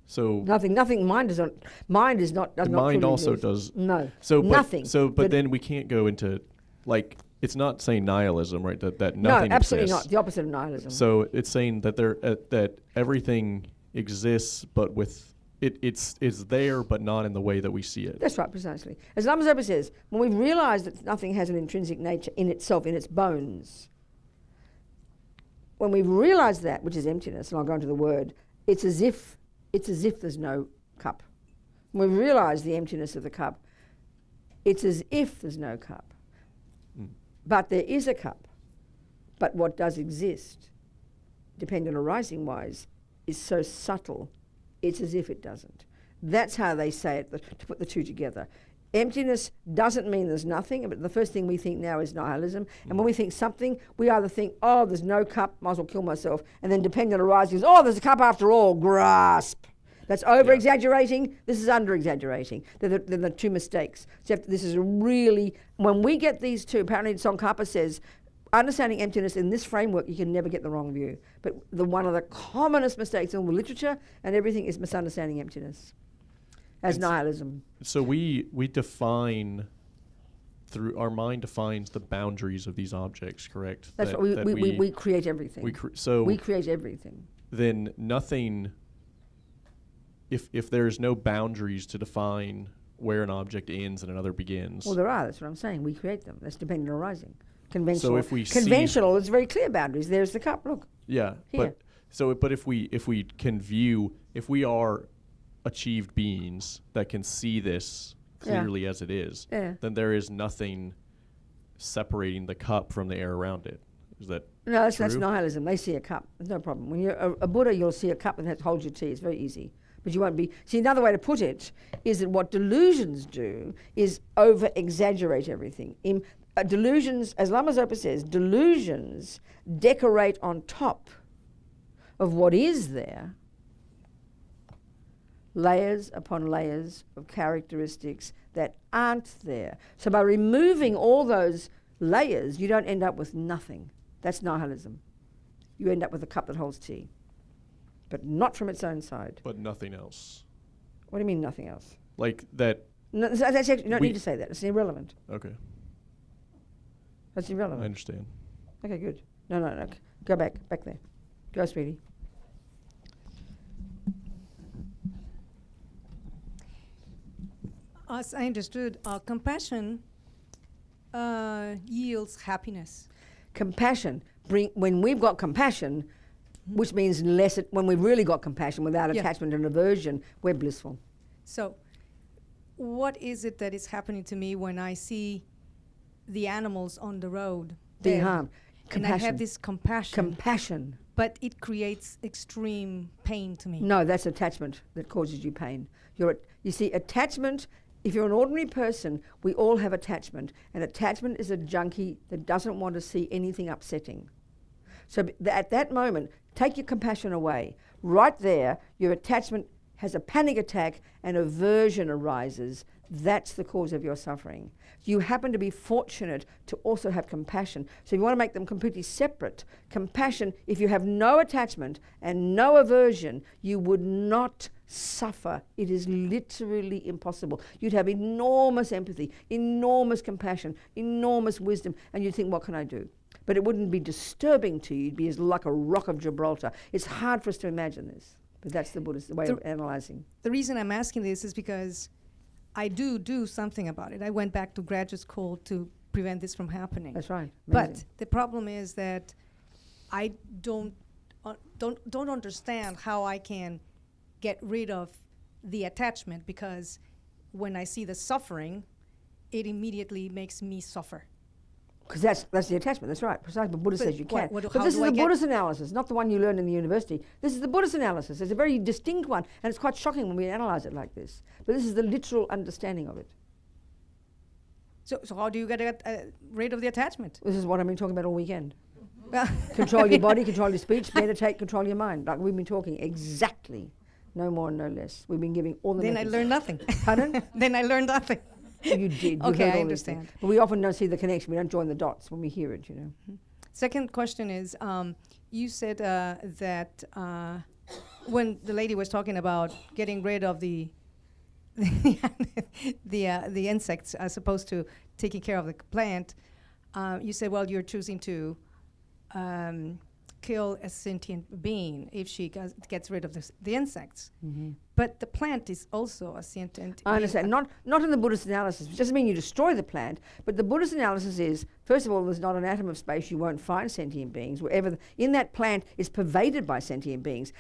So Nothing. Mind is not. Mind is not. Does the not mind truly also exist. does. No. So nothing. But then we can't go into, like, it's not saying nihilism, right? That no, nothing absolutely exists. not. The opposite of nihilism. So it's saying that that everything exists, but with it's there, but not in the way that we see it. That's right, precisely. As Lama Zopa says, when we've realised that nothing has an intrinsic nature in itself, in its bones, when we've realised that, which is emptiness, and I'll go into the word, it's as if there's no cup. When we've realised the emptiness of the cup, it's as if there's no cup. But there is a cup. But what does exist, dependent arising wise, is so subtle, it's as if it doesn't. That's how they say it, to put the two together. Emptiness doesn't mean there's nothing, but the first thing we think now is nihilism. And when we think something, we either think, oh, there's no cup, might as well kill myself. And then dependent arising is, oh, there's a cup after all, grasp. That's over-exaggerating. This is under-exaggerating. They're the two mistakes. So this is really, when we get these two, apparently Tsongkhapa says, understanding emptiness in this framework, you can never get the wrong view. But one of the commonest mistakes in all the literature and everything is misunderstanding emptiness as nihilism. So we define, through our mind defines the boundaries of these objects, correct? That's what we create everything. We create everything. Then nothing, if there's no boundaries to define where an object ends and another begins. Well, there are. That's what I'm saying. We create them. That's dependent arising. Conventional. So if we conventional, it's very clear boundaries. There's the cup. Look. Yeah. Here. But if we can view, if we are achieved beings that can see this clearly as it is, then there is nothing separating the cup from the air around it. Is that No, that's true? nihilism. They see a cup. There's no problem. When you're a Buddha, you'll see a cup and that holds your tea. It's very easy. But you won't be... See, another way to put it is that what delusions do is over-exaggerate everything. Delusions, as Lama Zopa says, delusions decorate on top of what is there, layers upon layers of characteristics that aren't there. So by removing all those layers, you don't end up with nothing. That's nihilism. You end up with a cup that holds tea, but not from its own side. But nothing else. What do you mean nothing else? Like that. No, that's actually, you don't need to say that. It's irrelevant. Okay. That's irrelevant. I understand. Okay, good. No. Go back there. Go, sweetie. As I understood, compassion yields happiness. Compassion. When we've got compassion, which means less, when we've really got compassion without attachment and aversion, we're blissful. So what is it that is happening to me when I see the animals on the road Being dead, harmed. and I have this compassion, Compassion. but it creates extreme pain to me? No, that's attachment that causes you pain. You see, attachment, if you're an ordinary person, we all have attachment. And attachment is a junkie that doesn't want to see anything upsetting. So at that moment, take your compassion away. Right there, your attachment has a panic attack and aversion arises. That's the cause of your suffering. You happen to be fortunate to also have compassion. So if you want to make them completely separate, compassion, if you have no attachment and no aversion, you would not suffer. It is literally impossible. You'd have enormous empathy, enormous compassion, enormous wisdom, and you'd think, what can I do? But it wouldn't be disturbing to you. You'd be as like a rock of Gibraltar. It's hard for us to imagine this, but that's the Buddhist way of analyzing. The reason I'm asking this is because I do something about it. I went back to graduate school to prevent this from happening. That's right. But Amazing. the problem is that I don't understand how I can get rid of the attachment, because when I see the suffering, it immediately makes me suffer. Because that's the attachment, that's right. Precisely, but Buddha But says you what- can. what- But how this do is I the get- Buddhist analysis, not the one you learn in the university. This is the Buddhist analysis. It's a very distinct one, and it's quite shocking when we analyze it like this. But this is the literal understanding of it. So how do you get rid of the attachment? This is what I've been talking about all weekend. Well, Control your body, control your speech, meditate, control your mind. Like we've been talking exactly, no more and no less. We've been giving all the then I methods. learned nothing. Pardon? Then I learned nothing. You did. You Okay, heard I all these things. understand. But we often don't see the connection. We don't join the dots when we hear it, you know. Second question is, you said that when the lady was talking about getting rid of the the insects as opposed to taking care of the plant, you said, well, you're choosing to kill a sentient being if she gets rid of the insects. Mm-hmm. But the plant is also a sentient I understand. being. Not in the Buddhist analysis, which doesn't mean you destroy the plant, but the Buddhist analysis is, first of all, there's not an atom of space you won't find sentient beings. Wherever in that plant is pervaded by sentient beings.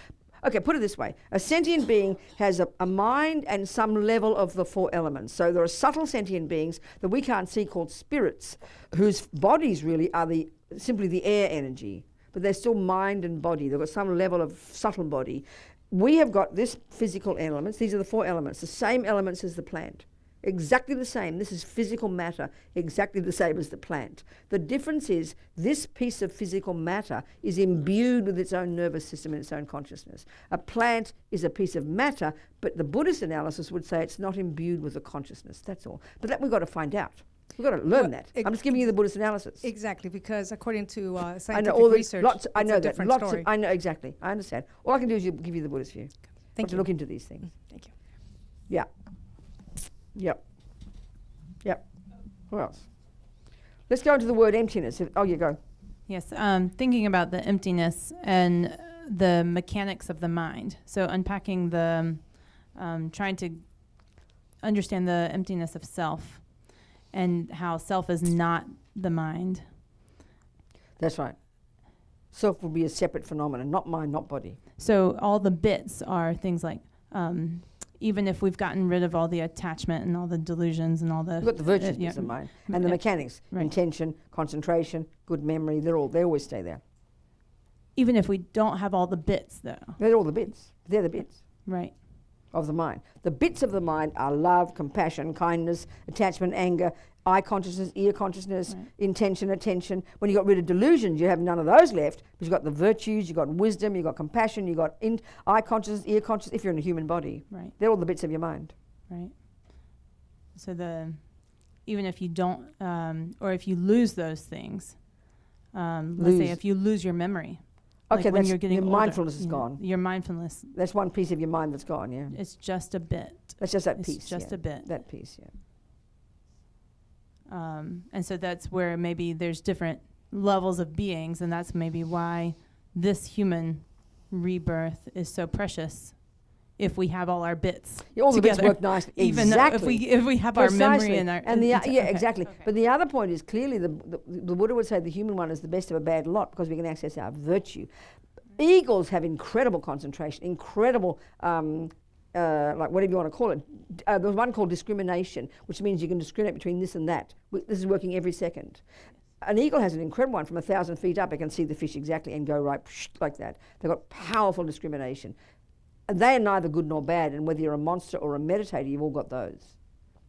Okay, put it this way. A sentient being has a mind and some level of the four elements. So there are subtle sentient beings that we can't see called spirits, whose bodies really are simply the air energy. But they're still mind and body. They've got some level of subtle body. We have got this physical elements. These are the four elements, the same elements as the plant. Exactly the same. This is physical matter, exactly the same as the plant. The difference is this piece of physical matter is imbued with its own nervous system and its own consciousness. A plant is a piece of matter, but the Buddhist analysis would say it's not imbued with a consciousness. That's all. But that we've got to find out. We've got to learn that. I'm just giving you the Buddhist analysis. Exactly, because according to I know scientific all the research, I it's know a that. different Lots story. of, I know exactly. I understand. All I can do is give you the Buddhist view. Thank to you. look into these things. Thank you. Yeah. Yep. Yep. Who else? Let's go into the word emptiness. Oh, you go. Yes, thinking about the emptiness and the mechanics of the mind. So unpacking trying to understand the emptiness of self and how self is not the mind. That's right. Self will be a separate phenomenon, not mind, not body. So all the bits are things like, even if we've gotten rid of all the attachment and all the delusions and all the... You've got the virtues yeah, bits of mind. And the yeah, mechanics, right. intention, concentration, good memory, they always stay there. Even if we don't have all the bits, though. They're all the bits. They're the bits. Right. of the mind. The bits of the mind are love, compassion, kindness, attachment, anger, eye consciousness, ear consciousness, intention, attention. When you got rid of delusions, you have none of those left, but you've got the virtues, you've got wisdom, you've got compassion, you've got eye consciousness, ear consciousness, if you're in a human body. Right. They're all the bits of your mind. Right. So even if you don't, or if you lose those things, let's say if you lose your memory. Okay, like when that's you're getting your older, mindfulness is gone. Your mindfulness. That's one piece of your mind that's gone, yeah. It's just a bit. That's just that It's piece. just yeah. a bit. That piece, yeah. And so that's where maybe there's different levels of beings, and that's maybe why this human rebirth is so precious. If we have all our bits, Yeah, all together. the bits work nicely. Even exactly. if we have our memory Precisely. and our yeah, okay. exactly. Okay. But the other point is clearly the Buddha would say the human one is the best of a bad lot because we can access our virtue. Eagles have incredible concentration, incredible, like whatever you want to call it. There's one called discrimination, which means you can discriminate between this and that. This is working every second. An eagle has an incredible one from 1,000 feet up. It can see the fish exactly and go right like that. They've got powerful discrimination. And they are neither good nor bad, and whether you're a monster or a meditator, you've all got those.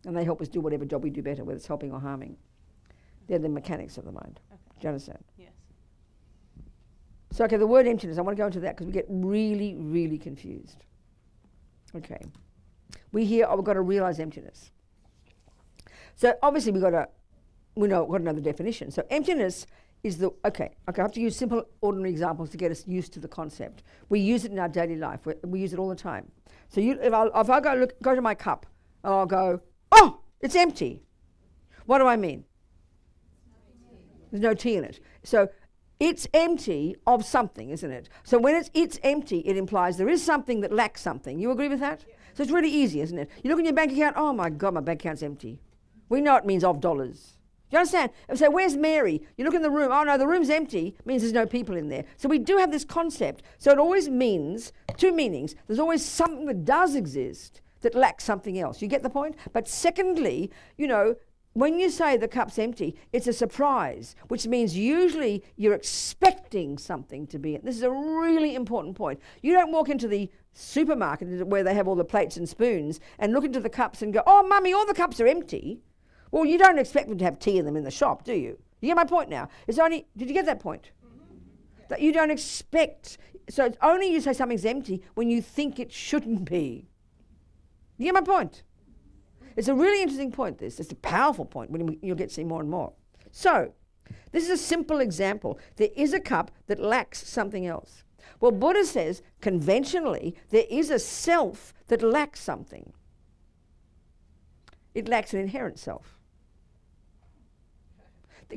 And they help us do whatever job we do better, whether it's helping or harming. They're the mechanics of the mind. Okay. Do you understand? Yes. So, okay, the word emptiness, I want to go into that because we get really, really confused. Okay. We hear, we've got to realize emptiness. So, obviously, we've got to know the definition. So, emptiness is the, okay, I have to use simple, ordinary examples to get us used to the concept. We use it in our daily life. We use it all the time. So, if I go to my cup, and I'll go, oh, it's empty. What do I mean? There's no tea in it. So, it's empty of something, isn't it? So when it's empty, it implies there is something that lacks something. You agree with that? Yeah. So it's really easy, isn't it? You look in your bank account, oh my God, my bank account's empty. We know it means of dollars. Do you understand? And so where's Mary? You look in the room, oh no, the room's empty, means there's no people in there. So we do have this concept. So it always means, two meanings. There's always something that does exist that lacks something else. You get the point? But secondly, when you say the cup's empty, it's a surprise, which means usually you're expecting something to be. This is a really important point. You don't walk into the supermarket where they have all the plates and spoons and look into the cups and go, oh, mummy, all the cups are empty. Well, you don't expect them to have tea in them in the shop, do you? You get my point now? It's only, did you get that point? Mm-hmm. That you don't expect. So it's only you say something's empty when you think it shouldn't be. You get my point? It's a really interesting point, this. It's a powerful point when you'll get to see more and more. So, this is a simple example. There is a cup that lacks something else. Well, Buddha says, conventionally, there is a self that lacks something. It lacks an inherent self.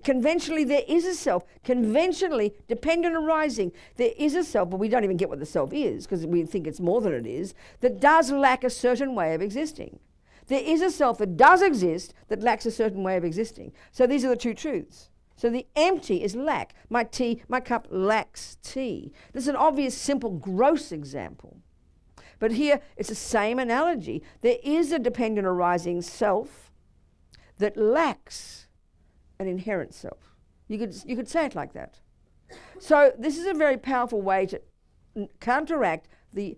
Conventionally, there is a self. Conventionally, dependent arising, there is a self, but we don't even get what the self is, because we think it's more than it is, that does lack a certain way of existing. There is a self that does exist that lacks a certain way of existing. So these are the two truths. So the empty is lack. My cup lacks tea. This is an obvious, simple, gross example. But here it's the same analogy. There is a dependent arising self that lacks an inherent self. You could say it like that. So this is a very powerful way to counteract the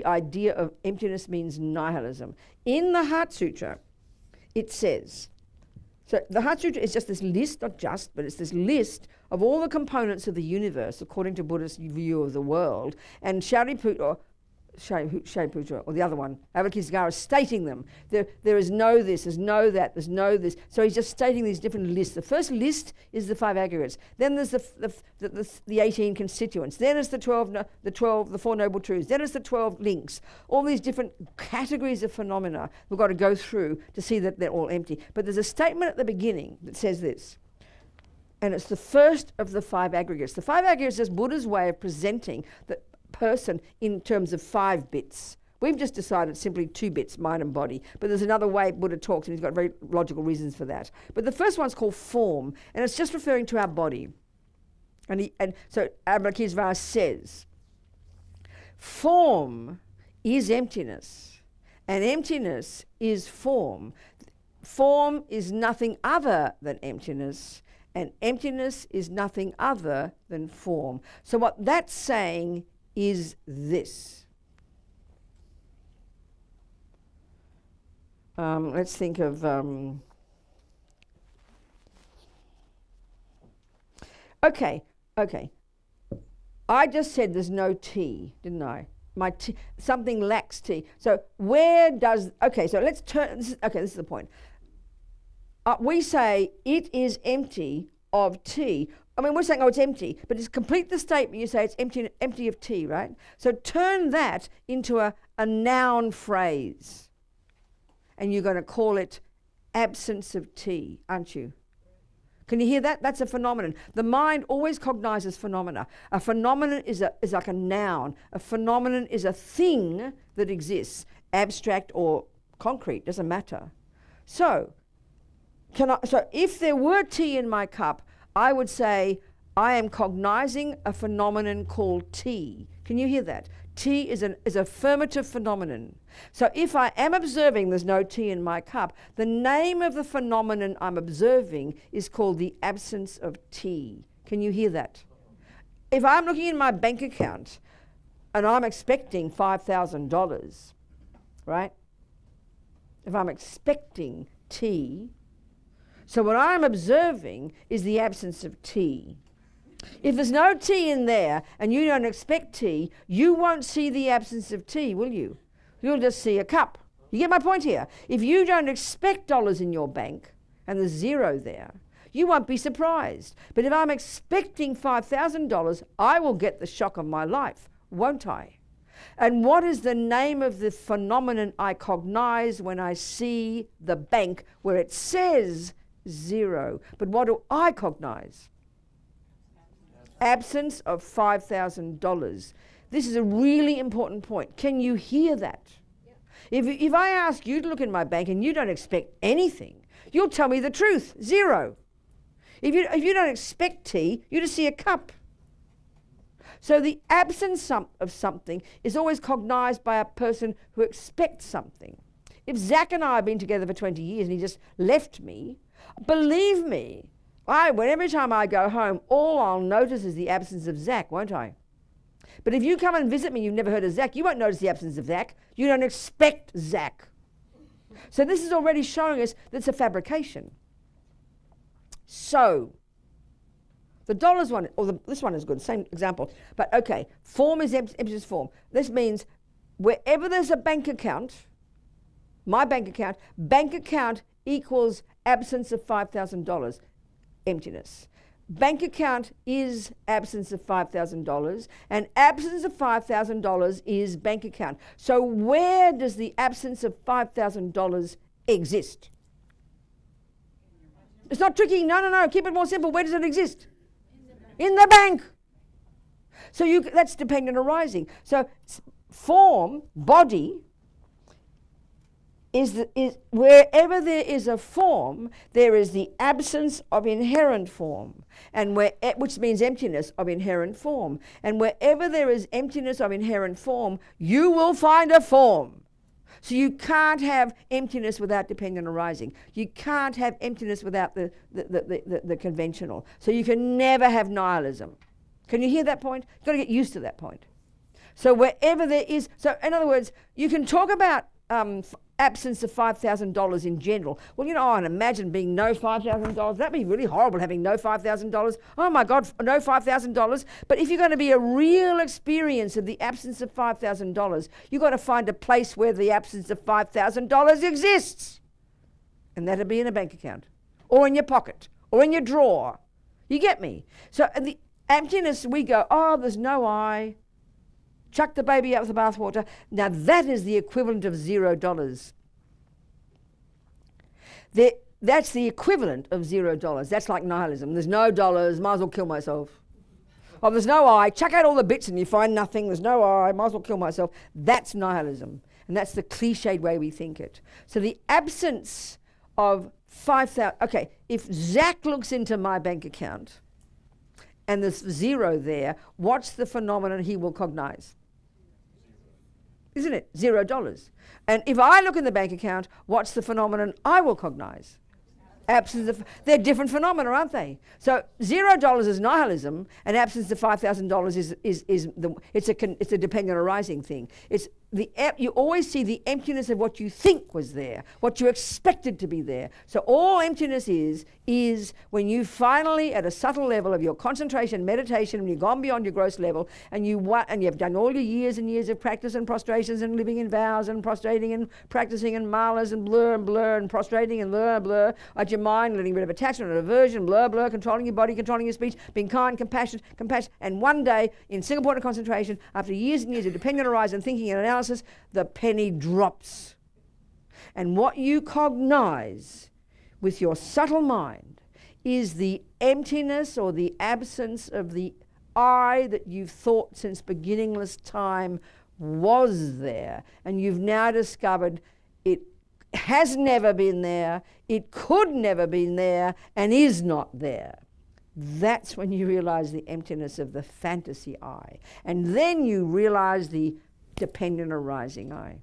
idea of emptiness means nihilism. In the Heart Sutra, it says, so the Heart Sutra is just this list, not just, but it's this list of all the components of the universe according to Buddhist view of the world. And Shariputra, or the other one, Avalokitesvara, is stating them. There is no this, there's no that, there's no this. So he's just stating these different lists. The first list is the 5 aggregates. Then there's the 18 constituents. Then it's the 4 noble truths. Then it's the 12 links. All these different categories of phenomena we've got to go through to see that they're all empty. But there's a statement at the beginning that says this. And it's the first of the 5 aggregates. The 5 aggregates is Buddha's way of presenting the person in terms of 5 bits. We've just decided simply 2 bits, mind and body. But there's another way Buddha talks, and he's got very logical reasons for that. But the first one's called form, and it's just referring to our body. And so Avalokitesvara says, form is emptiness, and emptiness is form. Form is nothing other than emptiness, and emptiness is nothing other than form. So what that's saying is this. let's think of... okay. I just said there's no T, didn't I? Something lacks T. So where does... Okay, so let's turn... This is the point. We say it is empty of T. I mean, we're saying, oh, it's empty, but to complete the statement, you say it's empty of T, right? So turn that into a noun phrase, and you're going to call it absence of T, aren't you? Can you hear that? That's a phenomenon. The mind always cognizes phenomena. A phenomenon is like a noun. A phenomenon is a thing that exists, abstract or concrete, doesn't matter. So if there were tea in my cup, I would say I am cognizing a phenomenon called tea. Can you hear that? Tea is a affirmative phenomenon. So if I am observing there's no tea in my cup, the name of the phenomenon I'm observing is called the absence of tea. Can you hear that? If I'm looking in my bank account and I'm expecting $5,000, right? If I'm expecting tea, so what I'm observing is the absence of tea. If there's no tea in there and you don't expect tea, you won't see the absence of tea, will you? You'll just see a cup. You get my point here? If you don't expect dollars in your bank and there's zero there, you won't be surprised. But if I'm expecting $5,000, I will get the shock of my life, won't I? And what is the name of the phenomenon I cognize when I see the bank where it says zero? But what do I cognize? Absence of $5,000. This is a really important point. Can you hear that? Yeah. If I ask you to look in my bank and you don't expect anything, you'll tell me the truth, zero. If you don't expect tea, you just see a cup. So the absence of something is always cognized by a person who expects something. If Zach and I have been together for 20 years and he just left me, believe me, every time I go home, all I'll notice is the absence of Zach, won't I? But if you come and visit me, you've never heard of Zach, you won't notice the absence of Zach. You don't expect Zach. So this is already showing us that it's a fabrication. So, the dollars one, this one is good, same example. But okay, form is emptiness form. This means wherever there's a bank account, my bank account equals absence of $5,000, emptiness. Bank account is absence of $5,000, and absence of $5,000 is bank account. So where does the absence of $5,000 exist? It's not tricky. No. Keep it more simple. Where does it exist? In the bank. So that's dependent arising. So form, body, is wherever there is a form, there is the absence of inherent form, and which means emptiness of inherent form. And wherever there is emptiness of inherent form, you will find a form. So you can't have emptiness without dependent arising. You can't have emptiness without the conventional. So you can never have nihilism. Can you hear that point? You've got to get used to that point. So wherever there is, so in other words, you can talk about absence of $5,000 in general. Well, and imagine being no $5,000. That'd be really horrible, having no $5,000. Oh my God, no $5,000. But if you're going to be a real experience of the absence of $5,000, you've got to find a place where the absence of $5,000 exists. And that'd be in a bank account, or in your pocket, or in your drawer. You get me? So the emptiness, we go, oh, there's no I. Chuck the baby out with the bathwater. Now that is the equivalent of $0. That's the equivalent of $0. That's like nihilism. There's no dollars, might as well kill myself. Oh, there's no I. Chuck out all the bits and you find nothing. There's no I, might as well kill myself. That's nihilism. And that's the cliched way we think it. So the absence of 5,000... Okay, if Zach looks into my bank account and there's zero there, what's the phenomenon he will cognize? Isn't it? $0. And if I look in the bank account, what's the phenomenon I will cognize? Absence of... They're different phenomena, aren't they? So $0 is nihilism, and absence of $5,000 it's a dependent arising thing. It's you always see the emptiness of what you think was there, what you expected to be there. So all emptiness is when you finally, at a subtle level of your concentration, meditation, when you've gone beyond your gross level, and you've done all your years and years of practice and prostrations and living in vows and prostrating and practicing and malas and blur and prostrating and blur at your mind, letting rid of attachment and aversion, blur, controlling your body, controlling your speech, being kind, compassionate, and one day in single point of concentration, after years and years of dependent arising, thinking and analysis, the penny drops. And what you cognize with your subtle mind is the emptiness or the absence of the I that you've thought since beginningless time was there. And you've now discovered it has never been there, it could never been there, and is not there. That's when you realize the emptiness of the fantasy I. And then you realize the dependent arising I.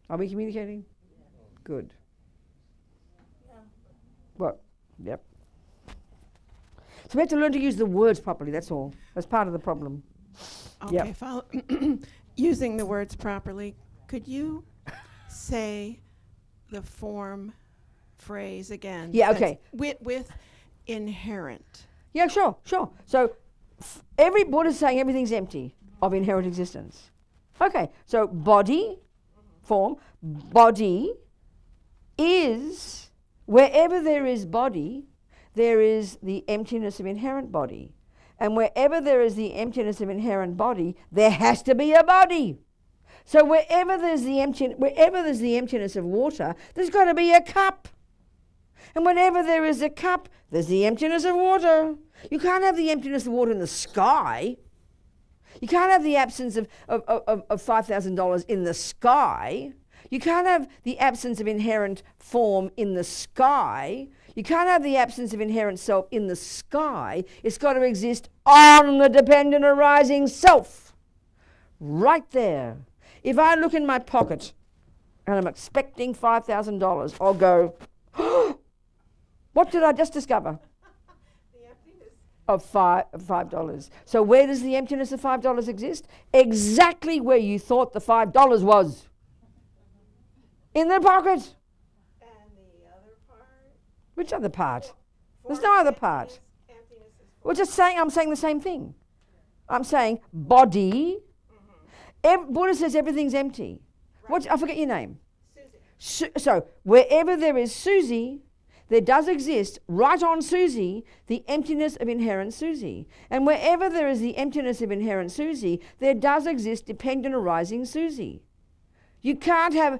Are we communicating? Yeah. Good. Yeah. What? Yep. So we have to learn to use the words properly, that's all. That's part of the problem. Okay, using the words properly, could you say the form phrase again? Yeah, okay. With inherent. Yeah, sure. So every Buddha's saying everything's empty of inherent existence. Okay, so body, form, body is, wherever there is body, there is the emptiness of inherent body. And wherever there is the emptiness of inherent body, there has to be a body. So wherever there's the emptiness of water, there's got to be a cup. And whenever there is a cup, there's the emptiness of water. You can't have the emptiness of water in the sky. You can't have the absence of $5,000 in the sky. You can't have the absence of inherent form in the sky. You can't have the absence of inherent self in the sky. It's got to exist on the dependent arising self. Right there. If I look in my pocket and I'm expecting $5,000, I'll go, oh, what did I just discover? The emptiness. Of $5. So where does the emptiness of $5 exist? Exactly where you thought the $5 was. In the pocket. And the other part? Which other part? There's no other part. Emptiness is We're just saying, I'm saying the same thing. I'm saying body. Buddha says everything's empty. Right. I forget your name. Susie. So wherever there is Susie, there does exist, right on Susie, the emptiness of inherent Susie. And wherever there is the emptiness of inherent Susie, there does exist dependent arising Susie. You can't have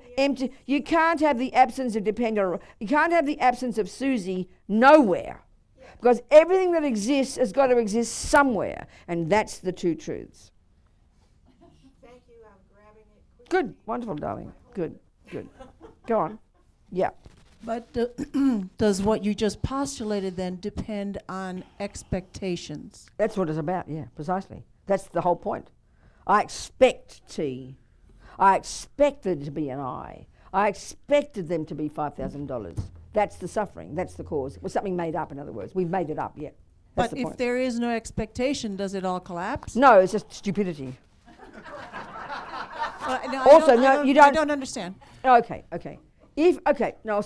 you can't have the absence of you can't have the absence of Susie nowhere. Yeah. Because everything that exists has got to exist somewhere. And that's the two truths. Thank you, I'm grabbing it quickly. Good, wonderful, darling. Good. Go on. Yeah. But does what you just postulated then depend on expectations? That's what it's about, yeah, precisely. That's the whole point. I expect T. I expected to be an I. I expected them to be $5,000. That's the suffering. That's the cause. It was something made up, in other words. We've made it up, yeah. That's But the if point. there is no expectation, does it all collapse? No, it's just stupidity. No, Also, I don't understand. Okay.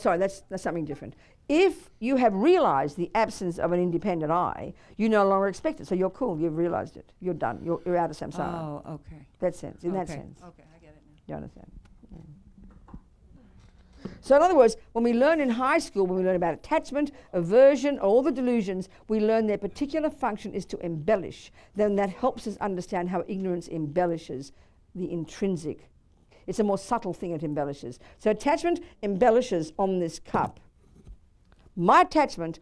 That's something different. If you have realized the absence of an independent I, you no longer expect it. So you're cool. You've realized it. You're done. You're out of samsara. Oh, okay. That sense. In that Okay. sense. Okay, I get it now. You understand? Yeah. So in other words, when we learn in high school, when we learn about attachment, aversion, all the delusions, we learn their particular function is to embellish. Then that helps us understand how ignorance embellishes the intrinsic. It's a more subtle thing it embellishes. So attachment embellishes on this cup. My attachment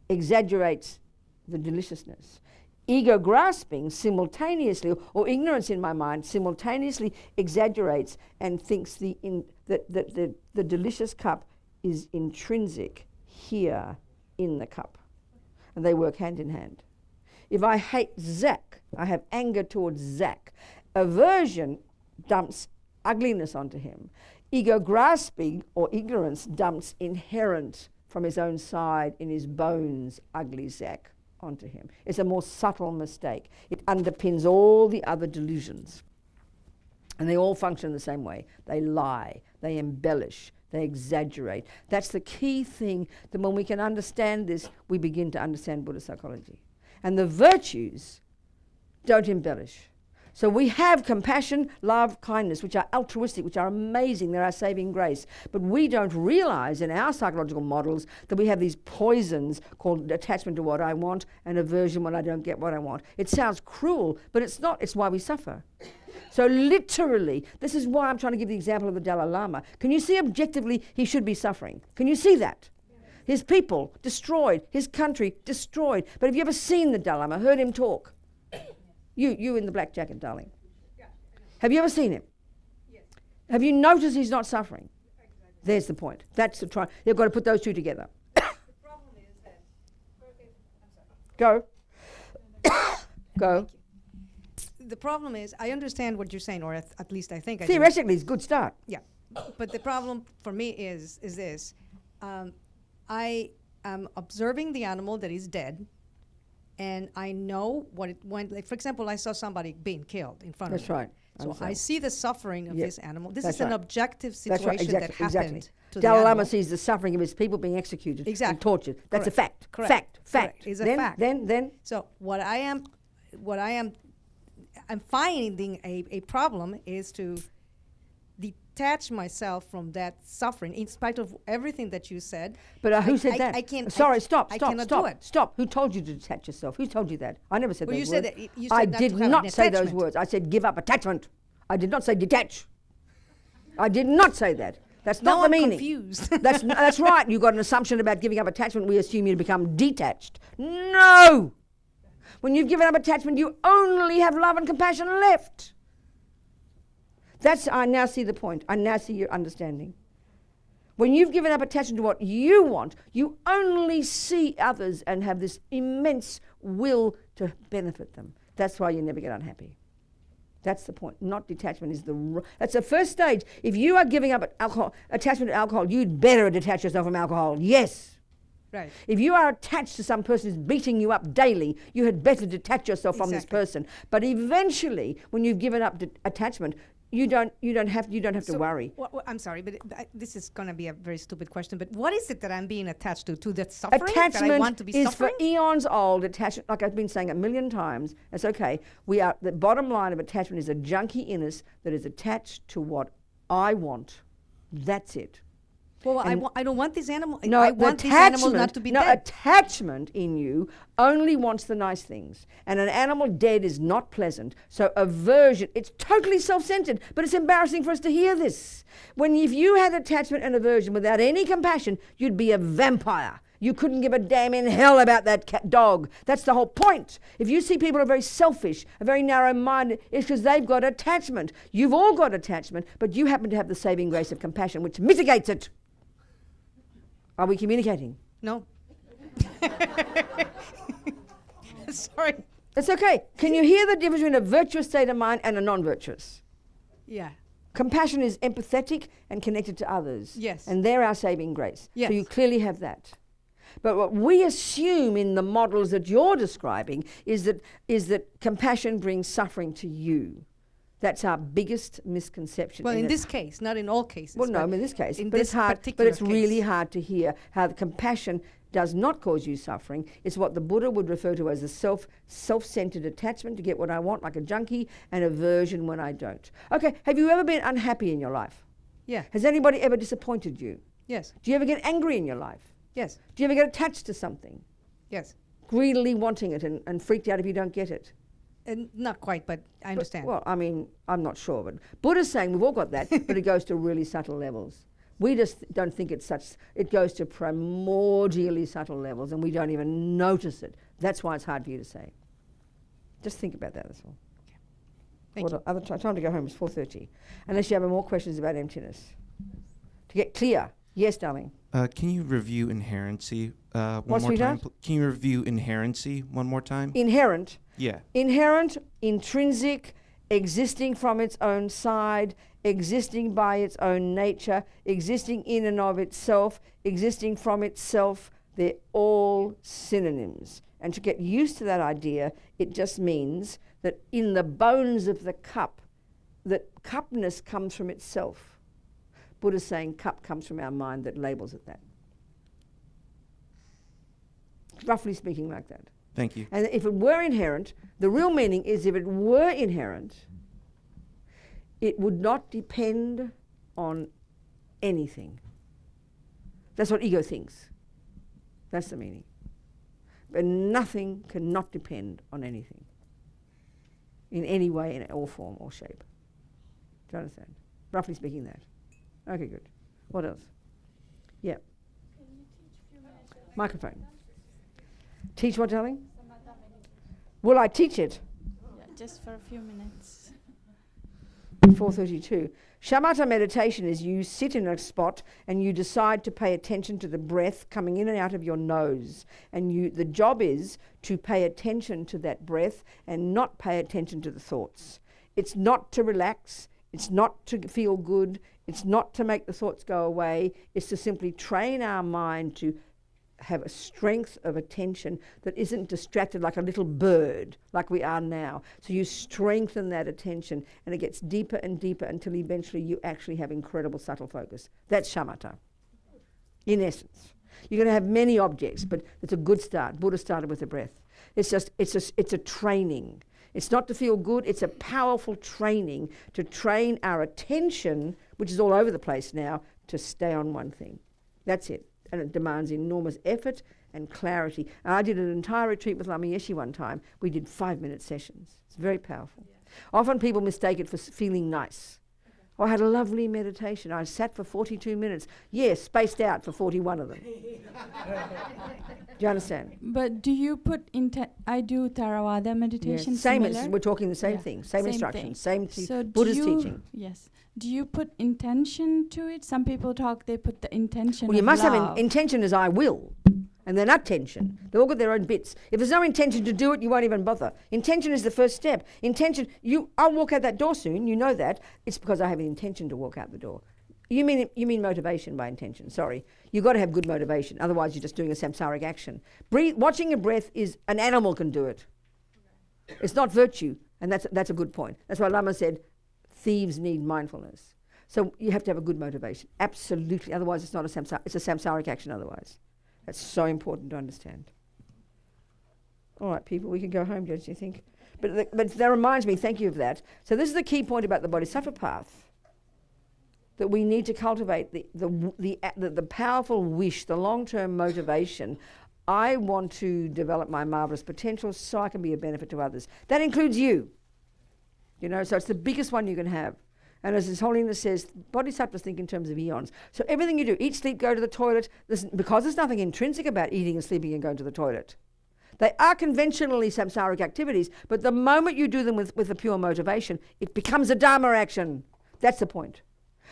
exaggerates the deliciousness. Ego grasping simultaneously, or ignorance in my mind, simultaneously exaggerates and thinks that the delicious cup is intrinsic here in the cup. And they work hand in hand. If I hate Zach, I have anger towards Zach. Aversion dumps ugliness onto him. Ego grasping or ignorance dumps inherent from his own side in his bones ugly Zach onto him. It's a more subtle mistake. It underpins all the other delusions. And they all function the same way. They lie, they embellish, they exaggerate. That's the key thing, that when we can understand this, we begin to understand Buddhist psychology. And the virtues don't embellish. So we have compassion, love, kindness, which are altruistic, which are amazing. They're our saving grace. But we don't realize in our psychological models that we have these poisons called attachment to what I want and aversion when I don't get what I want. It sounds cruel, but it's not. It's why we suffer. So literally, this is why I'm trying to give the example of the Dalai Lama. Can you see objectively he should be suffering? Can you see that? His people destroyed, his country destroyed. But have you ever seen the Dalai Lama, heard him talk? You in the black jacket, darling. Have you ever seen him? Yes. Have you noticed he's not suffering? Exactly. There's the point. That's the try. They've got to put those two together. The problem is that. Go. Go. The problem is, I understand what you're saying, or at least I think I do. Theoretically, it's a good start. Yeah, but the problem for me is this: I am observing the animal that is dead, and I know what it went. Like, for example, I saw somebody being killed in front of me. That's right. So I see the suffering of this animal. This That's is an right. objective That's right. situation Exactly. that happened to the Dalai Lama animal. sees the suffering of his people being executed and tortured. That's Correct. a fact. Correct. Fact. Correct. Fact. It's a then, fact. Then. So I'm finding a problem is to detach myself from that suffering, in spite of everything that you said. But who said that? I can't. Sorry, stop. I cannot do it. Stop. Who told you to detach yourself? Who told you that? I never said Well, those you said words. that. You said I not did to have not an say those attachment. words. I said give up attachment. I did not say detach. I did not say that. That's Now not the I'm meaning. confused. That's right. You've got an assumption about giving up attachment. We assume you to become detached. No! When you've given up attachment, you only have love and compassion left. I now see the point. I now see your understanding. When you've given up attachment to what you want, you only see others and have this immense will to benefit them. That's why you never get unhappy. That's the point. Not detachment is that's the first stage. If you are giving up attachment to alcohol, you'd better detach yourself from alcohol. Yes. Right. If you are attached to some person who's beating you up daily, you had better detach yourself from this Exactly. person. But eventually, when you've given up attachment, you don't have to worry. I'm sorry, but this is going to be a very stupid question. But what is it that I'm being attached to? To that suffering Attachment that I want to be is suffering? for eons old. Attachment, like I've been saying a million times. It's okay. The bottom line of attachment is a junkie inness that is attached to what I want. That's it. Well, I don't want these animals. No, I want these animals not to be dead. Attachment in you only wants the nice things. And an animal dead is not pleasant. So aversion, it's totally self-centered, but it's embarrassing for us to hear this. If you had attachment and aversion without any compassion, you'd be a vampire. You couldn't give a damn in hell about that dog. That's the whole point. If you see people are very selfish, are very narrow-minded, it's because they've got attachment. You've all got attachment, but you happen to have the saving grace of compassion, which mitigates it. Are we communicating? No. Sorry. It's okay. Can you hear the difference between a virtuous state of mind and a non-virtuous? Yeah. Compassion is empathetic and connected to others. Yes. And they're our saving grace. Yes. So you clearly have that. But what we assume in the models that you're describing is that compassion brings suffering to you. That's our biggest misconception. Well, in this case, not in all cases. Well, no, in this case. In But this it's hard. But particular it's really case. hard to hear how the compassion does not cause you suffering. It's what the Buddha would refer to as a self-centered attachment to get what I want, like a junkie, and aversion when I don't. Okay, have you ever been unhappy in your life? Yeah. Has anybody ever disappointed you? Yes. Do you ever get angry in your life? Yes. Do you ever get attached to something? Yes. Greedily wanting it and freaked out if you don't get it? And not quite, but I understand. Well, I mean, I'm not sure, but Buddha's saying we've all got that, but it goes to really subtle levels. We just don't think it's such, it goes to primordially subtle levels and we don't even notice it. That's why it's hard for you to say. Just think about that, that's all. Thank you. Other time to go home is 4:30. Unless you have more questions about emptiness. To get clear. Yes, darling. Can you review inherency one What, more time? sweetheart? Can you review inherency one more time? Inherent. Yeah. Inherent, intrinsic, existing from its own side, existing by its own nature, existing in and of itself, existing from itself, they're all synonyms. And to get used to that idea, it just means that in the bones of the cup, that cupness comes from itself. Buddha's saying cup comes from our mind that labels it that. Roughly speaking, like that. Thank you. And if it were inherent, the real meaning is if it were inherent, it would not depend on anything. That's what ego thinks. That's the meaning. But nothing cannot depend on anything in any way, in all form or shape. Do you understand? Roughly speaking that. Okay, good. What else? Yeah. Can you teach a few minutes of Microphone. Teach what, darling? Will I teach it? Yeah, just for a few minutes. 432. Shamatha meditation is you sit in a spot and you decide to pay attention to the breath coming in and out of your nose. And the job is to pay attention to that breath and not pay attention to the thoughts. It's not to relax. It's not to feel good. It's not to make the thoughts go away. It's to simply train our mind to have a strength of attention that isn't distracted like a little bird, like we are now. So you strengthen that attention and it gets deeper and deeper until eventually you actually have incredible subtle focus. That's shamatha, in essence. You're going to have many objects, but it's a good start. Buddha started with the breath. It's a training. It's not to feel good, it's a powerful training to train our attention, which is all over the place now, to stay on one thing. That's it. And it demands enormous effort and clarity. And I did an entire retreat with Lama Yeshe one time. We did 5-minute sessions. It's very powerful. Yeah. Often people mistake it for feeling nice. Okay. Oh, I had a lovely meditation. I sat for 42 minutes. Yes, spaced out for 41 of them. Do you understand? But do you put I do Theravada meditation. Yes. Same. Similar? We're talking the same Yeah. thing. Same instructions. Same So Buddhist teaching. Yes. Do you put intention to it? Some people they put the intention. Well, you of must love. have intention as I will. And they're not tension. They've all got their own bits. If there's no intention to do it, you won't even bother. Intention is the first step. Intention, I'll walk out that door soon, you know that. It's because I have an intention to walk out the door. You mean motivation by intention, sorry. You've got to have good motivation, otherwise you're just doing a samsaric action. Watching your breath is, an animal can do it. It's not virtue, and that's a good point. That's why Lama said, thieves need mindfulness. So you have to have a good motivation, absolutely. Otherwise it's not a samsaric action otherwise. That's so important to understand. All right, people, we can go home, don't you think? But that reminds me, thank you for that. So this is the key point about the bodhisattva path, that we need to cultivate the powerful wish, the long-term motivation. I want to develop my marvelous potential so I can be a benefit to others. That includes you. You know, so it's the biggest one you can have. And as His Holiness says, bodhisattvas think in terms of eons. So everything you do, eat, sleep, go to the toilet, because there's nothing intrinsic about eating and sleeping and going to the toilet. They are conventionally samsaric activities, but the moment you do them with a pure motivation, it becomes a dharma action. That's the point.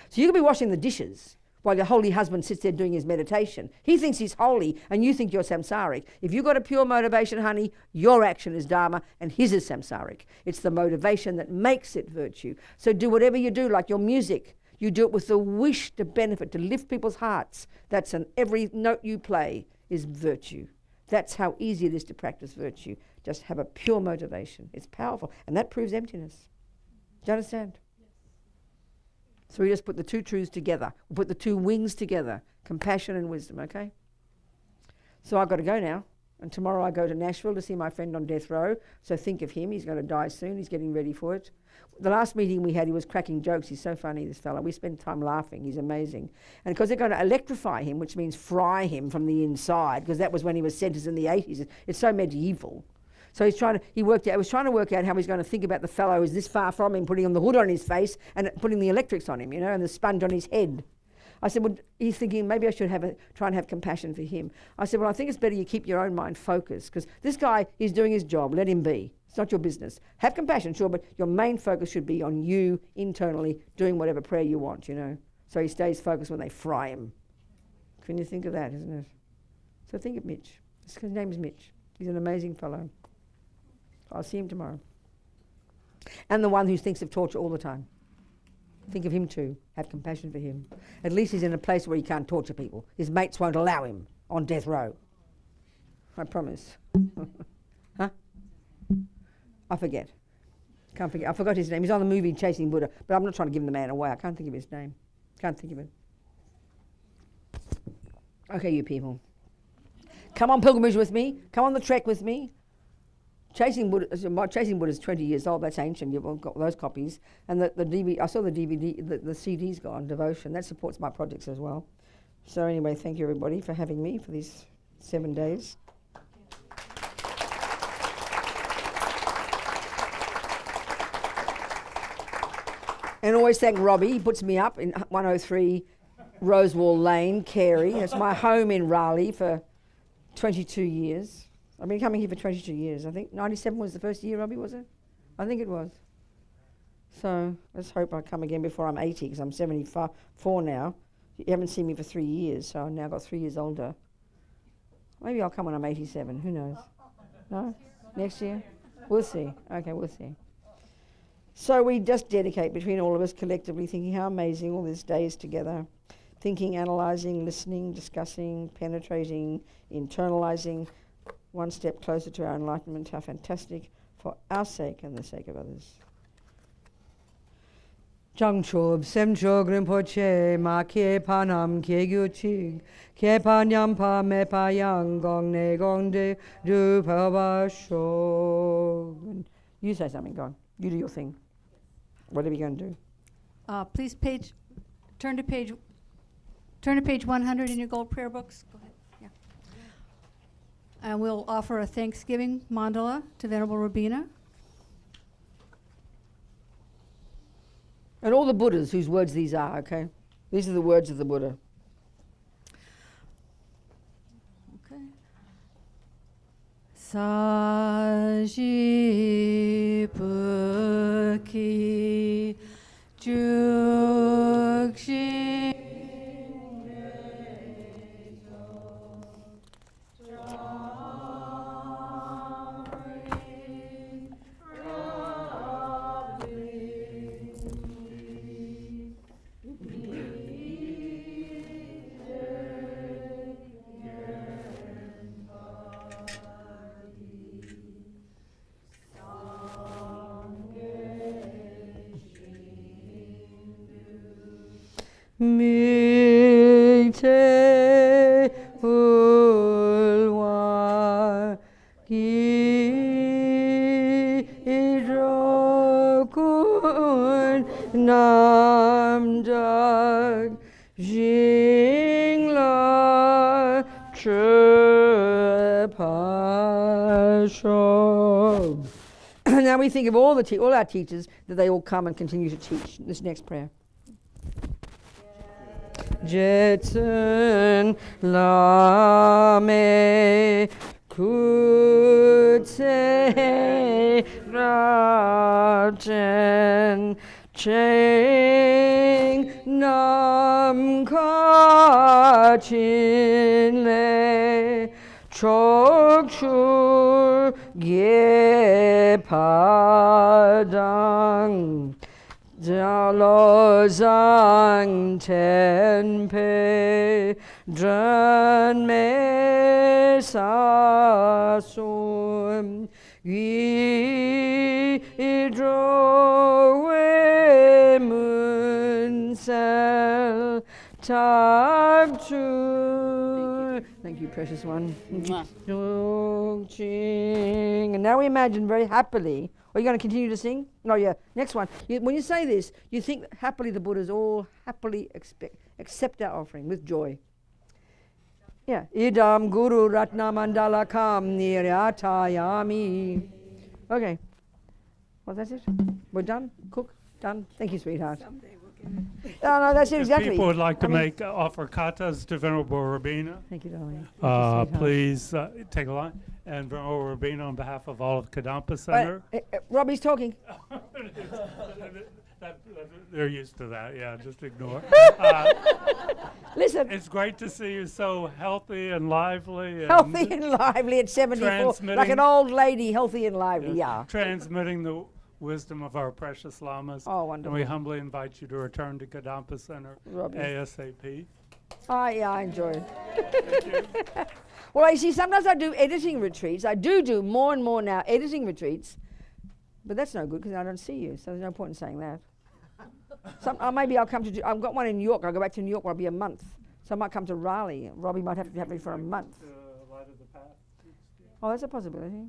So you could be washing the dishes while your holy husband sits there doing his meditation. He thinks he's holy and you think you're samsaric. If you've got a pure motivation, honey, your action is dharma and his is samsaric. It's the motivation that makes it virtue. So do whatever you do, like your music. You do it with the wish to benefit, to lift people's hearts. That's every note you play is virtue. That's how easy it is to practice virtue. Just have a pure motivation. It's powerful. And that proves emptiness. Do you understand? So we just put the two truths together. We put the two wings together, compassion and wisdom, okay? So I've got to go now. And tomorrow I go to Nashville to see my friend on death row. So think of him. He's going to die soon. He's getting ready for it. The last meeting we had, he was cracking jokes. He's so funny, this fellow. We spend time laughing. He's amazing. And because they're going to electrify him, which means fry him from the inside, because that was when he was sentenced in the 80s. It's so medieval. So he was trying to work out how he's going to think about the fellow who's this far from him, putting on the hood on his face and putting the electrics on him, you know, and the sponge on his head. I said, well, he's thinking maybe I should try and have compassion for him. I said, well, I think it's better you keep your own mind focused, because this guy is doing his job. Let him be. It's not your business. Have compassion, sure, but your main focus should be on you internally doing whatever prayer you want, you know. So he stays focused when they fry him. Can you think of that, isn't it? So think of Mitch. His name is Mitch. He's an amazing fellow. I'll see him tomorrow. And the one who thinks of torture all the time. Think of him too. Have compassion for him. At least he's in a place where he can't torture people. His mates won't allow him on death row. I promise. Huh? I forget. Can't forget. I forgot his name. He's on the movie Chasing Buddha, but I'm not trying to give the man away. I can't think of his name. Can't think of it. Okay, you people. Come on pilgrimage with me. Come on the trek with me. Chasing Buddha is 20 years old. That's ancient. You've got those copies. And the DVD, I saw the DVD, the CD's gone, Devotion. That supports my projects as well. So anyway, thank you everybody for having me for these 7 days. And always thank Robbie. He puts me up in 103 Rosewall Lane, Carey. It's my home in Raleigh for 22 years. I've been coming here for 22 years. I think 97 was the first year, Robbie, was it? I think it was. So let's hope I come again before I'm 80, because I'm 74 now. You haven't seen me for 3 years, so I've now got 3 years older. Maybe I'll come when I'm 87. Who knows? No? Next year? We'll see. Okay, we'll see. So we just dedicate between all of us collectively, thinking how amazing all this day is together. Thinking, analysing, listening, discussing, penetrating, internalising, one step closer to our enlightenment. How fantastic, for our sake and the sake of others. Jangchob semchog rinpoche ma ke panam ke gyuchig ke panyam pa me pa yang gong ne gong de du pa ba shog. You say something, go on. You do your thing. Whatever you're going to do. Please turn to page 100 in your gold prayer books. Go ahead. Yeah. And we'll offer a Thanksgiving mandala to Venerable Robina. And all the Buddhas whose words these are, okay? These are the words of the Buddha. Okay. Sajipuki Jukshi Mite ulwa ki idrokun namdag jingla trepashob. Now we think of all our teachers, that they all come and continue to teach. This next prayer. Jetsun lame kutse rajen cheng nam kachin le chokchur ge padang Jalo zang tenpe dran me sasum yi idro we mun sel tab tu. Thank you, precious one. And now we imagine very happily. Are you going to continue to sing? No, yeah. Next one. When you say this, you think that happily the Buddhas all happily accept our offering with joy. Yeah. Idam guru ratna mandala kam niryatayami. Okay. Well, that's it. We're done. Cook. Done. Thank you, sweetheart. Someday we'll get it. No, that's it, If exactly. people would like to offer katas to Venerable Robina, Thank you, darling. Thank you, please take a line. And Venerable Robina, on behalf of all of Kadampa Center. Robbie's talking. They're used to that, yeah, just ignore. Listen. It's great to see you so healthy and lively. And Healthy and lively at 74. Like an old lady, healthy and lively, yeah. Transmitting the wisdom of our precious lamas. Oh, wonderful. And we humbly invite you to return to Kadampa Center Robbie. ASAP. Oh, yeah, I enjoy it. Well, you see, sometimes I do editing retreats. I do more and more now editing retreats But that's no good because I don't see you, so there's no point in saying that. Maybe I'll come to. I've got one in New York. I'll go back to New York where I'll be a month. So I might come to Raleigh. Robbie might have to have me for a month. Light of the Path. Oh, that's a possibility.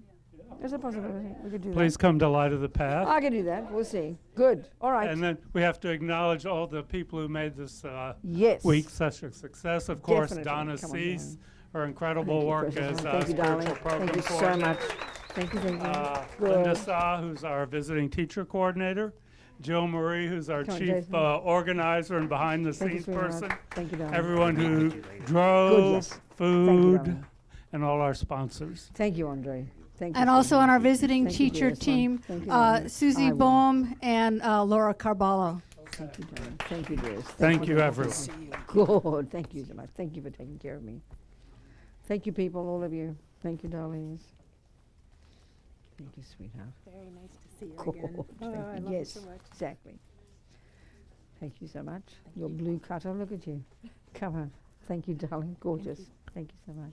There's a possibility. We could do Please come to Light of the Path. that. I can do that. We'll see. Good. All right. And then we have to acknowledge all the people who made this Yes. week such a success. Of course, Definitely. Donna Come on, Cease, her Thank incredible you, work precious as one. Thank you, darling. spiritual program Thank you so coordinator. much. Thank you. Thank you. Linda Good. Saw, who's our visiting teacher coordinator. Jill Marie, who's our Come on, chief Jason. Organizer and Thank you, behind-the-scenes sweetheart. person. Thank you, darling. Everyone who drove, yes. Thank you, food, darling. and all our sponsors. Thank you, Andre. Thank you. And also on our visiting Thank you, teacher dearest one. team, Thank you, darling. Susie I will. Bohm and Laura Carballo. Thank you, darling. Thank you, dearest. Thank you, everyone. Good. Thank you so much. Thank you for taking care of me. Thank you, people, all of you. Thank you, darlings. Thank you, sweetheart. Very nice to see you Good. again. Oh, Thank I you. love Yes, it so much. exactly. Thank you so much. Your blue cutter, look at you. Come on. Thank you, darling. Gorgeous. Thank you so much.